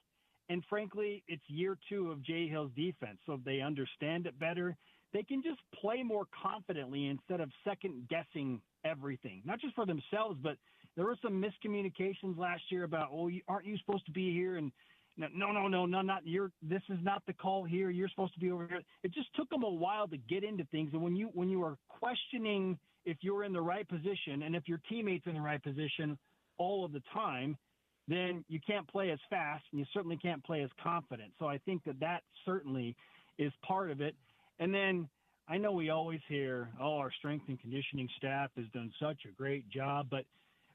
and frankly, it's year 2 of Jay Hill's defense, so they understand it better. They can just play more confidently instead of second-guessing everything, not just for themselves, but there were some miscommunications last year about, aren't you supposed to be here? And no, not this is not the call here. You're supposed to be over here. It just took them a while to get into things. And when you are questioning if you're in the right position and if your teammate's in the right position all of the time, then you can't play as fast and you certainly can't play as confident. So I think that certainly is part of it. And then I know we always hear, our strength and conditioning staff has done such a great job, but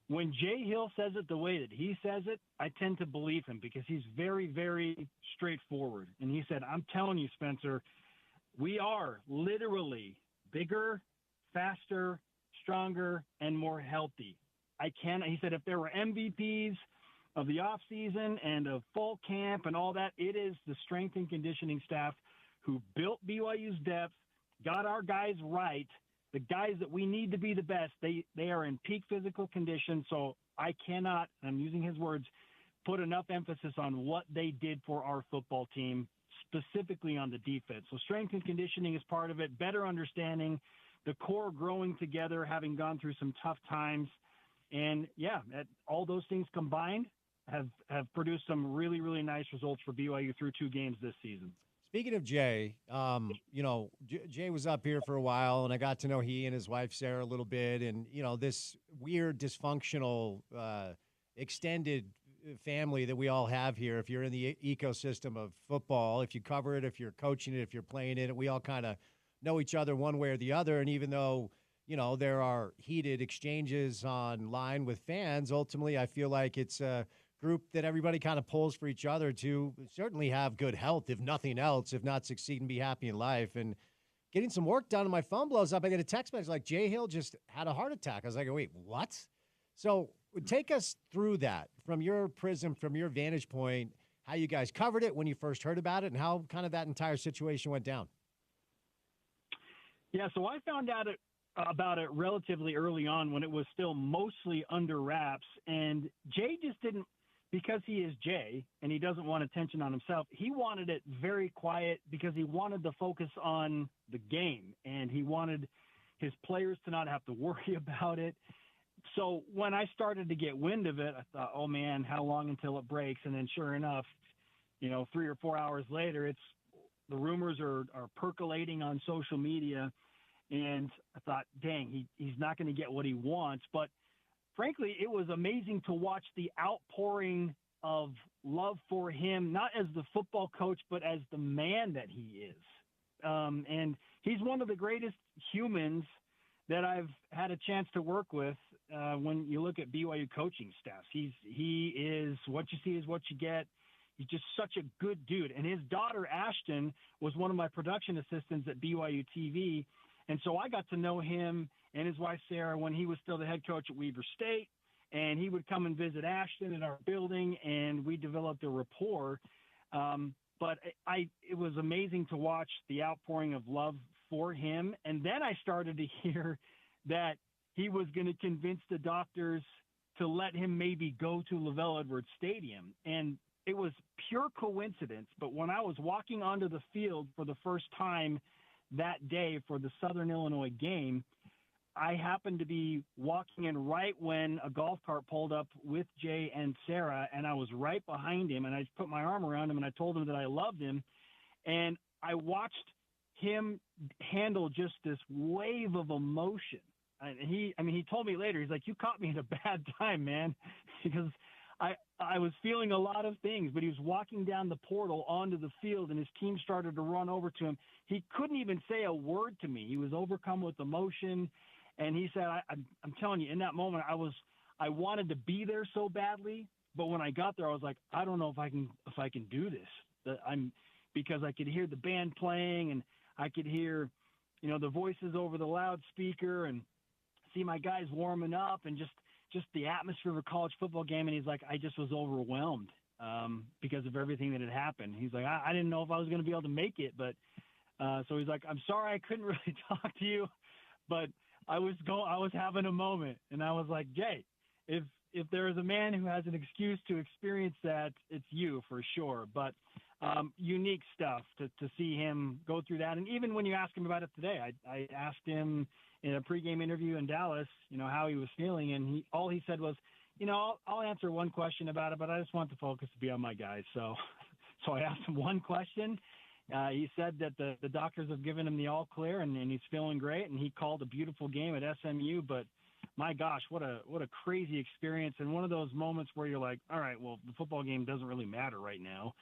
when Jay Hill says it the way that he says it, I tend to believe him because he's very, very straightforward. And he said, I'm telling you, Spencer, we are literally bigger, faster, stronger, and more healthy. He said, if there were MVPs of the offseason and of fall camp and all that, it is the strength and conditioning staff who built BYU's depth, got our guys right, the guys that we need to be the best. They are in peak physical condition, so I cannot, I'm using his words, put enough emphasis on what they did for our football team, specifically on the defense. So strength and conditioning is part of it, better understanding, the core growing together, having gone through some tough times. And, all those things combined have produced some really, really nice results for BYU through 2 games this season. Speaking of Jay, Jay was up here for a while, and I got to know he and his wife, Sarah, a little bit. And, this weird, dysfunctional, extended family that we all have here, if you're in the ecosystem of football, if you cover it, if you're coaching it, if you're playing it, we all kind of know each other one way or the other. And even though, there are heated exchanges online with fans, ultimately I feel like it's a group that everybody kind of pulls for each other to certainly have good health, if nothing else, if not succeed and be happy in life. And getting some work done and my phone blows up. I get a text message like, Jay Hill just had a heart attack. I was like, wait, what? So take us through that from your prism, from your vantage point, how you guys covered it when you first heard about it and how kind of that entire situation went down. Yeah, so I found out about it relatively early on when it was still mostly under wraps. And Jay just didn't, because he is Jay and he doesn't want attention on himself, he wanted it very quiet because he wanted to focus on the game and he wanted his players to not have to worry about it. So when I started to get wind of it, I thought, oh man, how long until it breaks? And then sure enough, 3 or 4 hours later, the rumors are percolating on social media. And I thought, dang, he's not going to get what he wants. But frankly, it was amazing to watch the outpouring of love for him, not as the football coach, but as the man that he is. And he's one of the greatest humans that I've had a chance to work with when you look at BYU coaching staffs. He is what you see is what you get. He's just such a good dude. And his daughter, Ashton, was one of my production assistants at BYU TV. And so I got to know him and his wife, Sarah, when he was still the head coach at Weber State. And he would come and visit Ashton in our building, and we developed a rapport. But it was amazing to watch the outpouring of love for him. And then I started to hear that he was going to convince the doctors to let him maybe go to Lavelle Edwards Stadium. And it was pure coincidence. But when I was walking onto the field for the first time that day for the Southern Illinois game, I happened to be walking in right when a golf cart pulled up with Jay and Sarah, and I was right behind him, and I put my arm around him, and I told him that I loved him. And I watched him handle just this wave of emotion. And he told me later, he's like, you caught me at a bad time, man, because I was feeling a lot of things, but he was walking down the portal onto the field, and his team started to run over to him. He couldn't even say a word to me. He was overcome with emotion, and he said, I'm telling you, in that moment, I wanted to be there so badly, but when I got there, I was like, I don't know if I can do this. Because I could hear the band playing, and I could hear, the voices over the loudspeaker, and see my guys warming up, and just the atmosphere of a college football game. And he's like, I just was overwhelmed. because of everything that had happened. He's like, I didn't know if I was going to be able to make it, but so he's like, I'm sorry I couldn't really talk to you, but I was having a moment, and I was like, Jay, if there is a man who has an excuse to experience that, it's you for sure. But unique stuff to see him go through that. And even when you ask him about it today, I asked him in a pregame interview in Dallas, how he was feeling. And all he said was, I'll answer one question about it, but I just want the focus to be on my guys. So I asked him one question. He said that the doctors have given him the all clear and he's feeling great. And he called a beautiful game at SMU, but my gosh, what a crazy experience. And one of those moments where you're like, all right, well, the football game doesn't really matter right now.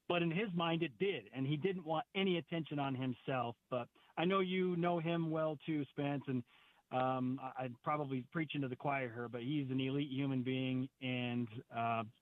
But in his mind, it did. And he didn't want any attention on himself. But I know you know him well, too, Spence. And I'd probably preaching to the choir here, but he's an elite human being. And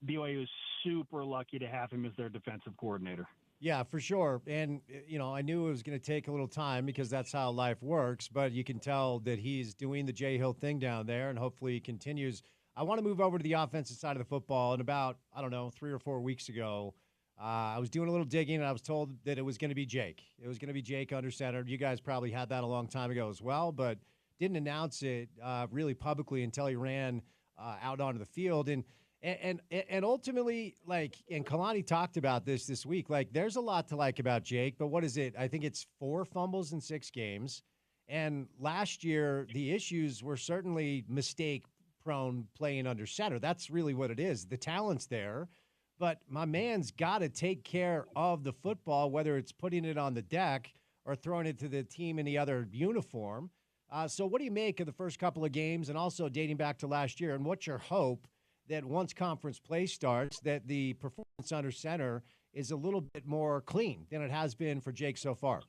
BYU is super lucky to have him as their defensive coordinator. Yeah, for sure. And, I knew it was going to take a little time because that's how life works. But you can tell that he's doing the Jay Hill thing down there, and hopefully he continues. I want to move over to the offensive side of the football. And about, 3 or 4 weeks ago, I was doing a little digging, and I was told that it was going to be Jake. It was going to be Jake under center. You guys probably had that a long time ago as well, but didn't announce it really publicly until he ran out onto the field. And ultimately, and Kalani talked about this week, there's a lot to like about Jake, but what is it? I think it's 4 fumbles in 6 games. And last year, the issues were certainly mistake-prone playing under center. That's really what it is. The talent's there, but my man's got to take care of the football, whether it's putting it on the deck or throwing it to the team in the other uniform. So what do you make of the first couple of games and also dating back to last year? And what's your hope that once conference play starts, that the performance under center is a little bit more clean than it has been for Jake so far?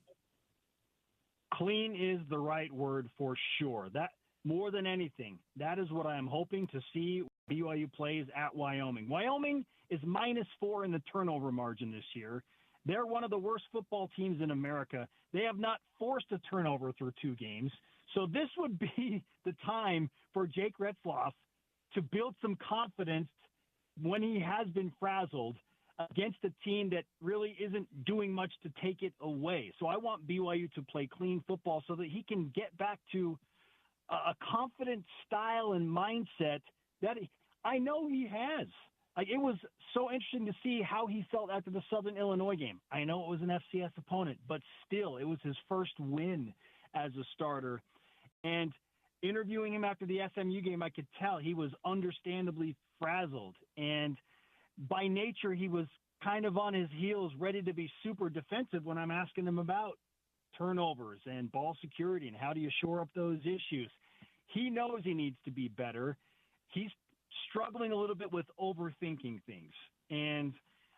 Clean is the right word for sure. That more than anything, that is what I am hoping to see when BYU plays at Wyoming. Wyoming is -4 in the turnover margin this year. They're one of the worst football teams in America. They have not forced a turnover through 2 games. So this would be the time for Jake Retzloff to build some confidence when he has been frazzled against a team that really isn't doing much to take it away. So I want BYU to play clean football so that he can get back to a confident style and mindset that I know he has. It was so interesting to see how he felt after the Southern Illinois game. I know it was an FCS opponent, but still, it was his first win as a starter. And interviewing him after the SMU game, I could tell he was understandably frazzled. And by nature, he was kind of on his heels, ready to be super defensive when I'm asking him about turnovers and ball security and how do you shore up those issues. He knows he needs to be better. He's struggling a little bit with overthinking things. And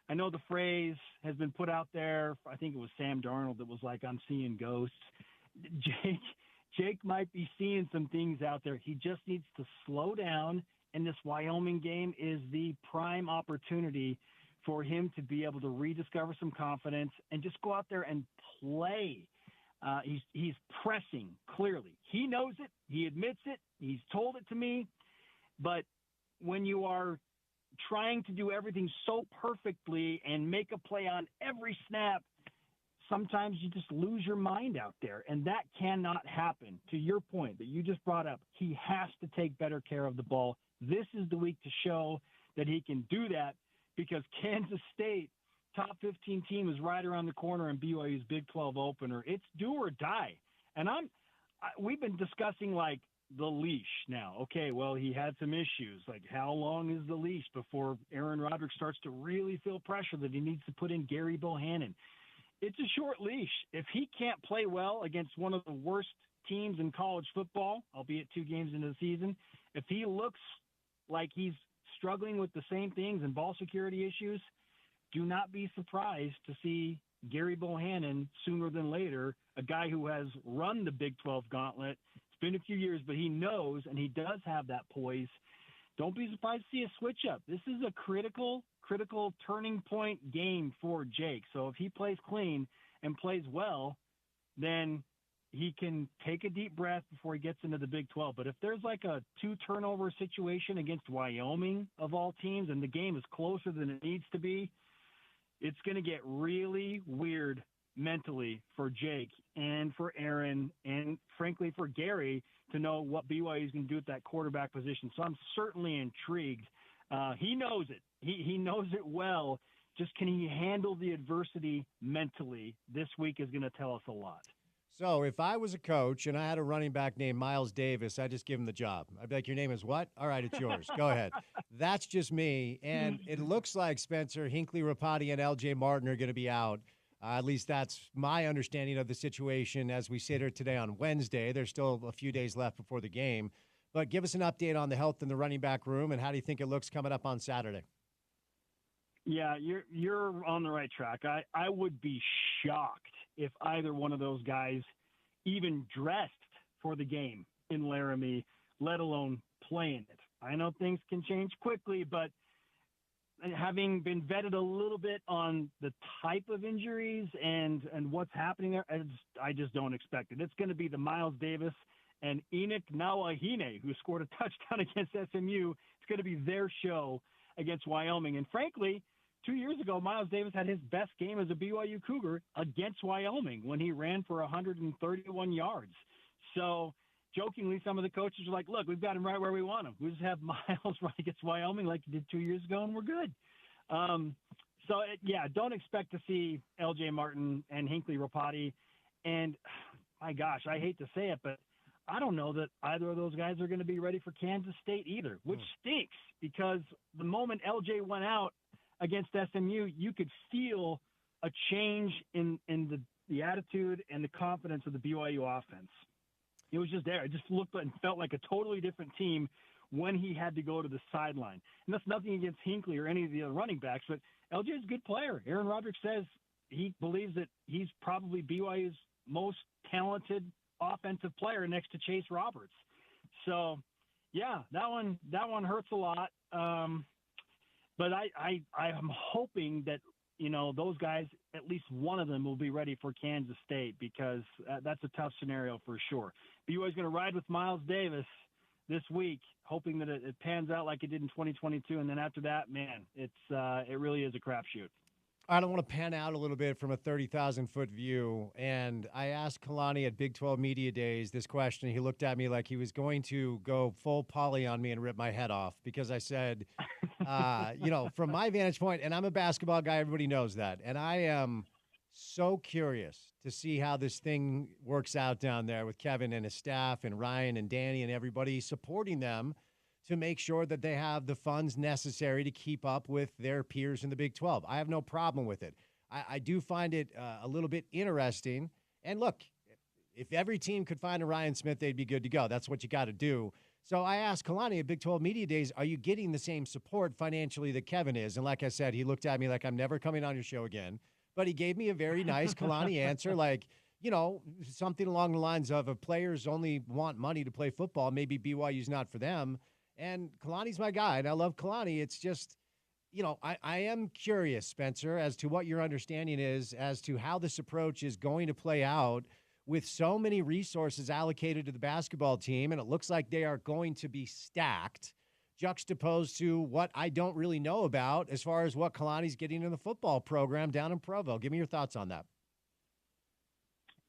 I know the phrase has been put out there. I think it was Sam Darnold that was like, I'm seeing ghosts. Jake might be seeing some things out there. He just needs to slow down, and this Wyoming game is the prime opportunity for him to be able to rediscover some confidence and just go out there and play. He's pressing, clearly. He knows it. He admits it. He's told it to me. But when you are trying to do everything so perfectly and make a play on every snap, sometimes you just lose your mind out there, and that cannot happen. To your point that you just brought up, he has to take better care of the ball. This is the week to show that he can do that because Kansas State, top 15 team, is right around the corner in BYU's Big 12 opener. It's do or die. And we've been discussing like the leash now. Okay, well, he had some issues. Like, how long is the leash before Aaron Roderick starts to really feel pressure that he needs to put in Gary Bohannon? It's a short leash. If he can't play well against one of the worst teams in college football, albeit 2 games into the season, if he looks like he's struggling with the same things and ball security issues, do not be surprised to see Gary Bohannon sooner than later, a guy who has run the Big 12 gauntlet. It's been a few years, but he knows and he does have that poise. Don't be surprised to see a switch up. This is a critical turning point game for Jake. So if he plays clean and plays well, then he can take a deep breath before he gets into the Big 12. But if there's like a 2-turnover situation against Wyoming of all teams and the game is closer than it needs to be, it's going to get really weird mentally for Jake and for Aaron and, frankly, for Gary to know what BYU is going to do at that quarterback position. So I'm certainly intrigued. He knows it. He knows it well. Just can he handle the adversity mentally? This week is going to tell us a lot. So if I was a coach and I had a running back named Miles Davis, I'd just give him the job. I'd be like, your name is what? All right, it's yours. Go ahead. That's just me. And it looks like Spencer, Hinckley, Rapati, and L.J. Martin are going to be out. At least that's my understanding of the situation as we sit here today on Wednesday. There's still a few days left before the game. But give us an update on the health in the running back room, and how do you think it looks coming up on Saturday? Yeah, you're on the right track. I would be shocked if either one of those guys even dressed for the game in Laramie, let alone playing it. I know things can change quickly, but having been vetted a little bit on the type of injuries and what's happening there, I just don't expect it. It's going to be the Miles Davis and Enoch Nawahine, who scored a touchdown against SMU. It's going to be their show against Wyoming. And frankly, 2 years ago, Miles Davis had his best game as a BYU Cougar against Wyoming when he ran for 131 yards. So jokingly, some of the coaches are like, look, we've got him right where we want him. We just have Miles run against Wyoming like he did 2 years ago, and we're good. Don't expect to see L.J. Martin and Hinckley Rapati. And, my gosh, I hate to say it, but I don't know that either of those guys are going to be ready for Kansas State either, which stinks because the moment L.J. went out against SMU, you could feel a change in the attitude and the confidence of the BYU offense. It was just there. It just looked and felt like a totally different team when he had to go to the sideline. And that's nothing against Hinckley or any of the other running backs, but LJ is a good player. Aaron Roderick says he believes that he's probably BYU's most talented offensive player next to Chase Roberts. So, yeah, that one hurts a lot. But I'm hoping that, those guys, at least one of them will be ready for Kansas State because that's a tough scenario for sure. BYU is going to ride with Miles Davis this week, hoping that it pans out like it did in 2022. And then after that, man, it really is a crapshoot. I don't want to pan out a little bit from a 30,000-foot view. And I asked Kalani at Big 12 Media Days this question. He looked at me like he was going to go full poly on me and rip my head off because I said, from my vantage point, and I'm a basketball guy, everybody knows that. And I am so curious to see how this thing works out down there with Kevin and his staff and Ryan and Danny and everybody supporting them to make sure that they have the funds necessary to keep up with their peers in the Big 12. I have no problem with it. I do find it a little bit interesting. And look, if every team could find a Ryan Smith, they'd be good to go. That's what you got to do. So I asked Kalani at Big 12 Media Days, are you getting the same support financially that Kevin is? And like I said, he looked at me like I'm never coming on your show again. But he gave me a very nice Kalani answer, like, something along the lines of if players only want money to play football, maybe BYU's not for them. And Kalani's my guy, and I love Kalani. It's just, I am curious, Spencer, as to what your understanding is as to how this approach is going to play out with so many resources allocated to the basketball team, and it looks like they are going to be stacked, juxtaposed to what I don't really know about as far as what Kalani's getting in the football program down in Provo. Give me your thoughts on that.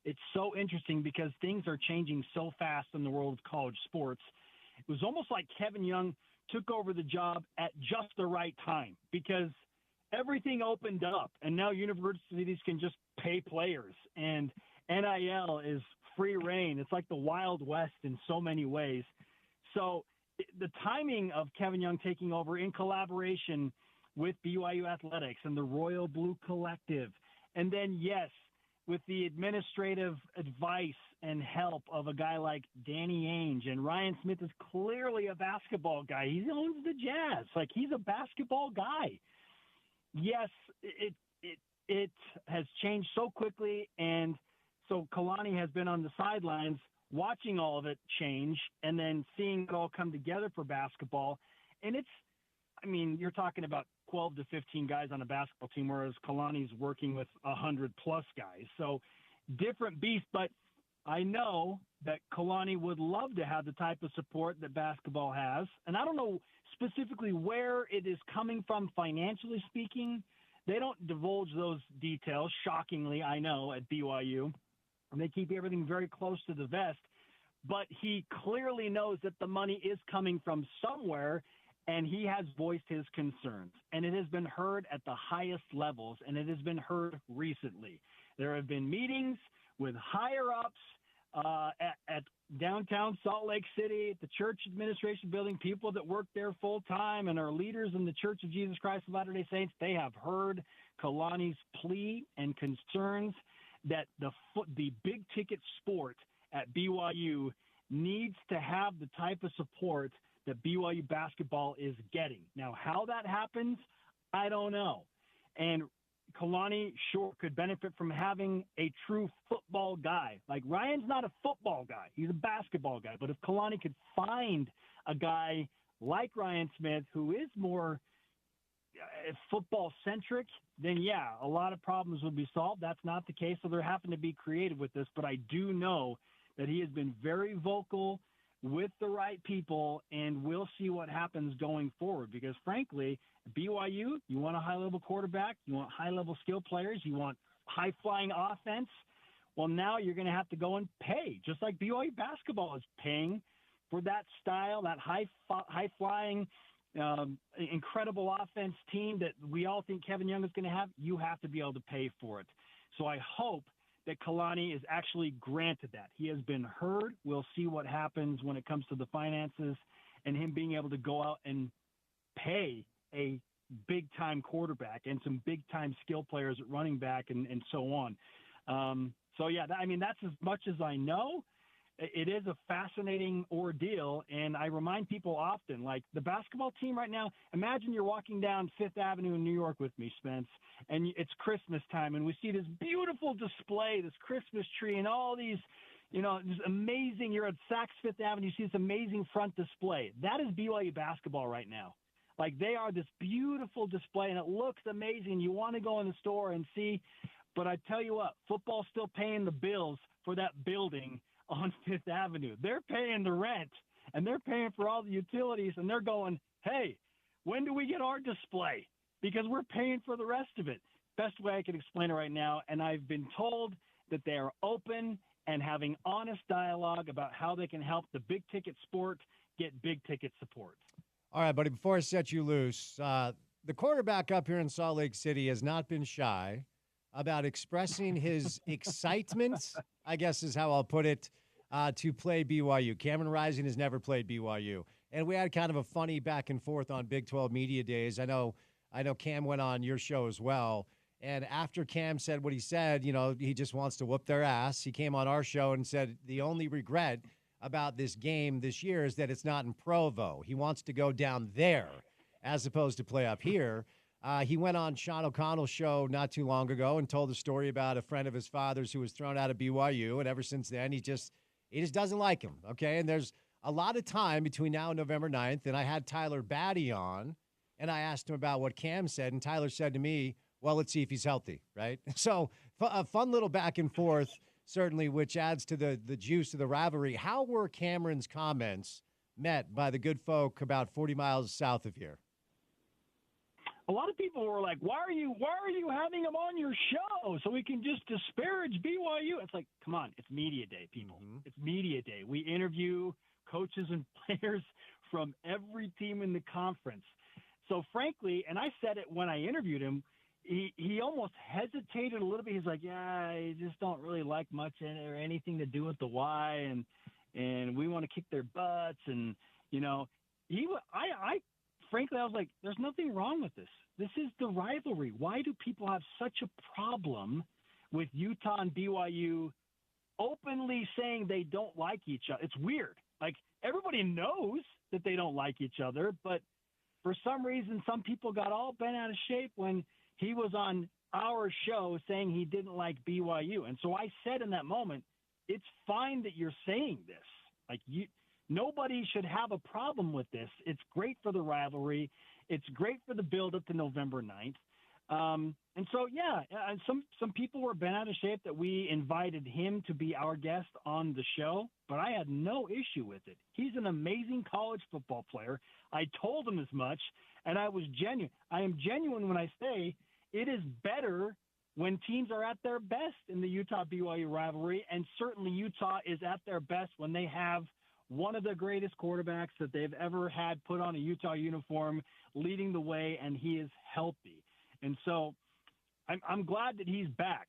It's so interesting because things are changing so fast in the world of college sports. It was almost like Kevin Young took over the job at just the right time because everything opened up and now universities can just pay players and NIL is free reign. It's like the Wild West in so many ways. So the timing of Kevin Young taking over in collaboration with BYU Athletics and the Royal Blue Collective, and then, yes, with the administrative advice and help of a guy like Danny Ainge, and Ryan Smith is clearly a basketball guy. He owns the Jazz. Like, he's a basketball guy. Yes, it has changed so quickly, and so Kalani has been on the sidelines watching all of it change and then seeing it all come together for basketball. And you're talking about 12 to 15 guys on a basketball team, whereas Kalani's working with 100+ guys. So different beast, but I know that Kalani would love to have the type of support that basketball has. And I don't know specifically where it is coming from financially speaking. They don't divulge those details, shockingly, I know, at BYU. And they keep everything very close to the vest. But he clearly knows that the money is coming from somewhere, and he has voiced his concerns. And it has been heard at the highest levels, and it has been heard recently. There have been meetings with higher-ups at downtown Salt Lake City, at the church administration building, people that work there full-time and are leaders in the Church of Jesus Christ of Latter-day Saints. They have heard Kalani's plea and concerns that the big-ticket sport at BYU needs to have the type of support that BYU basketball is getting. Now, how that happens, I don't know. And Kalani sure could benefit from having a true football guy. Like, Ryan's not a football guy. He's a basketball guy. But if Kalani could find a guy like Ryan Smith who is more football-centric, then, yeah, a lot of problems would be solved. That's not the case, so they're having to be creative with this. But I do know that he has been very vocal with the right people, and we'll see what happens going forward. Because, frankly, BYU, you want a high-level quarterback, you want high-level skill players, you want high-flying offense. Well, now you're going to have to go and pay, just like BYU basketball is paying for that style, that high-flying, incredible offense team that we all think Kevin Young is going to have. You have to be able to pay for it. So I hope that Kalani is actually granted that. He has been heard. We'll see what happens when it comes to the finances and him being able to go out and pay a big-time quarterback and some big-time skill players at running back and so on. That's as much as I know. It is a fascinating ordeal, and I remind people often, like the basketball team right now, imagine you're walking down Fifth Avenue in New York with me, Spence, and it's Christmas time, and we see this beautiful display, this Christmas tree, and all these, this amazing, you're at Saks Fifth Avenue, you see this amazing front display. That is BYU basketball right now. Like, they are this beautiful display, and it looks amazing. You want to go in the store and see, but I tell you what, football's still paying the bills for that building on Fifth Avenue. They're paying the rent, and they're paying for all the utilities, and they're going, hey, when do we get our display? Because we're paying for the rest of it. Best way I can explain it right now, and I've been told that they are open and having honest dialogue about how they can help the big-ticket sport get big-ticket support. All right, buddy, before I set you loose, the quarterback up here in Salt Lake City has not been shy about expressing his excitement, I guess is how I'll put it, to play BYU. Cameron Rising has never played BYU. And we had kind of a funny back and forth on Big 12 Media Days. I know Cam went on your show as well. And after Cam said what he said, he just wants to whoop their ass. He came on our show and said the only regret about this game this year is that it's not in Provo. He wants to go down there as opposed to play up here. He went on Sean O'Connell's show not too long ago and told a story about a friend of his father's who was thrown out of BYU, and ever since then he just doesn't like him, okay? And there's a lot of time between now and November 9th, and I had Tyler Batty on, and I asked him about what Cam said, and Tyler said to me, well, let's see if he's healthy, right? So a fun little back and forth, certainly, which adds to the juice of the rivalry. How were Cameron's comments met by the good folk about 40 miles south of here? A lot of people were like, why are you having him on your show so we can just disparage BYU? It's like, come on, it's media day, people. Mm-hmm. It's media day. We interview coaches and players from every team in the conference. So frankly, and I said it when I interviewed him, he almost hesitated a little bit. He's like, yeah, I just don't really like much or anything to do with the Y, and we want to kick their butts. And, frankly, I was like, there's nothing wrong with this. This is the rivalry. Why do people have such a problem with Utah and BYU openly saying they don't like each other? It's weird. Like, everybody knows that they don't like each other, but for some reason, some people got all bent out of shape when he was on our show saying he didn't like BYU. And so I said in that moment, it's fine that you're saying this. Like, nobody should have a problem with this. It's great for the rivalry. It's great for the build-up to November 9th. And so, yeah, and some people were bent out of shape that we invited him to be our guest on the show, but I had no issue with it. He's an amazing college football player. I told him as much, and I was genuine. I am genuine when I say it is better when teams are at their best in the Utah-BYU rivalry, and certainly Utah is at their best when they have one of the greatest quarterbacks that they've ever had put on a Utah uniform, leading the way, and he is healthy. And so I'm glad that he's back.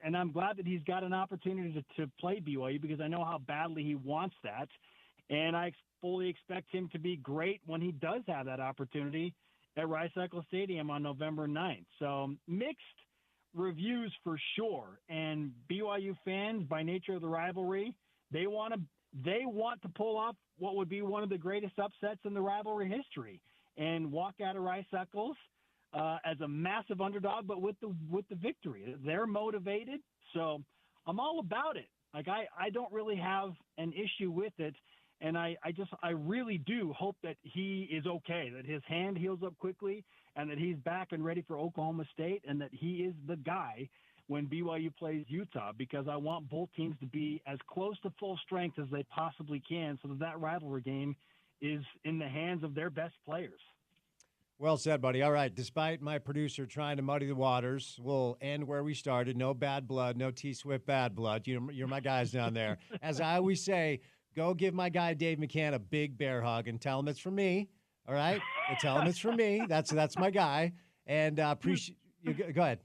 And I'm glad that he's got an opportunity to play BYU because I know how badly he wants that. And I fully expect him to be great when he does have that opportunity at Rice-Eccles Stadium on November 9th. So mixed reviews for sure. And BYU fans, by nature of the rivalry, they want to pull off what would be one of the greatest upsets in the rivalry history and walk out of Rice-Eccles as a massive underdog, but with the victory. They're motivated, so I'm all about it. I don't really have an issue with it, and I really do hope that he is okay, that his hand heals up quickly, and that he's back and ready for Oklahoma State, and that he is the guy when BYU plays Utah, because I want both teams to be as close to full strength as they possibly can so that rivalry game is in the hands of their best players. Well said, buddy. All right. Despite my producer trying to muddy the waters, we'll end where we started. No bad blood, no T-Swift bad blood. You're my guys down there. As I always say, go give my guy Dave McCann a big bear hug and tell him it's from me. All right? Tell him it's from me. That's my guy. And appreciate you. Go ahead.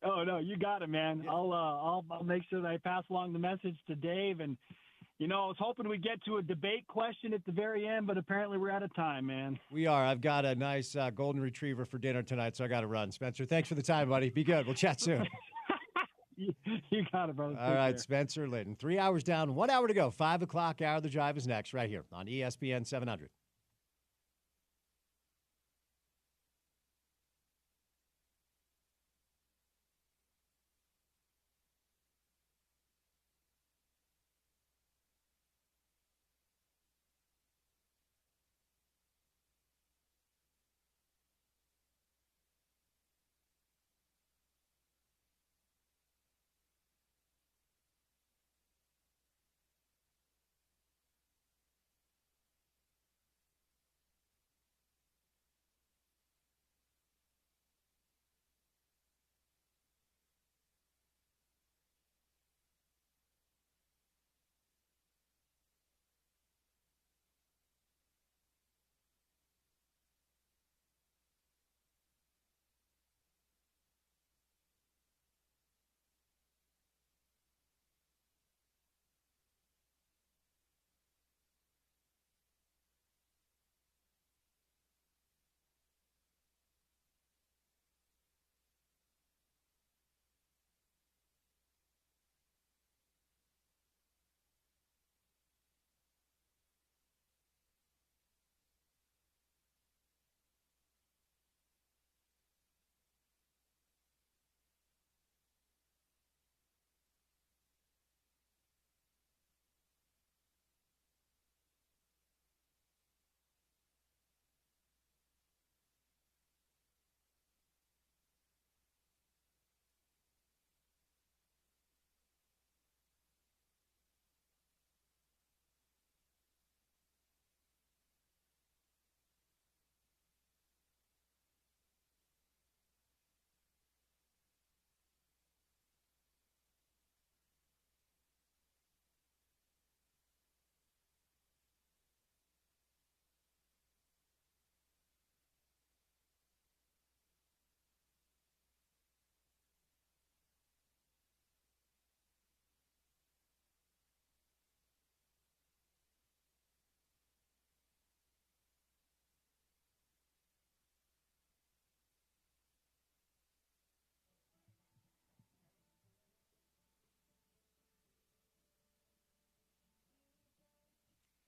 Oh no, you got it, man. I'll make sure that I pass along the message to Dave. And I was hoping we'd get to a debate question at the very end, but apparently we're out of time, man. We are. I've got a nice golden retriever for dinner tonight, so I got to run. Spencer, thanks for the time, buddy. Be good. We'll chat soon. You got it, brother. All right, Spencer Litton. 3 hours down, 1 hour to go. 5 o'clock hour. The drive is next right here on ESPN 700.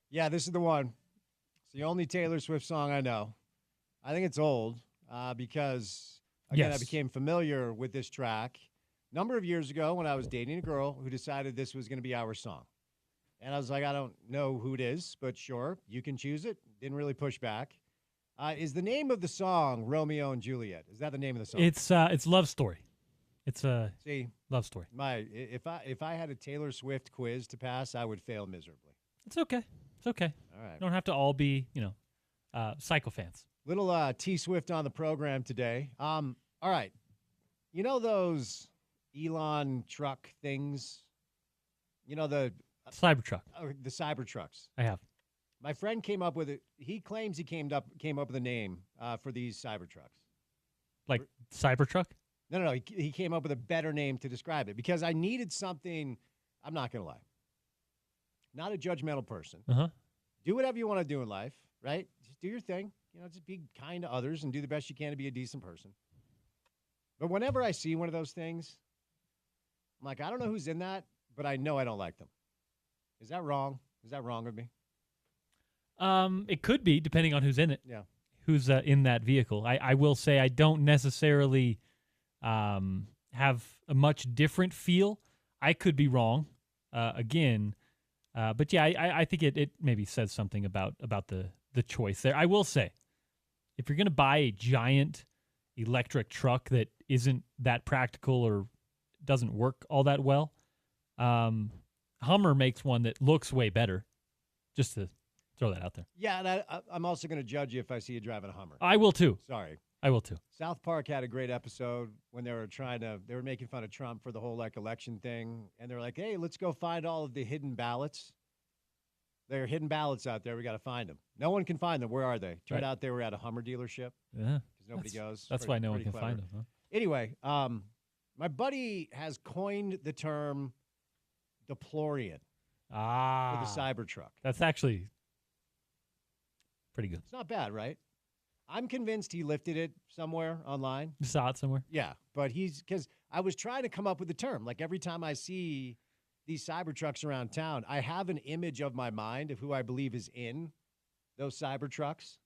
Yeah, this is the one. It's the only Taylor Swift song I know. I think it's old because, again, I became familiar with this track a number of years ago when I was dating a girl who decided this was going to be our song. And I was like, I don't know who it is, but sure, you can choose it. Didn't really push back. Is the name of the song Romeo and Juliet? Is that the name of the song? It's Love Story. It's a love story. If I had a Taylor Swift quiz to pass, I would fail miserably. It's okay. It's okay. All right. Don't have to all be, Psycho fans. Little T Swift on the program today. All right. You know those Elon truck things? You know the Cybertruck. The Cybertrucks. I have. My friend came up with it. He claims he came up with a name for these Cybertrucks. Like Cybertruck? No. He came up with a better name to describe it because I needed something. I'm not going to lie. Not a judgmental person. Uh-huh. Do whatever you want to do in life, right? Just do your thing. Just be kind to others and do the best you can to be a decent person. But whenever I see one of those things, I'm like, I don't know who's in that, but I know I don't like them. Is that wrong? Is that wrong of me? It could be, depending on who's in it. Yeah. Who's in that vehicle. I will say I don't necessarily have a much different feel. I could be wrong, again. But yeah, I think it maybe says something about the choice there. I will say, if you're going to buy a giant electric truck that isn't that practical or doesn't work all that well, Hummer makes one that looks way better. Just to throw that out there. Yeah, and I'm also going to judge you if I see you driving a Hummer. I will too. Sorry. I will too. South Park had a great episode when they were making fun of Trump for the whole election thing, and they're like, "Hey, let's go find all of the hidden ballots. There are hidden ballots out there. We got to find them. No one can find them. Where are they? Turned out they were at a Hummer dealership. Yeah, because nobody goes. That's why no one can find them. Huh? Anyway, my buddy has coined the term DePlorean for the Cybertruck. That's actually pretty good. It's not bad, right? I'm convinced he lifted it somewhere online. You saw it somewhere? Yeah, but because I was trying to come up with the term. Like every time I see these Cybertrucks around town, I have an image of my mind of who I believe is in those Cybertrucks,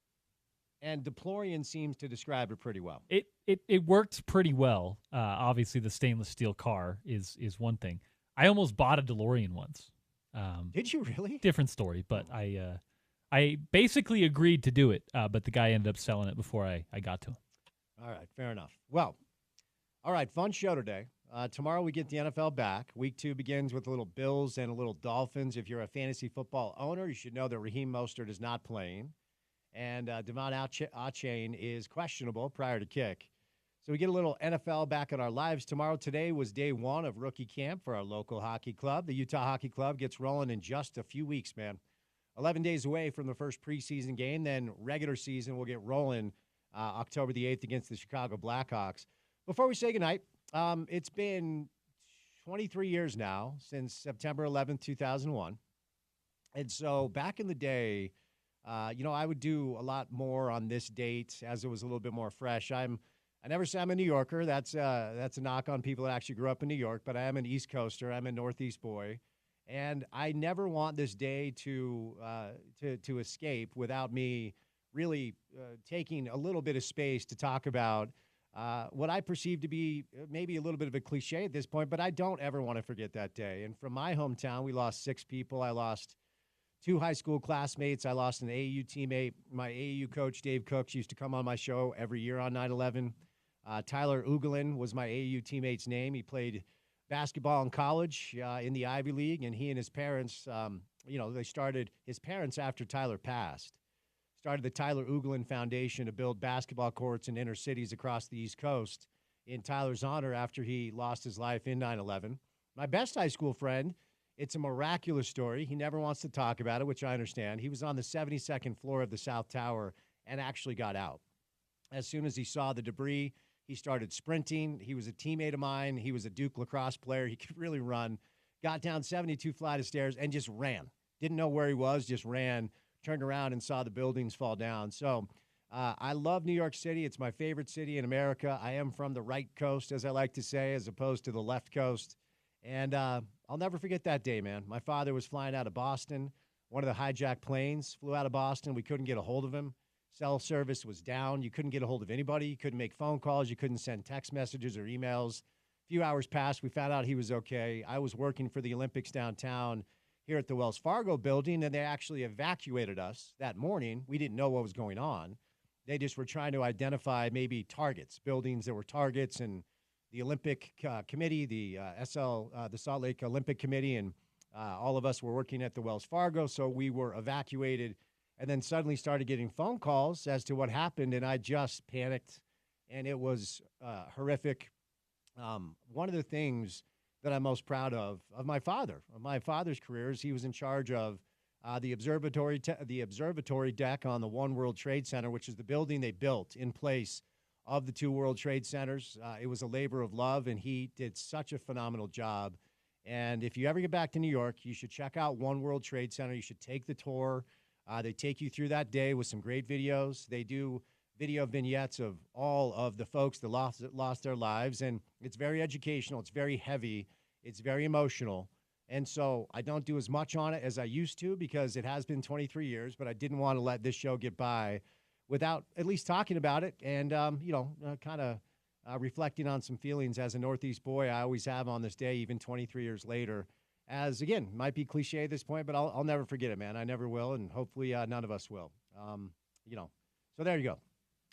and DePlorean seems to describe it pretty well. It works pretty well. Obviously, the stainless steel car is one thing. I almost bought a DeLorean once. Did you really? Different story, but I basically agreed to do it, but the guy ended up selling it before I got to him. All right, fair enough. Well, all right, fun show today. Tomorrow we get the NFL back. Week 2 begins with a little Bills and a little Dolphins. If you're a fantasy football owner, you should know that Raheem Mostert is not playing, and Devon Achane is questionable prior to kick. So we get a little NFL back in our lives tomorrow. Today was day 1 of rookie camp for our local hockey club. The Utah Hockey Club gets rolling in just a few weeks, man. 11 days away from the first preseason game. Then regular season will get rolling October the 8th against the Chicago Blackhawks. Before we say goodnight, it's been 23 years now since September 11th, 2001. And so back in the day, I would do a lot more on this date as it was a little bit more fresh. I never say I'm a New Yorker. That's a knock on people that actually grew up in New York, but I am an East Coaster. I'm a Northeast boy. And I never want this day to escape without me really taking a little bit of space to talk about what I perceive to be maybe a little bit of a cliche at this point, but I don't ever want to forget that day. And from my hometown, we lost 6 people. I lost 2 high school classmates. I lost an AAU teammate. My AAU coach, Dave Cooks, used to come on my show every year on 9/11. Tyler Ugelin was my AAU teammate's name. He played basketball in college in the Ivy League, and he and his parents, they started his parents after Tyler passed. Started the Tyler Ugelin Foundation to build basketball courts in inner cities across the East Coast in Tyler's honor after he lost his life in 9/11. My best high school friend, it's a miraculous story. He never wants to talk about it, which I understand. He was on the 72nd floor of the South Tower and actually got out. As soon as he saw the debris, he started sprinting. He was a teammate of mine. He was a Duke lacrosse player. He could really run. Got down 72 flight of stairs and just ran. Didn't know where he was, just ran. Turned around and saw the buildings fall down. So I love New York City. It's my favorite city in America. I am from the right coast, as I like to say, as opposed to the left coast. And I'll never forget that day, man. My father was flying out of Boston. One of the hijacked planes flew out of Boston. We couldn't get a hold of him. Cell service was down. You couldn't get a hold of anybody. You couldn't make phone calls. You couldn't send text messages or emails. A few hours passed. We found out he was okay. I was working for the Olympics downtown here at the Wells Fargo building, and they actually evacuated us that morning. We didn't know what was going on. They just were trying to identify maybe targets, buildings that were targets, and the Olympic Committee, the Salt Lake Olympic Committee, and all of us were working at the Wells Fargo, so we were evacuated, and then suddenly started getting phone calls as to what happened, and I just panicked, and it was horrific. One of the things that I'm most proud of my father's career is he was in charge of the observatory deck on the One World Trade Center, which is the building they built in place of the two World Trade Centers. It was a labor of love, and he did such a phenomenal job. And if you ever get back to New York, you should check out One World Trade Center. You should take the tour. They take you through that day with some great videos. They do video vignettes of all of the folks that lost their lives, and it's very educational. It's very heavy. It's very emotional. And so I don't do as much on it as I used to because it has been 23 years, but I didn't want to let this show get by without at least talking about it and, kind of reflecting on some feelings as a Northeast boy I always have on this day, even 23 years later. As, again, might be cliche at this point, but I'll never forget it, man. I never will, and hopefully none of us will. So there you go.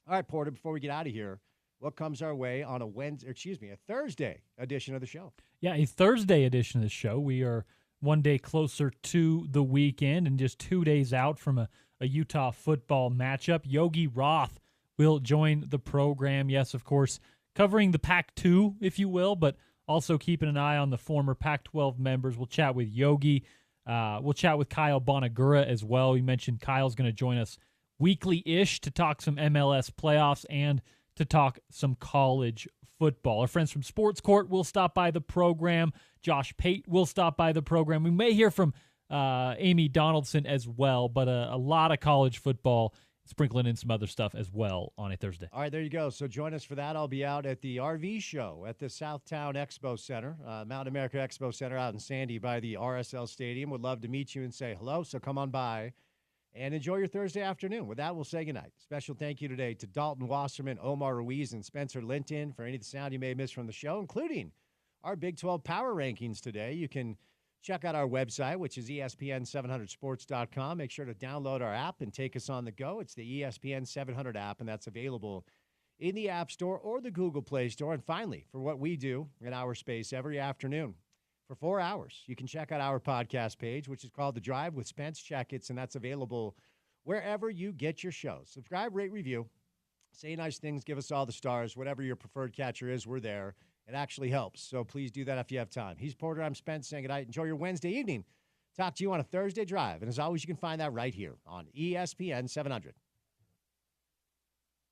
All right, Porter, before we get out of here, what comes our way on a Thursday edition of the show? Yeah, a Thursday edition of the show. We are one day closer to the weekend and just 2 days out from a Utah football matchup. Yogi Roth will join the program. Yes, of course, covering the Pac-2, if you will, but also keeping an eye on the former Pac-12 members. We'll chat with Yogi. We'll chat with Kyle Bonagura as well. We mentioned Kyle's going to join us weekly-ish to talk some MLS playoffs and to talk some college football. Our friends from Sports Court will stop by the program. Josh Pate will stop by the program. We may hear from Amy Donaldson as well, but a lot of college football, sprinkling in some other stuff as well on a Thursday. All right, there you go. So join us for that. I'll be out at the RV show at the Southtown Expo Center, Mountain America Expo Center out in Sandy by the RSL Stadium. Would love to meet you and say hello, so come on by and enjoy your Thursday afternoon. With that, we'll say goodnight. Special thank you today to Dalton Wasserman, Omar Ruiz, and Spencer Linton for any of the sound you may have missed from the show, including our Big 12 Power Rankings today. You can check out our website, which is ESPN700sports.com. Make sure to download our app and take us on the go. It's the ESPN 700 app, and that's available in the App Store or the Google Play Store. And finally, for what we do in our space every afternoon, for 4 hours, you can check out our podcast page, which is called The Drive with Spence Checketts, and that's available wherever you get your shows. Subscribe, rate, review, say nice things, give us all the stars. Whatever your preferred catcher is, we're there. It actually helps, so please do that if you have time. He's Porter, I'm Spence, saying goodnight. Enjoy your Wednesday evening. Talk to you on a Thursday Drive, and as always, you can find that right here on ESPN 700.